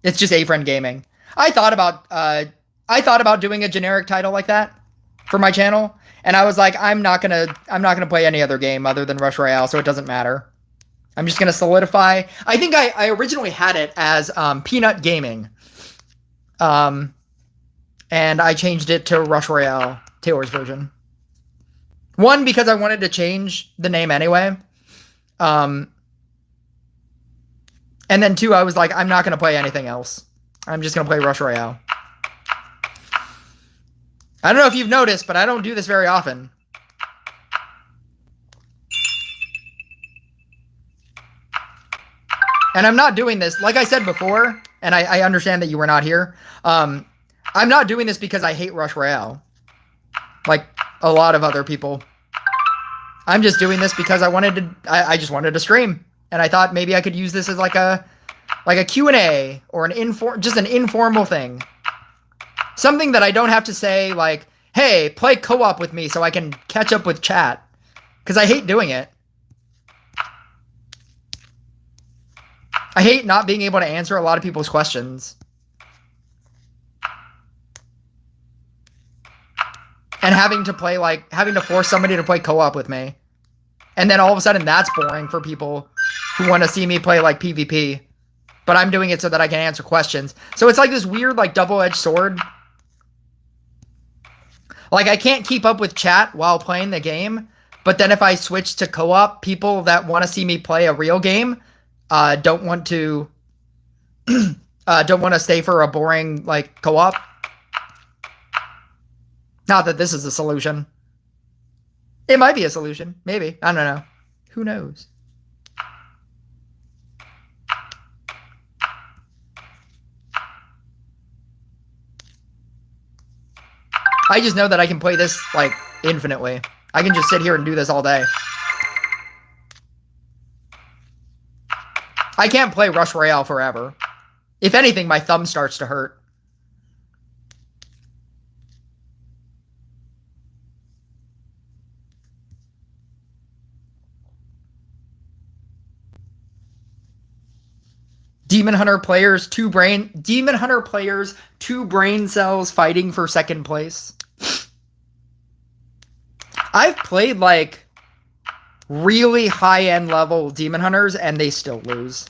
It's just A-Friend Gaming. I thought about doing a generic title like that for my channel, and I was like, I'm not gonna play any other game other than Rush Royale, so it doesn't matter. I'm just gonna solidify. I think I originally had it as Peanut Gaming, and I changed it to Rush Royale, Taylor's version. One, because I wanted to change the name anyway. And then two, I was like, I'm not going to play anything else. I'm just going to play Rush Royale. I don't know if you've noticed, but I don't do this very often. And I'm not doing this, like I said before, and I understand that you were not here. I'm not doing this because I hate Rush Royale. Like a lot of other people. I'm just doing this because I just wanted to stream. And I thought maybe I could use this as like a Q&A or just an informal thing. Something that I don't have to say like, hey, play co-op with me so I can catch up with chat. Because I hate doing it. I hate not being able to answer a lot of people's questions. And having to force somebody to play co-op with me. And then all of a sudden that's boring for people who want to see me play like PvP. But I'm doing it so that I can answer questions. So it's like this weird like double-edged sword. Like I can't keep up with chat while playing the game. But then if I switch to co-op, people that want to see me play a real game don't want to stay for a boring like co-op. Not that this is a solution. It might be a solution. Maybe. I don't know. Who knows? I just know that I can play this, like, infinitely. I can just sit here and do this all day. I can't play Rush Royale forever. If anything, my thumb starts to hurt. Demon Hunter players, two brain cells fighting for second place. I've played like really high-end level Demon Hunters and they still lose.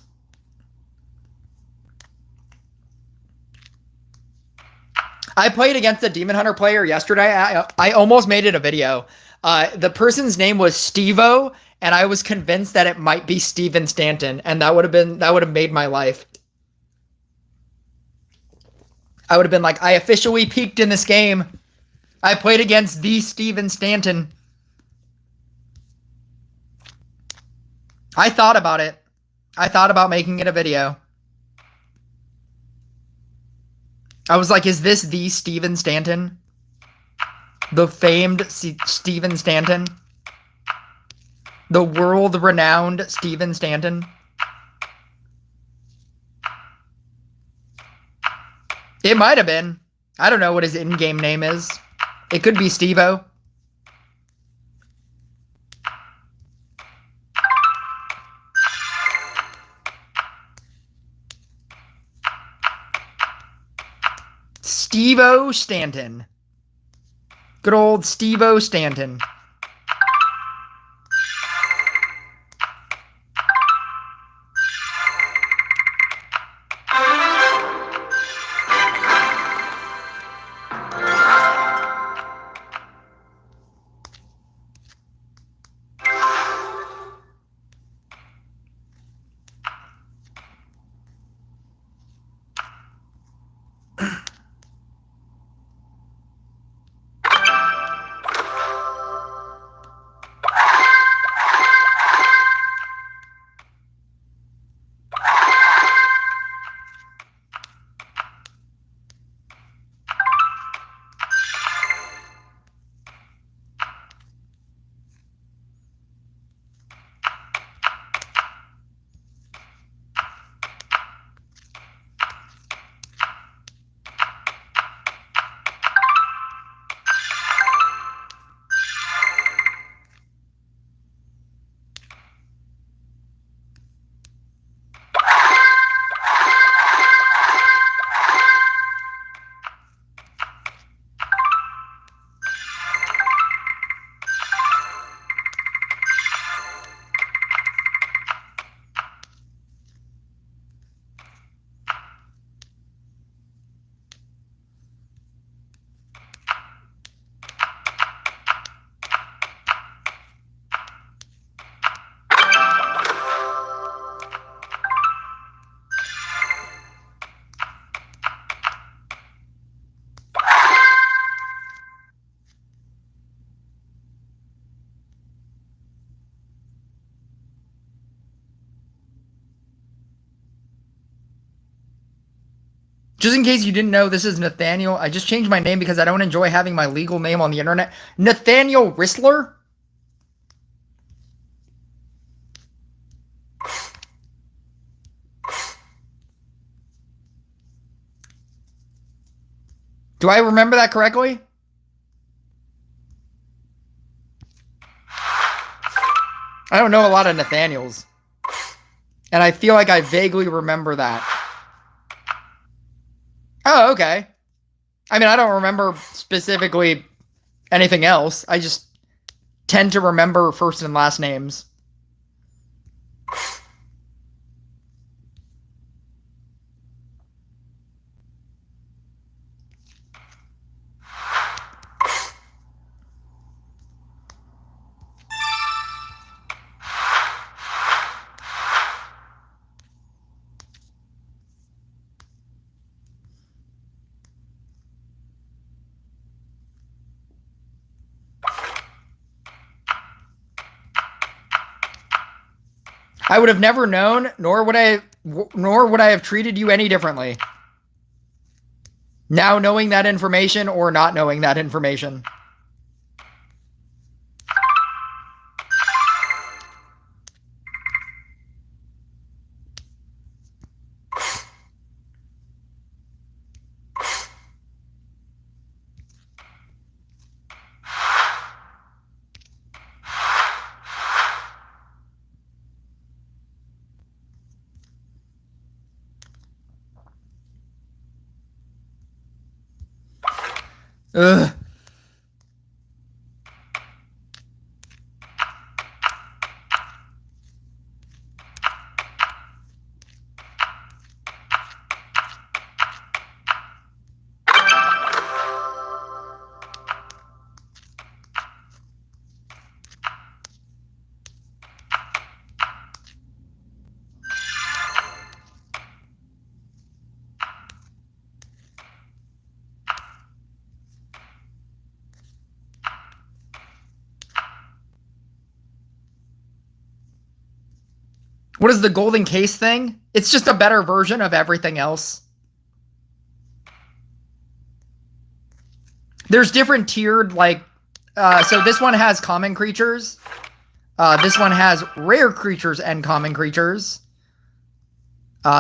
I played against a Demon Hunter player yesterday. I almost made it a video. The person's name was Stevo, and I was convinced that it might be Steven Stanton, and that would have made my life. I would have been like, I officially peaked in this game. I played against the Steven Stanton. I thought about it. I thought about making it a video. I was like, is this the Steven Stanton? The famed Steven Stanton? The world-renowned Steven Stanton? It might have been. I don't know what his in-game name is. It could be Stevo. Stevo Stanton. Good old Steve-O Stanton. Just in case you didn't know, this is Nathaniel. I just changed my name because I don't enjoy having my legal name on the internet. Nathaniel Rissler? Do I remember that correctly? I don't know a lot of Nathaniels. And I feel like I vaguely remember that. Oh, okay. I mean, I don't remember specifically anything else. I just tend to remember first and last names. I would have never known, nor would I have treated you any differently. Now knowing that information or not knowing that information. Ugh. What is the golden case thing? It's just a better version of everything else. There's different tiered, like, so this one has common creatures. This one has rare creatures and common creatures.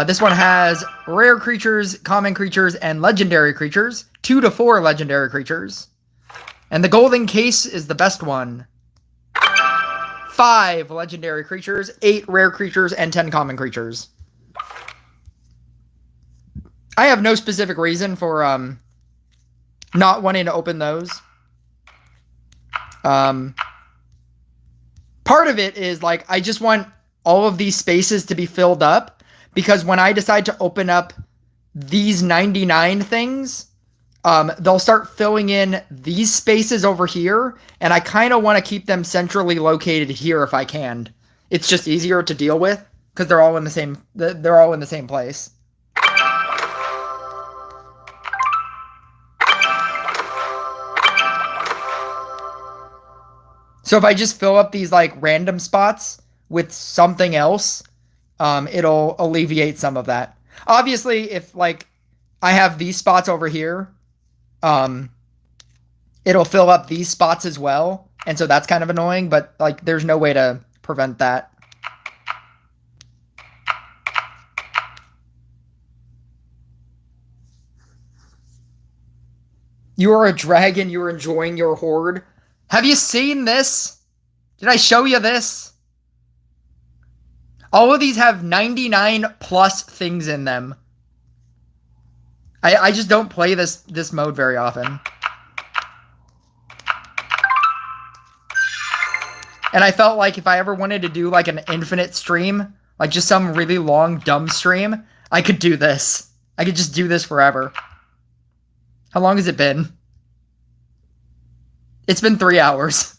This one has rare creatures, common creatures, and legendary creatures. 2 to 4 legendary creatures. And the golden case is the best one. 5 legendary creatures, 8 rare creatures, and 10 common creatures. I have no specific reason for not wanting to open those. Um, part of it is like I just want all of these spaces to be filled up because when I decide to open up these 99 things, they'll start filling in these spaces over here, and I kind of want to keep them centrally located here if I can. It's just easier to deal with because they're all in the same. They're all in the same place. So if I just fill up these like random spots with something else, it'll alleviate some of that. Obviously, if like I have these spots over here, it'll fill up these spots as well. And so that's kind of annoying, but like there's no way to prevent that. You are a dragon, you're enjoying your horde. Have you seen this? Did I show you this? All of these have 99 plus things in them. I just don't play this mode very often. And I felt like if I ever wanted to do like an infinite stream, like just some really long, dumb stream, I could do this. I could just do this forever. How long has it been? It's been 3 hours.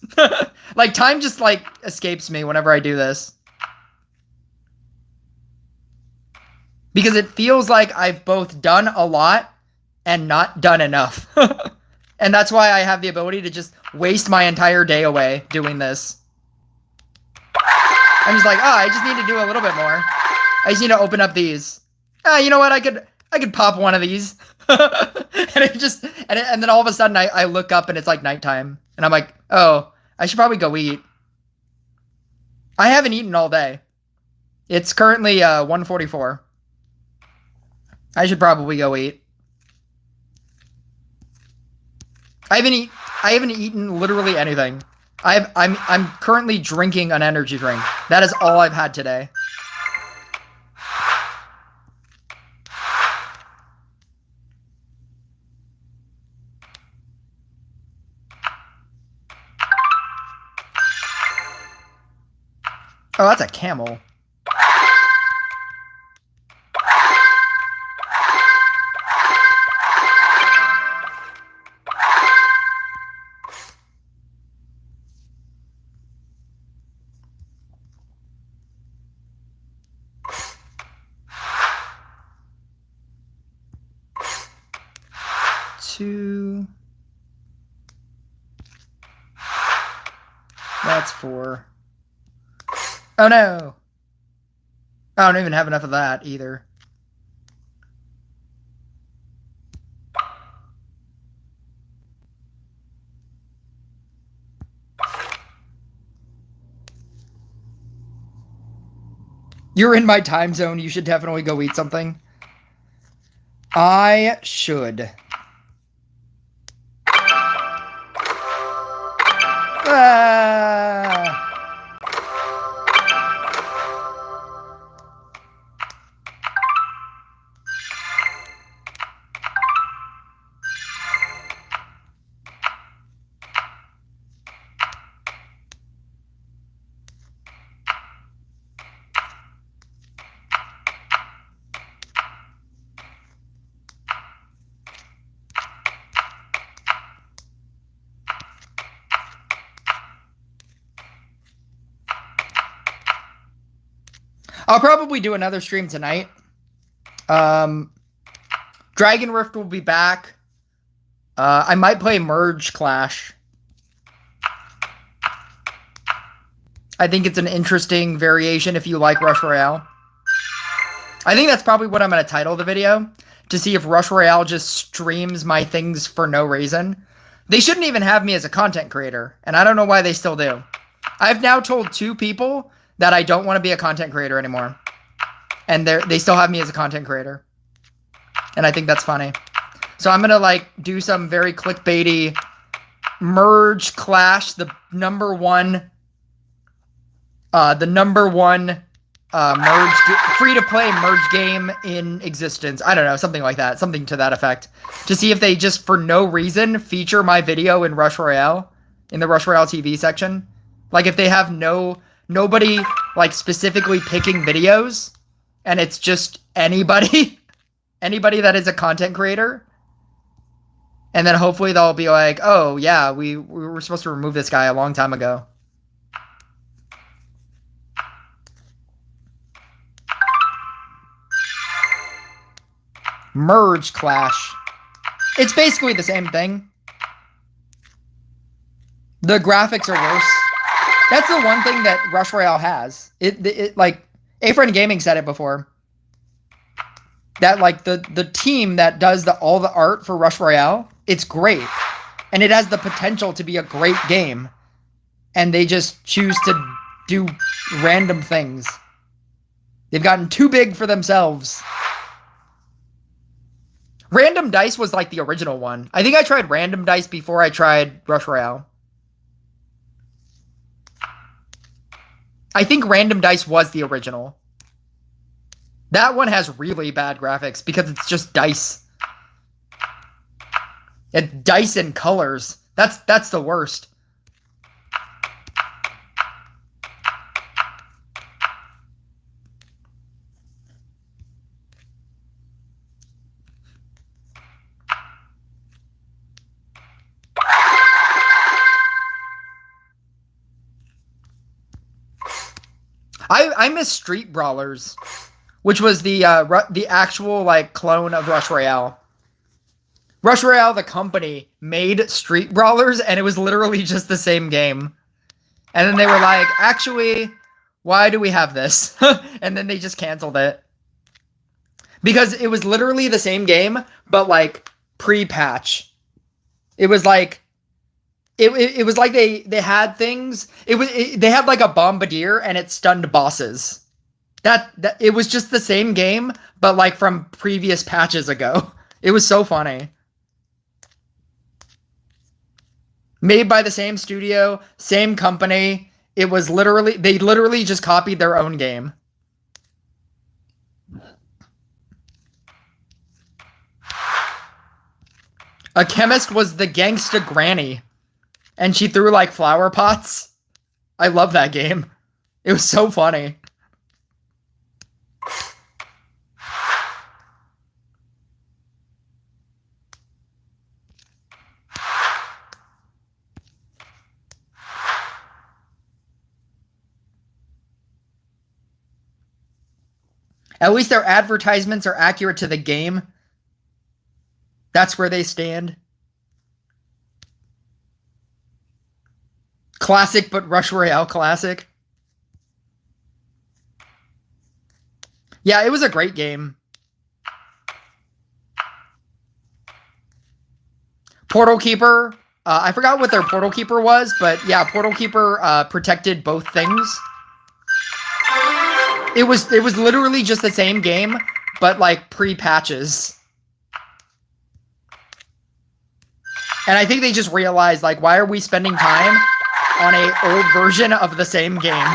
Like, time just, like, escapes me whenever I do this. Because it feels like I've both done a lot and not done enough. And that's why I have the ability to just waste my entire day away doing this. I'm just like, I just need to do a little bit more. I just need to open up these. You know what? I could pop one of these. And it just and then all of a sudden I look up and it's like nighttime and I'm like, oh, I should probably go eat. I haven't eaten all day. It's currently 1:44. I should probably go eat. I haven't eaten literally anything. I'm currently drinking an energy drink. That is all I've had today. Oh, that's a camel. Two. That's 4. Oh no! I don't even have enough of that either. You're in my time zone. You should definitely go eat something. I should. I'll probably do another stream tonight. Dragon Rift will be back. I might play Merge Clash. I think it's an interesting variation if you like Rush Royale. I think that's probably what I'm going to title the video, to see if Rush Royale just streams my things for no reason. They shouldn't even have me as a content creator, and I don't know why they still do. I've now told 2 people that I don't want to be a content creator anymore. And they still have me as a content creator. And I think that's funny. So I'm going to like do some very clickbaity Merge Clash, the number one merge free-to-play merge game in existence. I don't know, something like that. Something to that effect. To see if they just, for no reason, feature my video in Rush Royale. in the Rush Royale TV section. Like if they have nobody like specifically picking videos and it's just anybody anybody that is a content creator. And then hopefully they'll be like, "Oh, yeah, we were supposed to remove this guy a long time ago." Merge Clash. It's basically the same thing. The graphics are worse. That's the one thing that Rush Royale has. It like A-Friend Gaming said it before. That like the team that does all the art for Rush Royale, it's great. And it has the potential to be a great game. And they just choose to do random things. They've gotten too big for themselves. Random Dice was like the original one. I think I tried Random Dice before I tried Rush Royale. I think Random Dice was the original. That one has really bad graphics because it's just dice. It's dice and colors. That's the worst. I miss Street Brawlers, which was the actual like clone of Rush Royale. Rush Royale, the company, made Street Brawlers, and it was literally just the same game. And then they were like, actually, why do we have this? And then they just canceled it. Because it was literally the same game, but like pre-patch. It was like it was like they had things. They had like a bombardier and it stunned bosses. That it was just the same game, but like from previous patches ago. It was so funny. Made by the same studio, same company. It was literally they literally just copied their own game. A chemist was the gangsta granny. And she threw like flower pots. I love that game. It was so funny. At least their advertisements are accurate to the game. That's where they stand. Classic, but Rush Royale classic. Yeah, it was a great game. Portal Keeper. I forgot what their Portal Keeper was, but yeah, Portal Keeper protected both things. It was literally just the same game, but like pre-patches. And I think they just realized, like, why are we spending time on an old version of the same game?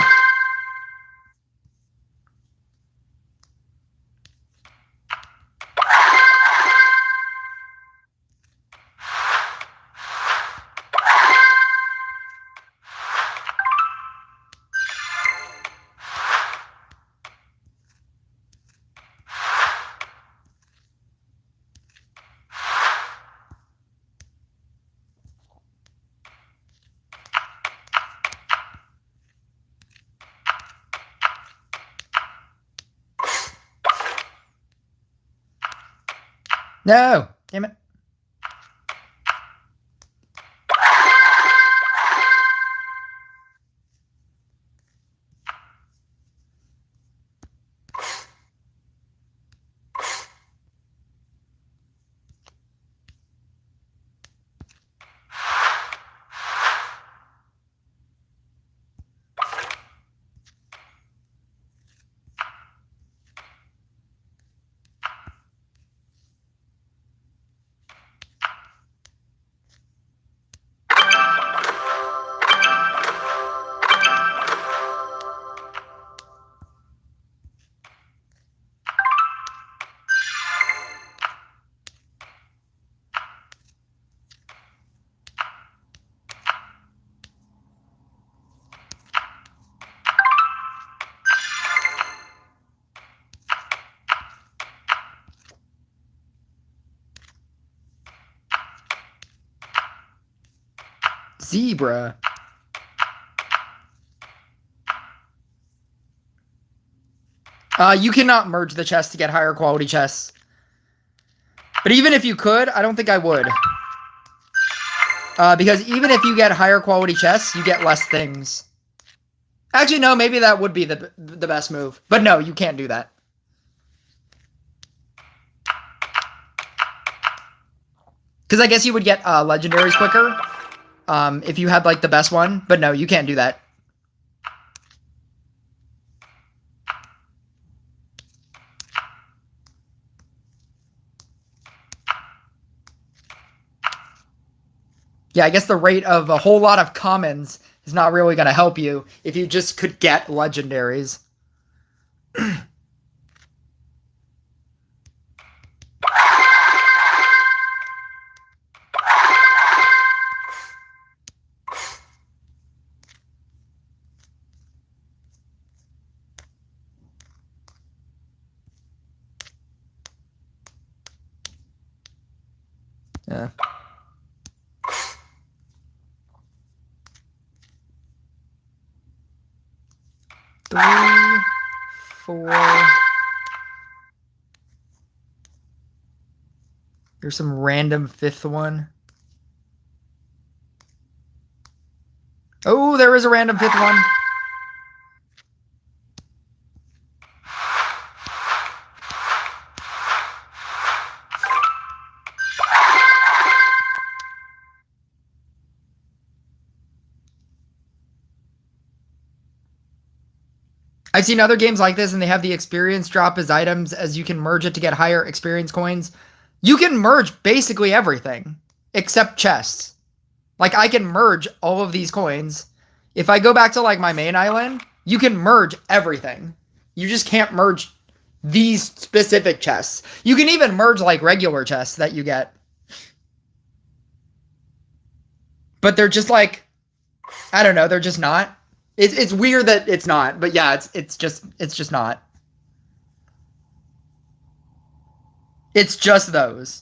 No, damn it. Zebra. You cannot merge the chests to get higher quality chests. But even if you could, I don't think I would. Because even if you get higher quality chests, you get less things. Actually, no, maybe that would be the best move. But no, you can't do that. Because I guess you would get legendaries quicker if you had like the best one. But no, you can't do that. Yeah, I guess the rate of a whole lot of commons is not really going to help you if you just could get legendaries. Yeah. Three, four. There's some random fifth one. Oh, there is a random fifth one. I've seen other games like this, and they have the experience drop as items as you can merge it to get higher experience coins. You can merge basically everything except chests. Like, I can merge all of these coins. If I go back to, like, my main island, you can merge everything. You just can't merge these specific chests. You can even merge, like, regular chests that you get. But they're just, like, I don't know, they're just not. It's weird that it's not, but yeah, it's just not. It's just those.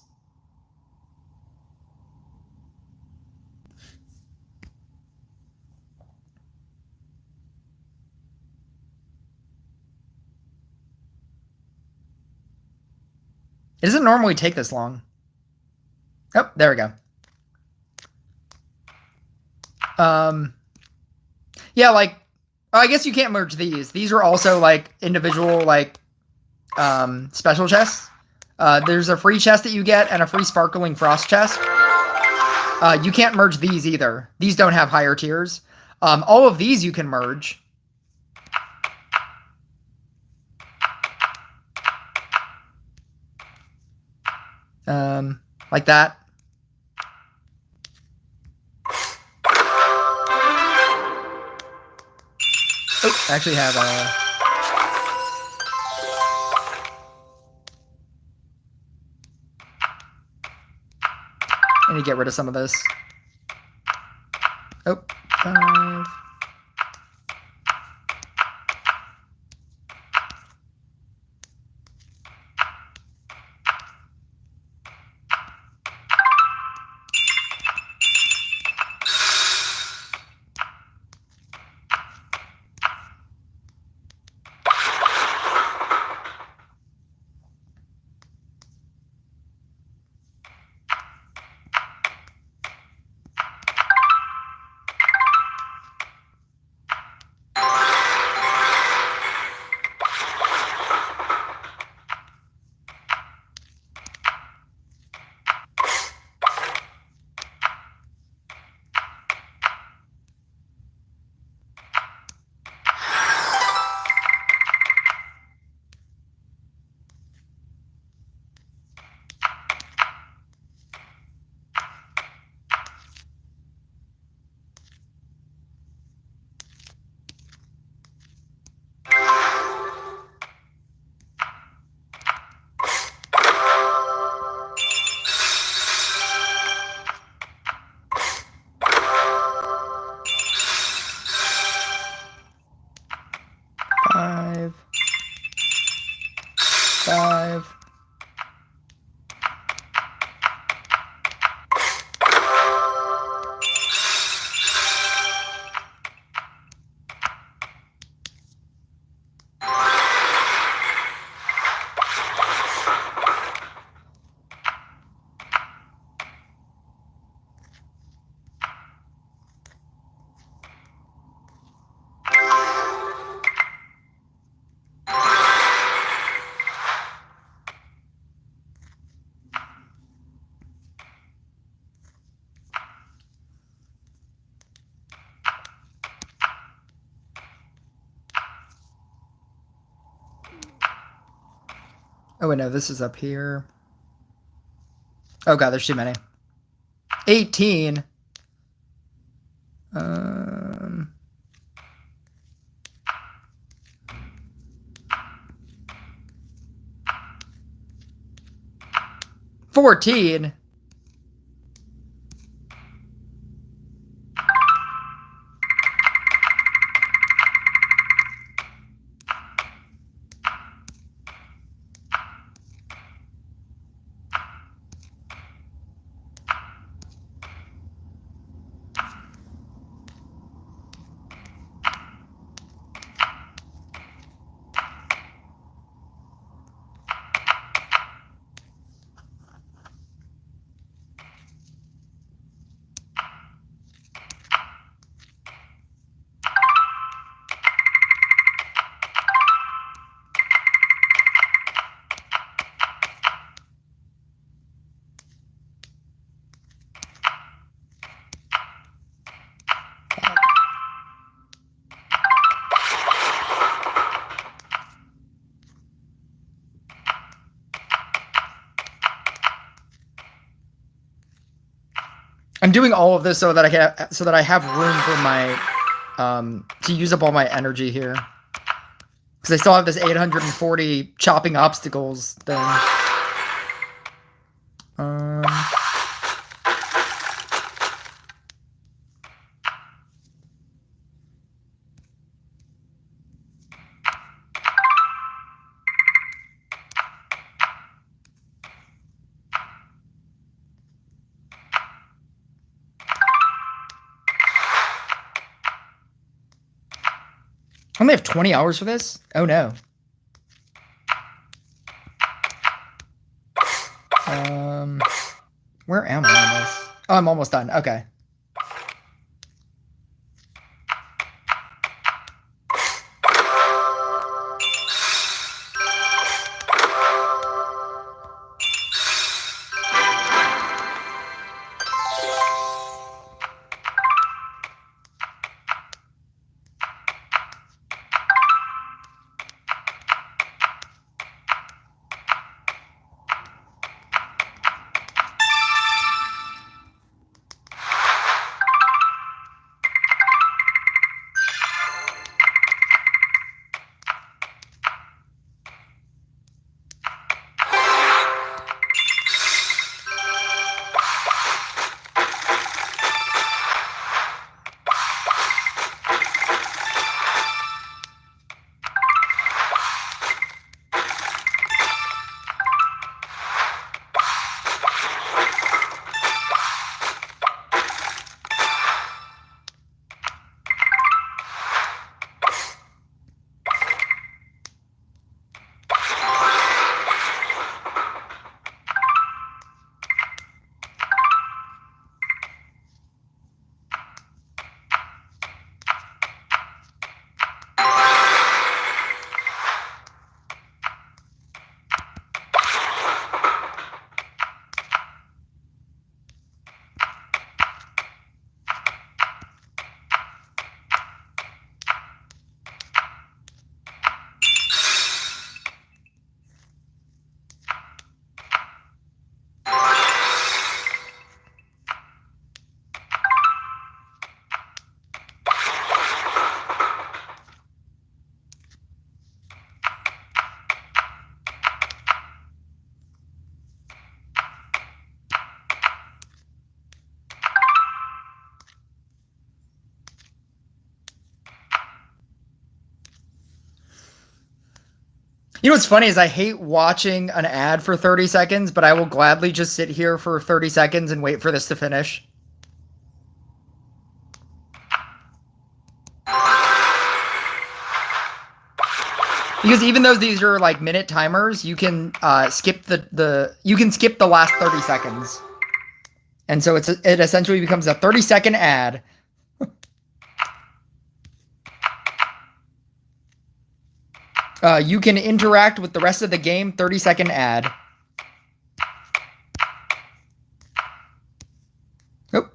It doesn't normally take this long. Oh, there we go. Yeah, like, I guess you can't merge these. These are also, like, individual, like, special chests. There's a free chest that you get and a free Sparkling Frost chest. You can't merge these either. These don't have higher tiers. All of these you can merge. Like that. Oh, I actually have I need to get rid of some of this. Oh, 5. Oh, wait, no, this is up here. Oh, God, there's too many. 18. Um... 14. I'm doing all of this so that I have room for my to use up all my energy here. Because I still have this 840 chopping obstacles thing. I only have 20 hours for this? Oh no. Where am I on this? Oh, I'm almost done. Okay. You know what's funny is I hate watching an ad for 30 seconds, but I will gladly just sit here for 30 seconds and wait for this to finish. Because even though these are like minute timers, you can skip the last 30 seconds. And so it essentially becomes a 30-second ad. You can interact with the rest of the game, 30-second ad. Oh.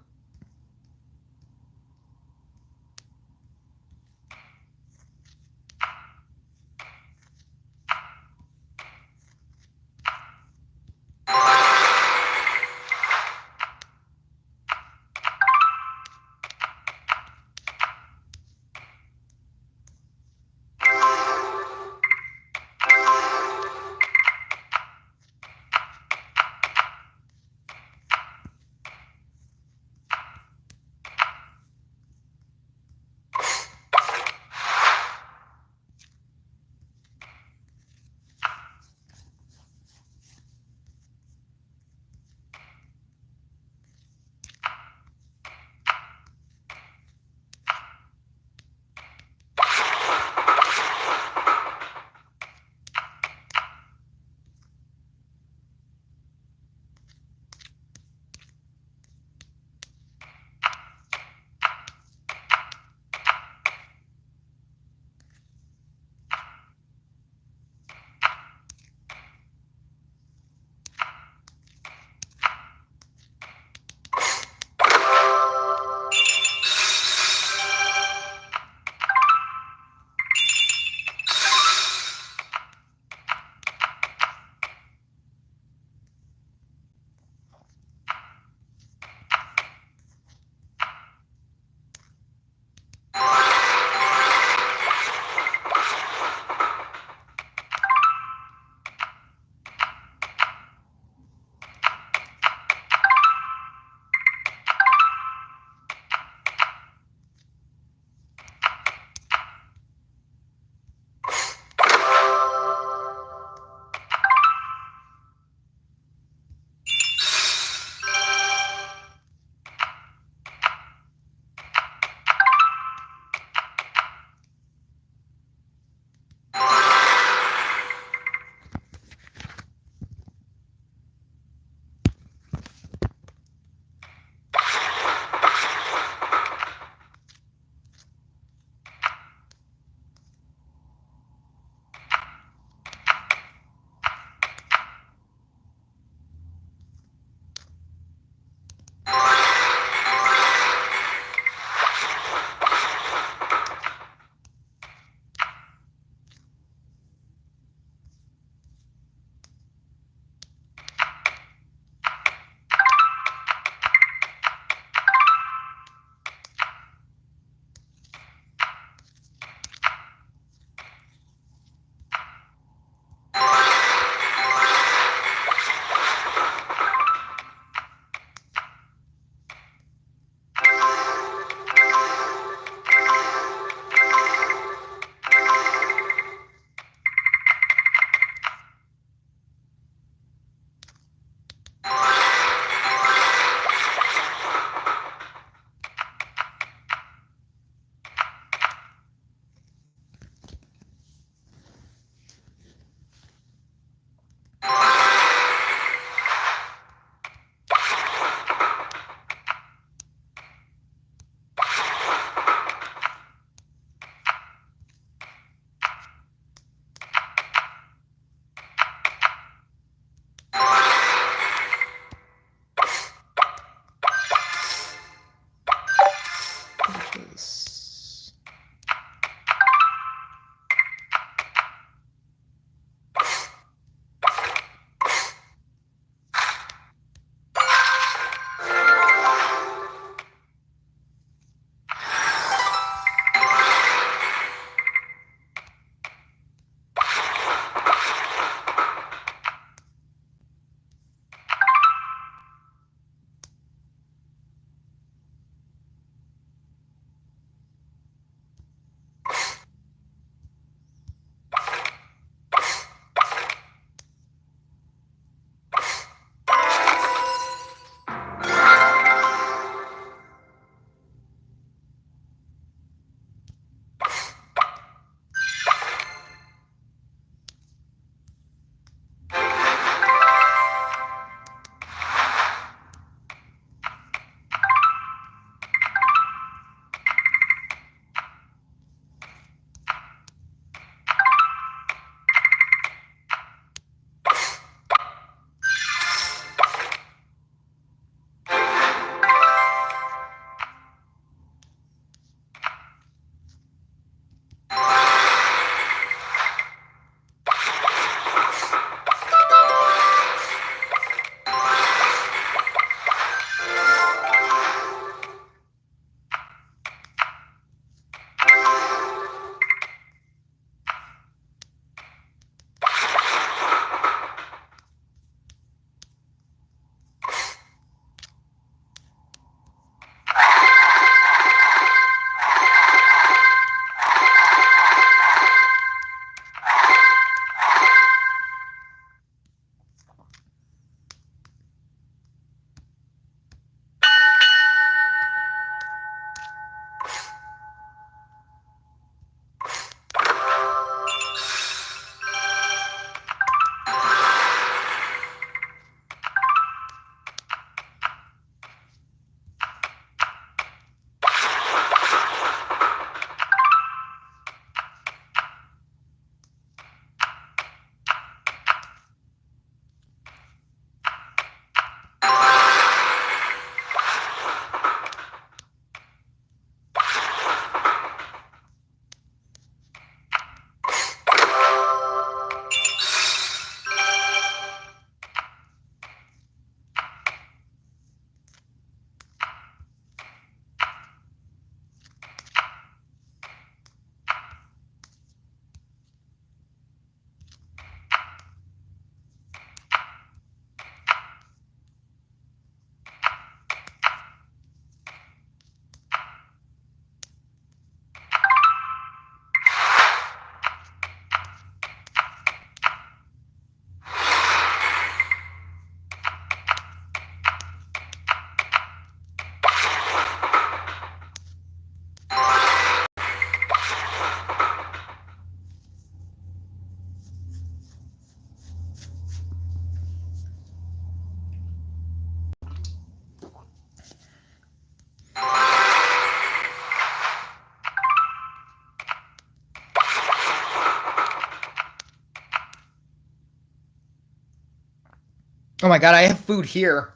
Oh my god, I have food here.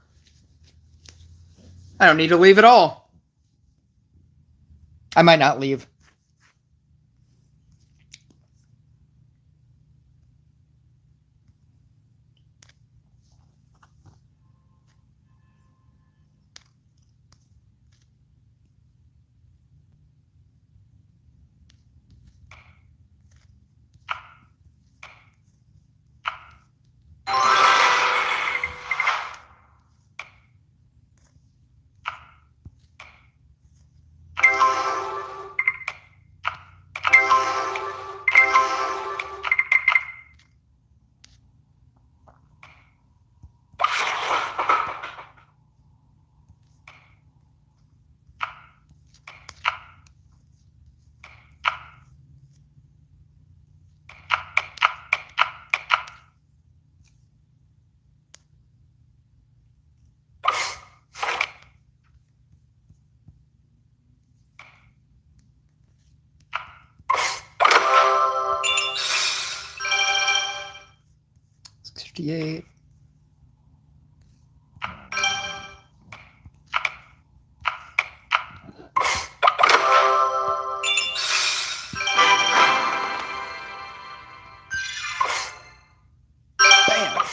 I don't need to leave at all. I might not leave. $6.58. Bam.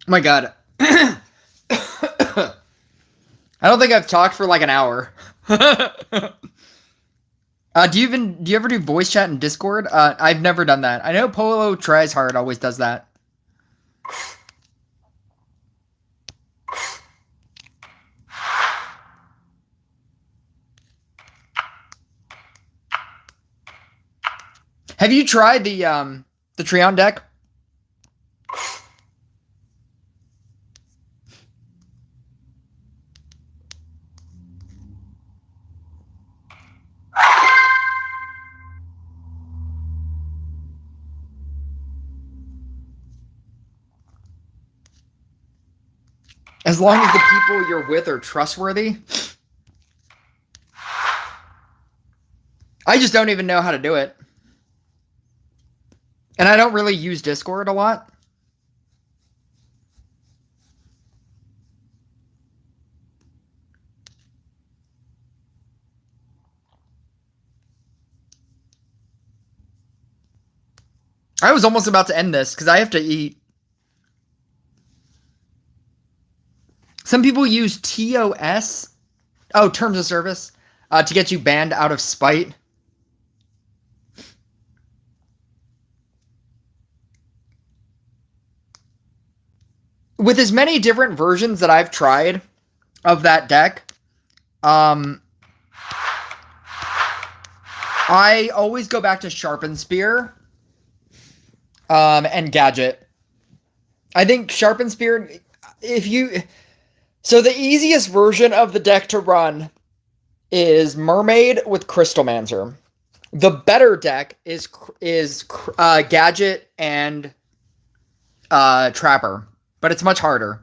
my god. I don't think I've talked for like an hour. Do you ever do voice chat in Discord? I've never done that. I know Polo Tries Hard always does that. Have you tried the Treant deck? As long as the people you're with are trustworthy. I just don't even know how to do it. And I don't really use Discord a lot. I was almost about to end this because I have to eat. Some people use TOS, Terms of Service, to get you banned out of spite. With as many different versions that I've tried of that deck, I always go back to Sharpen Spear and Gadget. I think Sharpen Spear, so the easiest version of the deck to run is Mermaid with Crystalmancer. The better deck is Gadget and Trapper, but it's much harder.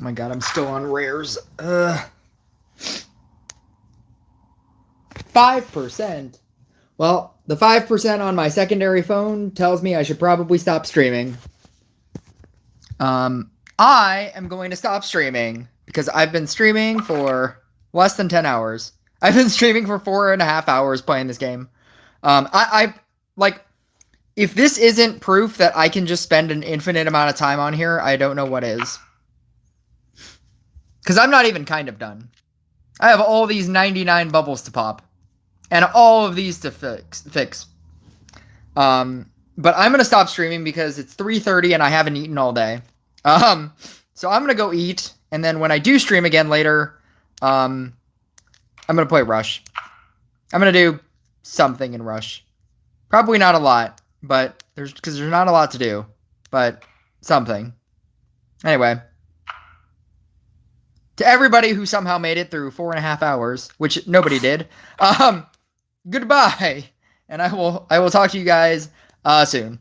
Oh my god, I'm still on rares. 5%. Well, the 5% on my secondary phone tells me I should probably stop streaming. I am going to stop streaming because I've been streaming for less than 10 hours. I've been streaming for 4.5 hours playing this game. I like, if this isn't proof that I can just spend an infinite amount of time on here, I don't know what is. Because I'm not even kind of done. I have all these 99 bubbles to pop. And all of these to fix. But I'm going to stop streaming because it's 3:30 and I haven't eaten all day. So I'm going to go eat. And then when I do stream again later, I'm going to play Rush. I'm going to do something in Rush. Probably not a lot, but because there's not a lot to do. But something. Anyway. To everybody who somehow made it through 4.5 hours, which nobody did, goodbye, and I will talk to you guys soon.